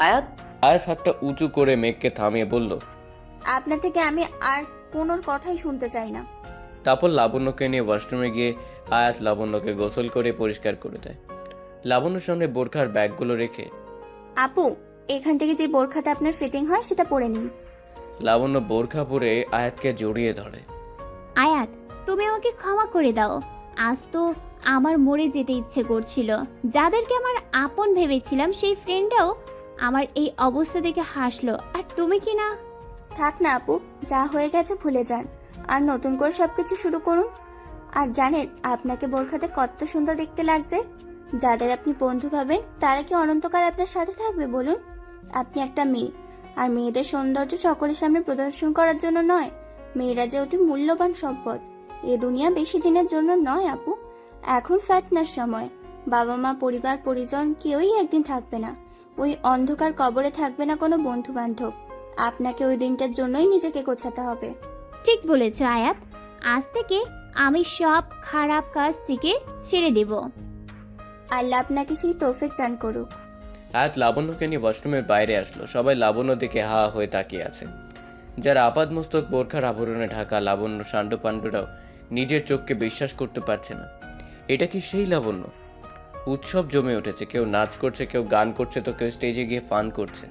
আয়াত আয়াত হাতটা উঁচু করে মেঘকে থামিয়ে বলল, আপনার থেকে আমি আর কোনো কথাই শুনতে চাই না। তারপর লাবণ্যকে নিয়ে ওয়াশরুমে গিয়ে আয়াত লাবণ্যকে গোসল করে পরিষ্কার করে দেয়। লাবণ্যর সামনে বোরখার ব্যাগগুলো রেখে, আপু, এখান থেকে যে বোরখাটা আপনার ফিটিং হয় সেটা পরে নিন। লাবণ্য বোরখা পরে আয়াতকে জড়িয়ে ধরে। আয়াত, তুমি আমাকে ক্ষমা করে দাও। আজ তো আমার মরে যেতে ইচ্ছে করছিল। যাদেরকে আমার আপন ভেবেছিলাম সেই ফ্রেন্ডটাও আমার এই অবস্থা দেখে হাসলো, আর তুমি কি না? থাক না আপু, যা হয়ে গেছে ভুলে যান, আর নতুন করে সবকিছু শুরু করুন। আর জানেন আপনাকে বোরখাতে কত সুন্দর দেখতে লাগছে। যাদের আপনি বন্ধু ভাবেন তারা কি অনন্তকাল আপনার সাথে থাকবে বলুন? আপনি একটা মেয়ে, আর মেয়েদের সৌন্দর্য সকলের সামনে প্রদর্শন করার জন্য নয়। মেয়েরা যে অতি মূল্যবান সম্পদ, এ দুনিয়া বেশি দিনের জন্য নয় আপু। এখন ফেতনার সময়, বাবা মা পরিবার পরিজন কেউই একদিন থাকবে না। ওই অন্ধকার কবরে থাকবে না কোনো বন্ধু বান্ধব। আপনাকে ওই দিনটার জন্যই নিজেকে গোছাতে হবে। ঠিক বলেছ আয়াত, আজ থেকে আমি সব খারাপ কাজ থেকে ছেড়ে দেব। আল্লাহ আপনাকে সেই তৌফিক দান করুক। আয়াত লাবণ্যকে নিয়ে ওয়াশরুমের বাইরে আসলো। সবাই লাবণ্য দিকে হা হয়ে তাকিয়ে আছে। যারা আপাদমস্তক বোরখার আবরণে ঢাকা লাবণ্য সান্ড পাণ্ডুরাও নিজের চোখকে বিশ্বাস করতে পারছে না। এটা কি সেই লাবণ্য? উৎসব জমে উঠেছে, কেউ নাচ করছে, কেউ গান করছে, তো কেউ স্টেজে গিয়ে ফান করছে।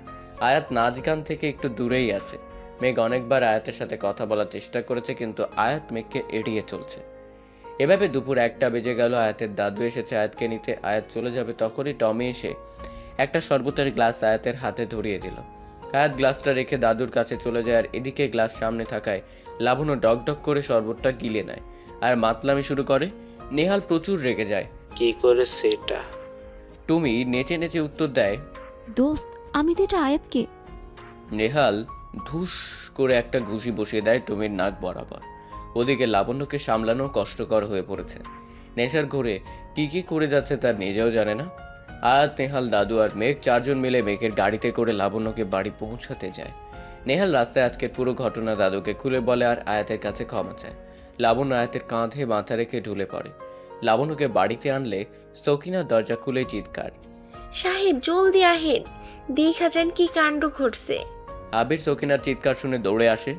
আয়াত নাচ গান থেকে একটু দূরেই আছে। মেঘ অনেকবার আয়াতের সাথে কথা বলার চেষ্টা করেছে, কিন্তু আয়াত মেঘকে এড়িয়ে চলছে। এভাবে দুপুর 1টা বেজে গেল। আয়াতের দাদু এসেছে আয়াতকে নিতে। আয়াত চলে যাবে তখনই টমি এসে একটা শরবতের গ্লাস আয়াতের হাতে ধরিয়ে দিল। আয়াত গ্লাসটা রেখে দাদুর কাছে চলে যায়, আর এদিকে গ্লাস সামনে থাকায় লাবণ্য ডক করে শরবতটা গিলে নেয় আর মাতলামি শুরু করে। নেহাল প্রচুর রেগে যায়। কি করে সেটা? টুমি নেচে নেচে উত্তর দেয়, দোস্ত আমি তো এটা আয়াতকে। নেহাল ধুস করে একটা ঘুষি বসিয়ে দেয় টুমির নাক বরাবর। ওদিকে লাবণ্যকে সামলানো কষ্টকর হয়ে পড়েছে। নেশার ঘোরে কি করে যাচ্ছে তার নিজেও জানে না। আয়াত, নেহাল, দাদু আর মেঘ 4 জন মিলে মেঘের গাড়িতে করে লাবণ্যকে বাড়ি পৌঁছাতে যায়। নেহাল রাস্তায় আজকের পুরো ঘটনা দাদুকে খুলে বলে আর আয়াতের কাছে ক্ষমা চায়। লাবণ্য আয়াতের কাঁধে মাথা রেখে ঢুলে পড়ে। লাবণ্যকে বাড়িতে আনলে সকিনা দরজা খুলে চিৎকার, সাহেব জলদি আহেন, দেখা যান কি কাণ্ড ঘটছে। আবির সকিনার চিৎকার শুনে দৌড়ে আসে।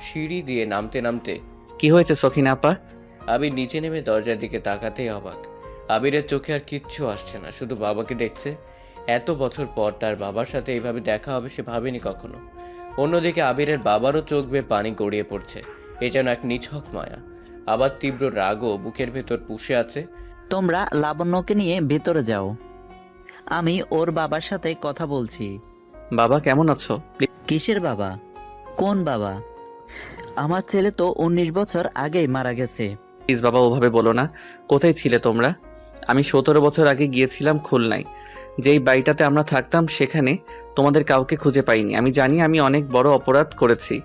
সিঁড়ি দিয়ে নামতে নামতে, কি হয়েছে সখিনা আপা? আবির নিচে নেমে দরজার দিকে তাকাতেই অবাক। আবিরের চোখে আর কিচ্ছু আসছে না, শুধু বাবাকে দেখছে। এত বছর পর তার বাবার সাথে এইভাবে দেখা হবে সে ভাবেনি কখনো। অন্যদিকে আবিরের বাবারও চোখ বেয়ে পানি গড়িয়ে পড়ছে। এ যেন এক নিছক মায়া। আবার তীব্র রাগও বুকের ভেতর পুষে আছে। তোমরা লাবণ্যকে নিয়ে ভেতরে যাও, আমি ওর বাবার সাথে কথা বলছি। বাবা কেমন আছো? কিসের বাবা? কোন বাবা? আমার ছেলে তো 19 বছর আগেই মারা গেছে। প্লিজ বাবা ওভাবে বলো না। কোথায় ছিলে তোমরা? আমি 17 বছর আগে গিয়েছিলাম খুলনায়। যেই বাড়িটাতে আমরা থাকতাম সেখানে তোমাদের কাউকে খুঁজে পাইনি। আমি জানি আমি অনেক বড় অপরাধ করেছি,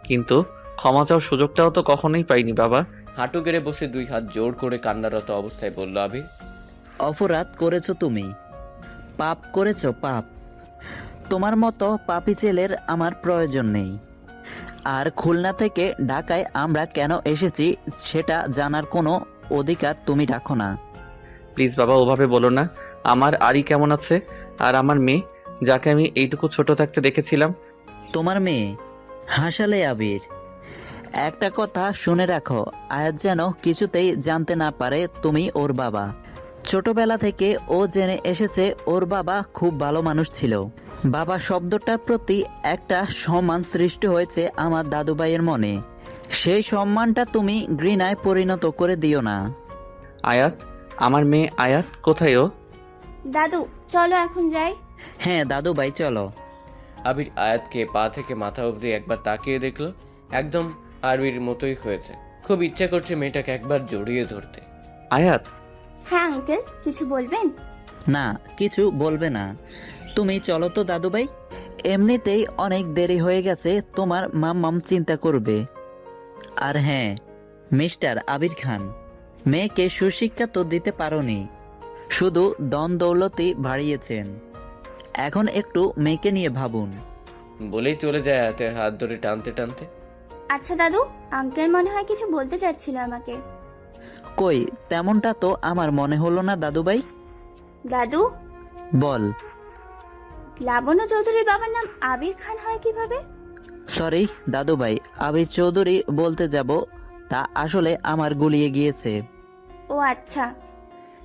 কিন্তু ক্ষমা চাওয়ার সুযোগটাও তো কখনোই পাইনি বাবা। হাঁটু গেড়ে বসে 2 হাত জোড় করে কান্নারত অবস্থায় বলল আবির, অপরাধ করেছো তুমি, পাপ করেছো, পাপ। তোমার মতো পাপী ছেলের আমার প্রয়োজন নেই। আর খুলনা থেকে ঢাকায় আমরা কেন এসেছি সেটা জানার কোনো অধিকার তুমি রাখো না। প্লিজ বাবা ওভাবে বলো না। আমার আরি কেমন আছে? আর আমার মেয়ে, যাকে আমি এইটুকু ছোট থাকতে দেখেছিলাম? তোমার মেয়ে? হাসালে আবির। একটা কথা শুনে রাখো, আয়াত যেন কিছুতেই জানতে না পারে তুমি ওর বাবা। ছোটবেলা থেকে ও জেনে এসেছে ওর বাবা খুব ভালো মানুষ ছিল। বাবা শব্দটার প্রতি একটা সম্মান সৃষ্টি হয়েছে আমার দাদু ভাইয়ের মনে। সেই সম্মানটা তুমি ঘৃণায় পরিণত করে দিও না। আয়াত, আমার মেয়ে আয়াত কোথায়? ও দাদু চলো এখন যাই। হ্যাঁ দাদু ভাই চলো। আবির আয়াতকে পা থেকে মাথা অবধি একবার তাকিয়ে দেখলো। একদম আরবির মতোই হয়েছে। খুব ইচ্ছা করছে মেয়েটাকে একবার জড়িয়ে ধরতে। আয়াত। হ্যাঁ আঙ্কেল, কিছু বলবেন? না, কিছু বলবে না। তুমি চলো তো দাদু ভাই, এমনিতেই অনেক দেরি হয়ে গেছে, তোমার মাম্মাম চিন্তা করবে। আর হ্যাঁ মিস্টার আবির খান, মেয়েকে সুশিক্ষা তো দিতে পারোনি, শুধু দন দৌলতি বাড়িয়েছেন। এখন একটু মেয়েকে নিয়ে ভাবুন। বলেই চলে যায় আয়াতের হাত ধরে টানতে টানতে। আচ্ছা দাদু, আঙ্কেল মনে হয় কিছু বলতে চাচ্ছিল আমাকে। কই, তেমনটা তো আমার মনে হলো না দাদু ভাই। দাদু, বল। লাবণ্য চৌধুরীর বাবার নাম আবির খান হয় কিভাবে? সরি দাদু ভাই, আবির চৌধুরী বলতে যাব, তা আসলে আমার গুলিয়ে গিয়েছে। ও আচ্ছা।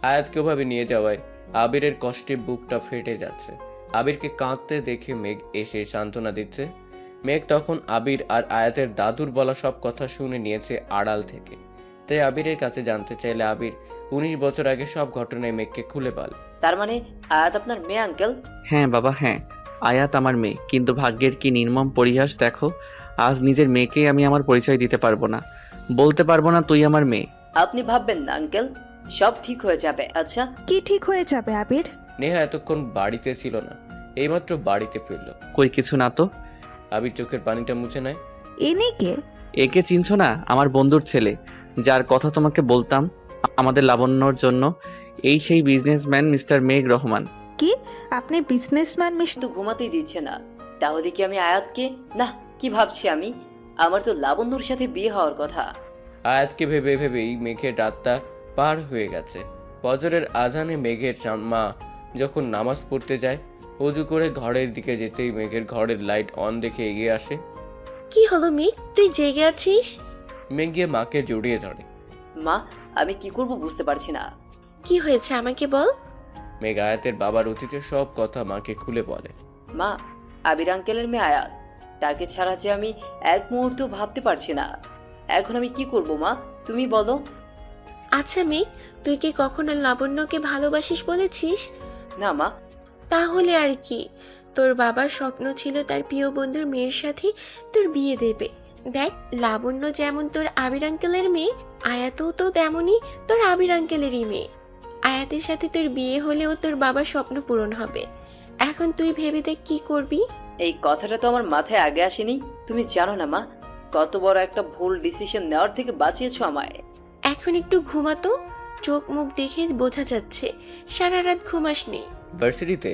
আয়াতকে ওভাবে নিয়ে যাওয়ায় আবিরের কষ্টে বুকটা ফেটে যাচ্ছে। আবিরকে কাঁদতে দেখে মেঘ এসে সান্ত্বনা দিচ্ছে। মেঘ তখন আবির আর আয়াতের দাদুর বলা সব কথা শুনে নিয়েছে আড়াল থেকে। তাই আবিরের কাছে জানতে চাইলে আবির 19 বছর আগে সব ঘটনায় মেঘকে খুলে বলে। তার মানে আয়াত আপনার মেয়ে আঙ্কেল? হ্যাঁ বাবা হ্যাঁ, আয়াত আমার মেয়ে। কিন্তু ভাগ্যের কি নির্মম পরিহাস দেখো, আজ নিজের মেয়েকেই আমি আমার পরিচয় দিতে পারবো না, বলতে পারবো না তুই আমার মেয়ে। আপনি ভাববেন না আঙ্কেল, সব ঠিক হয়ে যাবে। আচ্ছা কি ঠিক হয়ে যাবে আবির? নেহা এতক্ষণ বাড়িতে ছিল না, এইমাত্র বাড়িতে ফিরল। কই কিছু না তো। আবির চোখের পানিটা মুছে নেয়। এনে কে? একে চিনছো না? আমার বন্ধুর ছেলে, যার কথা তোমাকে বলতাম আমাদের লাবণ্যর জন্য। এই সেই বিজনেসম্যান মিস্টার মেঘ রহমান। কি আপনি বিজনেসম্যান? কিন্তু ঘুমাতেই দিচ্ছে না। তাহলে কি আমি আয়াতকে? না, কি ভাবছি আমি, আমার তো লাবণ্যর সাথে বিয়ে হওয়ার কথা। আয়াতকে ভেবে ভেবেই মেঘের রাতটা পার হয়ে গেছে। ফজরের আজানে মেঘের মা যখন নামাজ পড়তে যায়, অজু করে ঘরের দিকে যেতেই মেঘের ঘরের লাইট অন দেখে এগিয়ে আসে। কি হলো মেঘ, তুই জেগে আছিস? মেঘ গিয়ে মাকে জড়িয়ে ধরে। মা, আমি কি করব বুঝতে পারছি না। কি হয়েছে আমাকে বল। মেঘ আয়াতের বাবার অতীতের সব কথা মাকে খুলে বলে। মা, আবির আঙ্কেলের মেয়ে আয়াত, তাকে ছাড়া যে আমি এক মুহূর্ত ভাবতে পারছি না। এখন আমি কি করব মা, তুমি বলো। আচ্ছা মেঘ, তুই কি কখনো লাবণ্যকে ভালোবাসিস বলেছিস? না মা। তাহলে আর কি, তোর বাবার স্বপ্ন ছিল তার প্রিয় বন্ধুর মেয়ের সাথে তোর বিয়ে দেবে। দেখ, লাবণ্য যেমন তোর আবির আঙ্কেলের মেয়ে, আয়াতও তো তেমনই তোর আবির আঙ্কেলেরই মেয়ে। আয়াতের সাথে তোর বিয়ে হলেও তোর বাবার স্বপ্ন পূরণ হবে। এখন তুই ভেবে দেখ কি করবি। এই কথাটা তো আমার মাথায় আগে আসেনি। তুমি জানো না মা, কত বড় একটা ভুল ডিসিশন নেওয়ার থেকে বাঁচিয়েছো আমায়। এখন একটু ঘুমাতো, চোখ মুখ দেখে বোঝা যাচ্ছে সারা রাত ঘুমাসনি। ভার্সিটিতে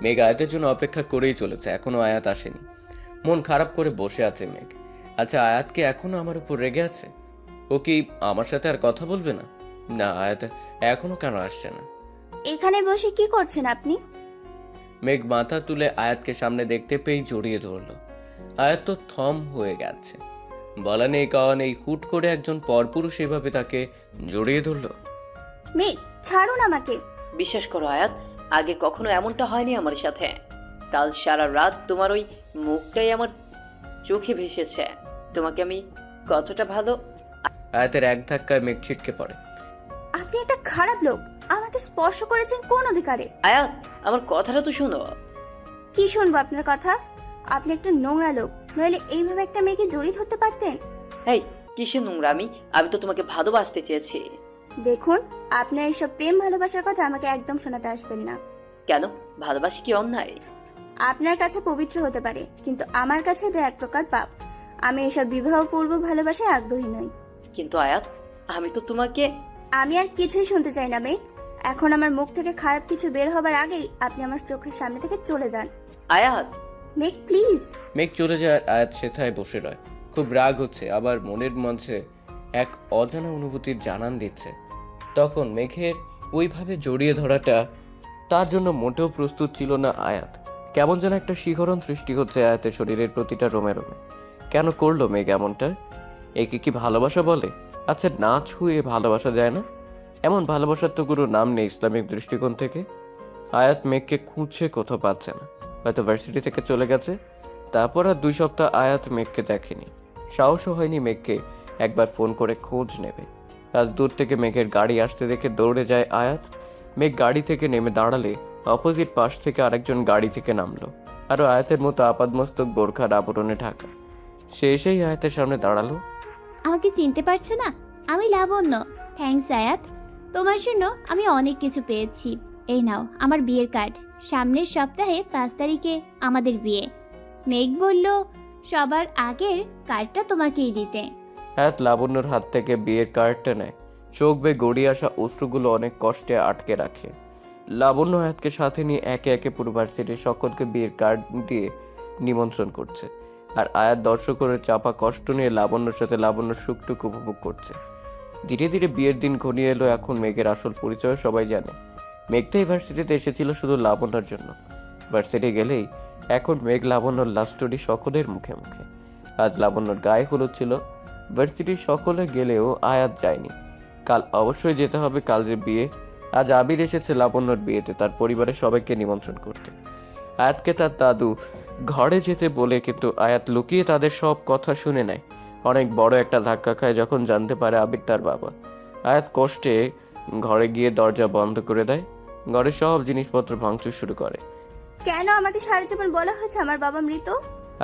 মেঘ আয়াতের জন্য অপেক্ষা করেই চলেছে, এখনো আয়াত আসেনি। মন খারাপ করে বসে আছে মেঘ। আচ্ছা, আয়াতকে এখনো আমার উপর রেগে আছে? ও কি আমার সাথে আর কথা বলবে না? না, আয়াত এখনো কেন আসছে না? এখানে বসে কি করছেন আপনি? মেঘ মাথা তুলে আয়াতকে সামনে দেখতে পেয়েই জড়িয়ে ধরলো। আয়াত তো থম হয়ে গেছে, বলা নেই কাওয়া নেই, হুট করে একজন পরপুরুষ এভাবে তাকে জড়িয়ে ধরলো। মেঘ, ছাড়ুন আমাকে। বিশ্বাস করো আয়াত, আগে কখনো এমনটা হয়নি আমার সাথে। কাল সারা রাত তোমার ওই মুখটাই আমার চোখে ভেসেছে। তোমাকে আমি কতটা ভালো। আয়াতের এক ধাক্কায় মেঘ ছিটকে পড়ে। আপনি একটা খারাপ লোক। আমাকে স্পর্শ করেছেন কোন অধিকারে? আয়াত, আমার কথাটা তো শোনো। কি শুনবো আপনার কথা? আপনি একটা নোংরা লোক, নইলে এইভাবে একটা মেয়েকে জড়িয়ে ধরতে পারতেন? এই কিসের নোংরামি? আমি তো তোমাকে ভালোবাসতে চেয়েছি। দেখুন, আপনার এইসব প্রেম ভালোবাসার কথা আমাকে একদম শোনাতে আসবেন না। কেন? ভালোবাসি কি অন্যায়? আপনার কাছে পবিত্র হতে পারে, কিন্তু আমার কাছে এটা এক প্রকার পাপ। আমি এসব বিবাহ পূর্ব ভালোবাসায় আগ্রহী নই। কিন্তু আয়াত, আমি তো তোমাকে। আমি আর কিছুই শুনতে চাই না মেঘ। এখন আমার মুখ থেকে খারাপ কিছু বের হবার আগেই আপনি আমার চোখের সামনে থেকে চলে যান। আয়াত। মেঘ প্লিজ। মেঘ চলে যায়, আয়াত সেথায় বসে রয়। খুব রাগ হচ্ছে, আবার মনের মধ্যে এক অজানা অনুভূতির জানান দিচ্ছে। তখন মেঘের ওইভাবে জড়িয়ে ধরাটা তার জন্য মোটেও প্রস্তুত ছিল না আয়াত। কেমন যেন একটা শিহরণ সৃষ্টি হচ্ছে আয়াতের শরীরের প্রতিটা রোমে রোমে। কেন করলো মেঘ এমনটা? একে কি ভালোবাসা বলে? আচ্ছা, না ছুঁয়ে ভালোবাসা যায় না? এমন ভালোবাসার তো কোনো নাম নেই ইসলামিক দৃষ্টিকোণ থেকে। আয়াত মেঘকে খুঁজছে, কোথাও পাচ্ছে না। হয়তো ভার্সিটি থেকে চলে গেছে। তারপর আর 2 সপ্তাহ আয়াত মেঘকে দেখেনি। সাহসও হয়নি মেঘকে একবার ফোন করে খোঁজ নেবে। আজ দূর থেকে মেঘের গাড়ি আসতে দেখে দৌড়ে যায় আয়াত। মেঘ গাড়ি থেকে নেমে দাঁড়ালে অপোজিট পাশ থেকে আরেকজন গাড়ি থেকে নামলো। আরও আয়াতের মতো আপাদমস্তক বোরখার আবরণে ঢাকা। সে এসেই আয়াতের সামনে দাঁড়ালো। আমাকে চিনতে পারছো না? আমি লাবণ্য। থ্যাঙ্কস আয়াত, তোমার জন্য আমি অনেক কিছু পেয়েছি। এই নাও আমার বিয়ের কার্ড। সামনের সপ্তাহে 5 তারিখে আমাদের বিয়ে। মেঘ বলল সবার আগের কার্ডটা তোমাকেই দিতে। আয়াত লাবণ্যর হাত থেকে বিয়ের কার্ডটা নেয়। চোখ বেয়ে গড়িয়ে আসা অশ্রুগুলো অনেক কষ্টে আটকে রাখে। লাবণ্য আয়াতকে সাথে নিয়ে একে একে পুরো ভার্সিটির সকলকে বিয়ের কার্ড দিয়ে নিমন্ত্রণ করছে। আর আয়াত দর্শকের চাপা কষ্ট নিয়ে লাবণ্যর সাথে লাবণ্যর সুখটুকু উপভোগ করছে। ধীরে ধীরে বিয়ের দিন ঘনিয়ে এলো। এখন মেঘের আসল পরিচয় সবাই জানে। মেঘটাই ভার্সিটিতে এসেছিল শুধু লাবণ্যর জন্য। ভার্সিটি গেলেই এখন মেঘ লাবণ্যর লাভ স্টোরি সকলের মুখে মুখে। আজ লাবণ্যর গায়ে হলুদ ছিল। ভার্সিটির সকলে গেলেও আয়াত যায়নি। কাল অবশ্যই যেতে হবে, কাল যে বিয়ে। আজ আবির এসেছে লাবণ্যর বিয়েতে তার পরিবারের সবাইকে নিমন্ত্রণ করতে। আয়াতকে তার দাদু ঘরে যেতে বলে, কিন্তু আয়াত লুকিয়ে তাদের সব কথা শুনে নেয়। অনেক বড় একটা ধাক্কা খায় যখন জানতে পারে আবির তার বাবা। আয়াত কষ্টে ঘরে গিয়ে দরজা বন্ধ করে দেয়। ঘরের সব জিনিসপত্র ভাঙচুর শুরু করে। কেন আমাকে সারা জীবন বলা হয়েছে আমার বাবা মৃত?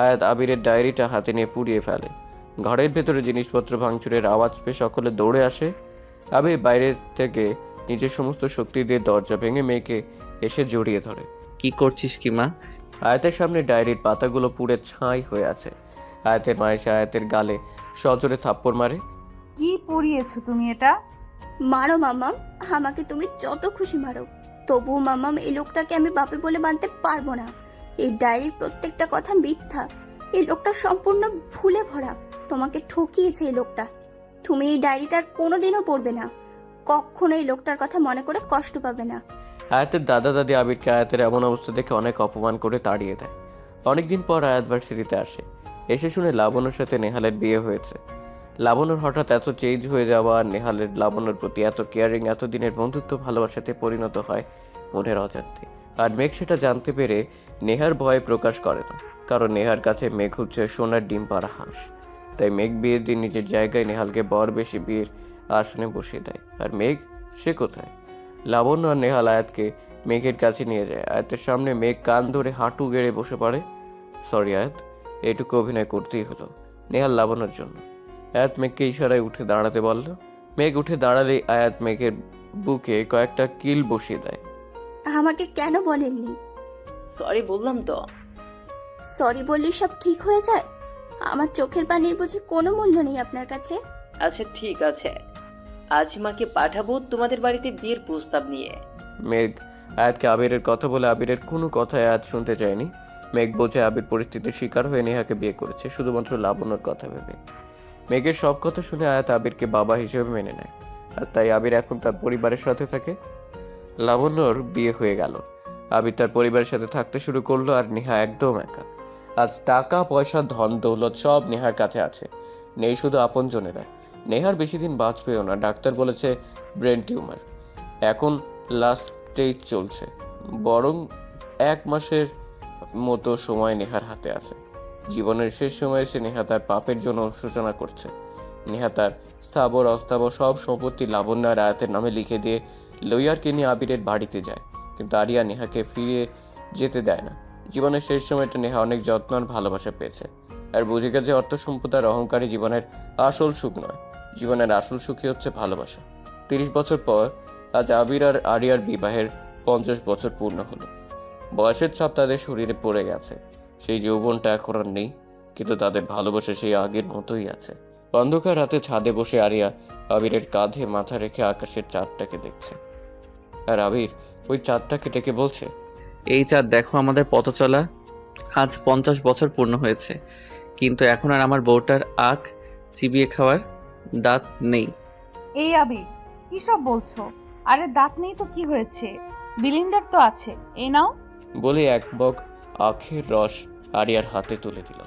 আয়াত আবিরের ডায়েরিটা হাতে নিয়ে পুড়িয়ে ফেলে। ঘরের ভেতরে জিনিসপত্র ভাঙচুরের আওয়াজ পেয়ে সকলে দৌড়ে আসে। আবির বাইরে থেকে নিজের সমস্ত শক্তি দিয়ে দরজা ভেঙে মেয়েকে এসে জড়িয়ে ধরে। কি করছিস কি মা? আয়াতের সামনে ডায়েরির পাতাগুলো পুড়ে ছাই হয়ে আছে। আয়াতের মা এসে আয়াতের গালে সজোরে থাপ্পড় মারে। কি পড়িয়েছো তুমি এটা? মারো মাম্মাম, আমাকে তুমি যত খুশি মারো। তবুও মাম্মাম, এই লোকটাকে আমি বাপে বলে মানতে পারবো না। এই ডায়েরির প্রত্যেকটা কথা মিথ্যা। এই লোকটা সম্পূর্ণ ভুলে ভরা। তোমাকে ঠকিয়েছে এই লোকটা। তুমি এই ডায়েরিটার কোনোদিনও পড়বে না। কখনো এই লোকটার কথা মনে করে কষ্ট পাবে না। আয়াতের দাদা দাদি আবিরকে আয়াতের এমন অবস্থা দেখে অনেক অপমান করে তাড়িয়ে দেয়। অনেকদিন পর আয়াত ভার্সিটিতে আসে। এসে শুনে লাবণ্যর সাথে নেহালের বিয়ে হয়েছে। লাবণ্যর হঠাৎ এত চেঞ্জ হয়ে যাওয়া আর নেহালের লাবণ্যর প্রতি এত কেয়ারিং, এতদিনের বন্ধুত্ব ভালোবাসাতে পরিণত হয় মনের অজান্তে। আর মেঘ সেটা জানতে পেরে নেহার ভয়ে প্রকাশ করে না, কারণ নেহার কাছে মেঘ হচ্ছে সোনার ডিম পাড়া হাঁস। তাই মেঘ বিয়ের দিন নিজের জায়গায় নেহালকে বর বেশি বিয়ের আসনে বসিয়ে দেয়। আর মেঘ, সে কোথায়? লাবণ্য আর নেহাল আয়াতকে মেঘের কাছে নিয়ে যায়। আয়াতের সামনে মেঘ কান ধরে হাঁটু গেড়ে বসে পড়ে। সরি আয়াত, এটুকু অভিনয় করতেই হলো নেহাল লাবণ্যর জন্য। আয়াত মেঘকে ইশারায় উঠে দাঁড়াতে বলল। মেঘ উঠে দাঁড়ালেই আয়াত মেঘের বুকে কয়েকটা কিল বসিয়ে দেয়। আমাকে কেন বলেননি? সরি বললাম তো। সরি বললে সব ঠিক হয়ে যায়? আমার চোখের পানির বুঝি কোনো মূল্য নেই আপনার কাছে? আচ্ছা ঠিক আছে, আজ মাকে পাঠাবো তোমাদের বাড়িতে বিয়ের প্রস্তাব নিয়ে। মেঘ আয়াতকে আবিরের কথা বলে আবিরের কোনো কথাই আয়াত শুনতে চায়নি। মেঘ বোঝে আবির পরিস্থিতির শিকার হয়ে নেহাকে বিয়ে করেছে শুধুমাত্র লাবণ্যর কথা ভেবে। মেঘের সব কথা শুনে আয়াত আবিরকে বাবা হিসেবে মেনে নেয়। আর তাই আবির এখন তার পরিবারের সাথে থাকে। লাবণ্যর বিয়ে হয়ে গেল, আবির তার পরিবারের সাথে থাকতে শুরু করলো। আর নেহা একদম একা। আজ টাকা পয়সা ধন দৌলত সব নেহার কাছে আছে, নেই শুধু আপনজনেরা। নেহার বেশি দিন বাঁচবেও না, ডাক্তার বলেছে ব্রেন টিউমার। এখন লাস্ট স্টেজ চলছে, বরং 1 মাসের মতো সময় নেহার হাতে আছে। জীবনের শেষ সময়ে এসে নেহা তার পাপের জন্য অনুশোচনা করছে। নেহা তার স্থাবর অস্থাবর সব সম্পত্তি লাবণ্য আর আয়াতের নামে লিখে দিয়ে লয়ারকে নিয়ে আবিরের বাড়িতে যায়, কিন্তু আরিয়া নেহাকে ফিরে যেতে দেয় না। জীবনের শেষ সময়টা নেহা অনেক যত্ন আর ভালোবাসা পেয়েছে, আর বুঝে গেছে অর্থ সম্পদ আর অহংকারী জীবনের আসল সুখ নয়। জীবনের আসল সুখই হচ্ছে ভালোবাসা। 30 বছর পর আজ আবির আর আরিয়ার বিবাহের 50 বছর পূর্ণ হলো। বয়সের ছাপ তাদের শরীরে পড়ে গেছে, সেই যৌবনটা এখন আর নেই, কিন্তু তাদের ভালোবাসা সেই আগের মতোই আছে। অন্ধকার রাতে ছাদে বসে আরিয়া আবিরের কাঁধে মাথা রেখে আকাশের চাঁদটাকে দেখছে। আর আবির ওই চাঁদটাকে ডেকে বলছে, এই চাঁদ দেখো, আমাদের পথ চলা আজ 50 বছর পূর্ণ হয়েছে, কিন্তু এখন আর আমার বউটার আখ চিবিয়ে খাওয়ার দাঁত নেই। এই আবির, কি সব বলছো? আরে দাঁত নেই তো কি হয়েছে? বিলিন্ডার তো আছে, এই নাও। বলে 1 মগ আখের রস আরিয়ার হাতে তুলে দিল।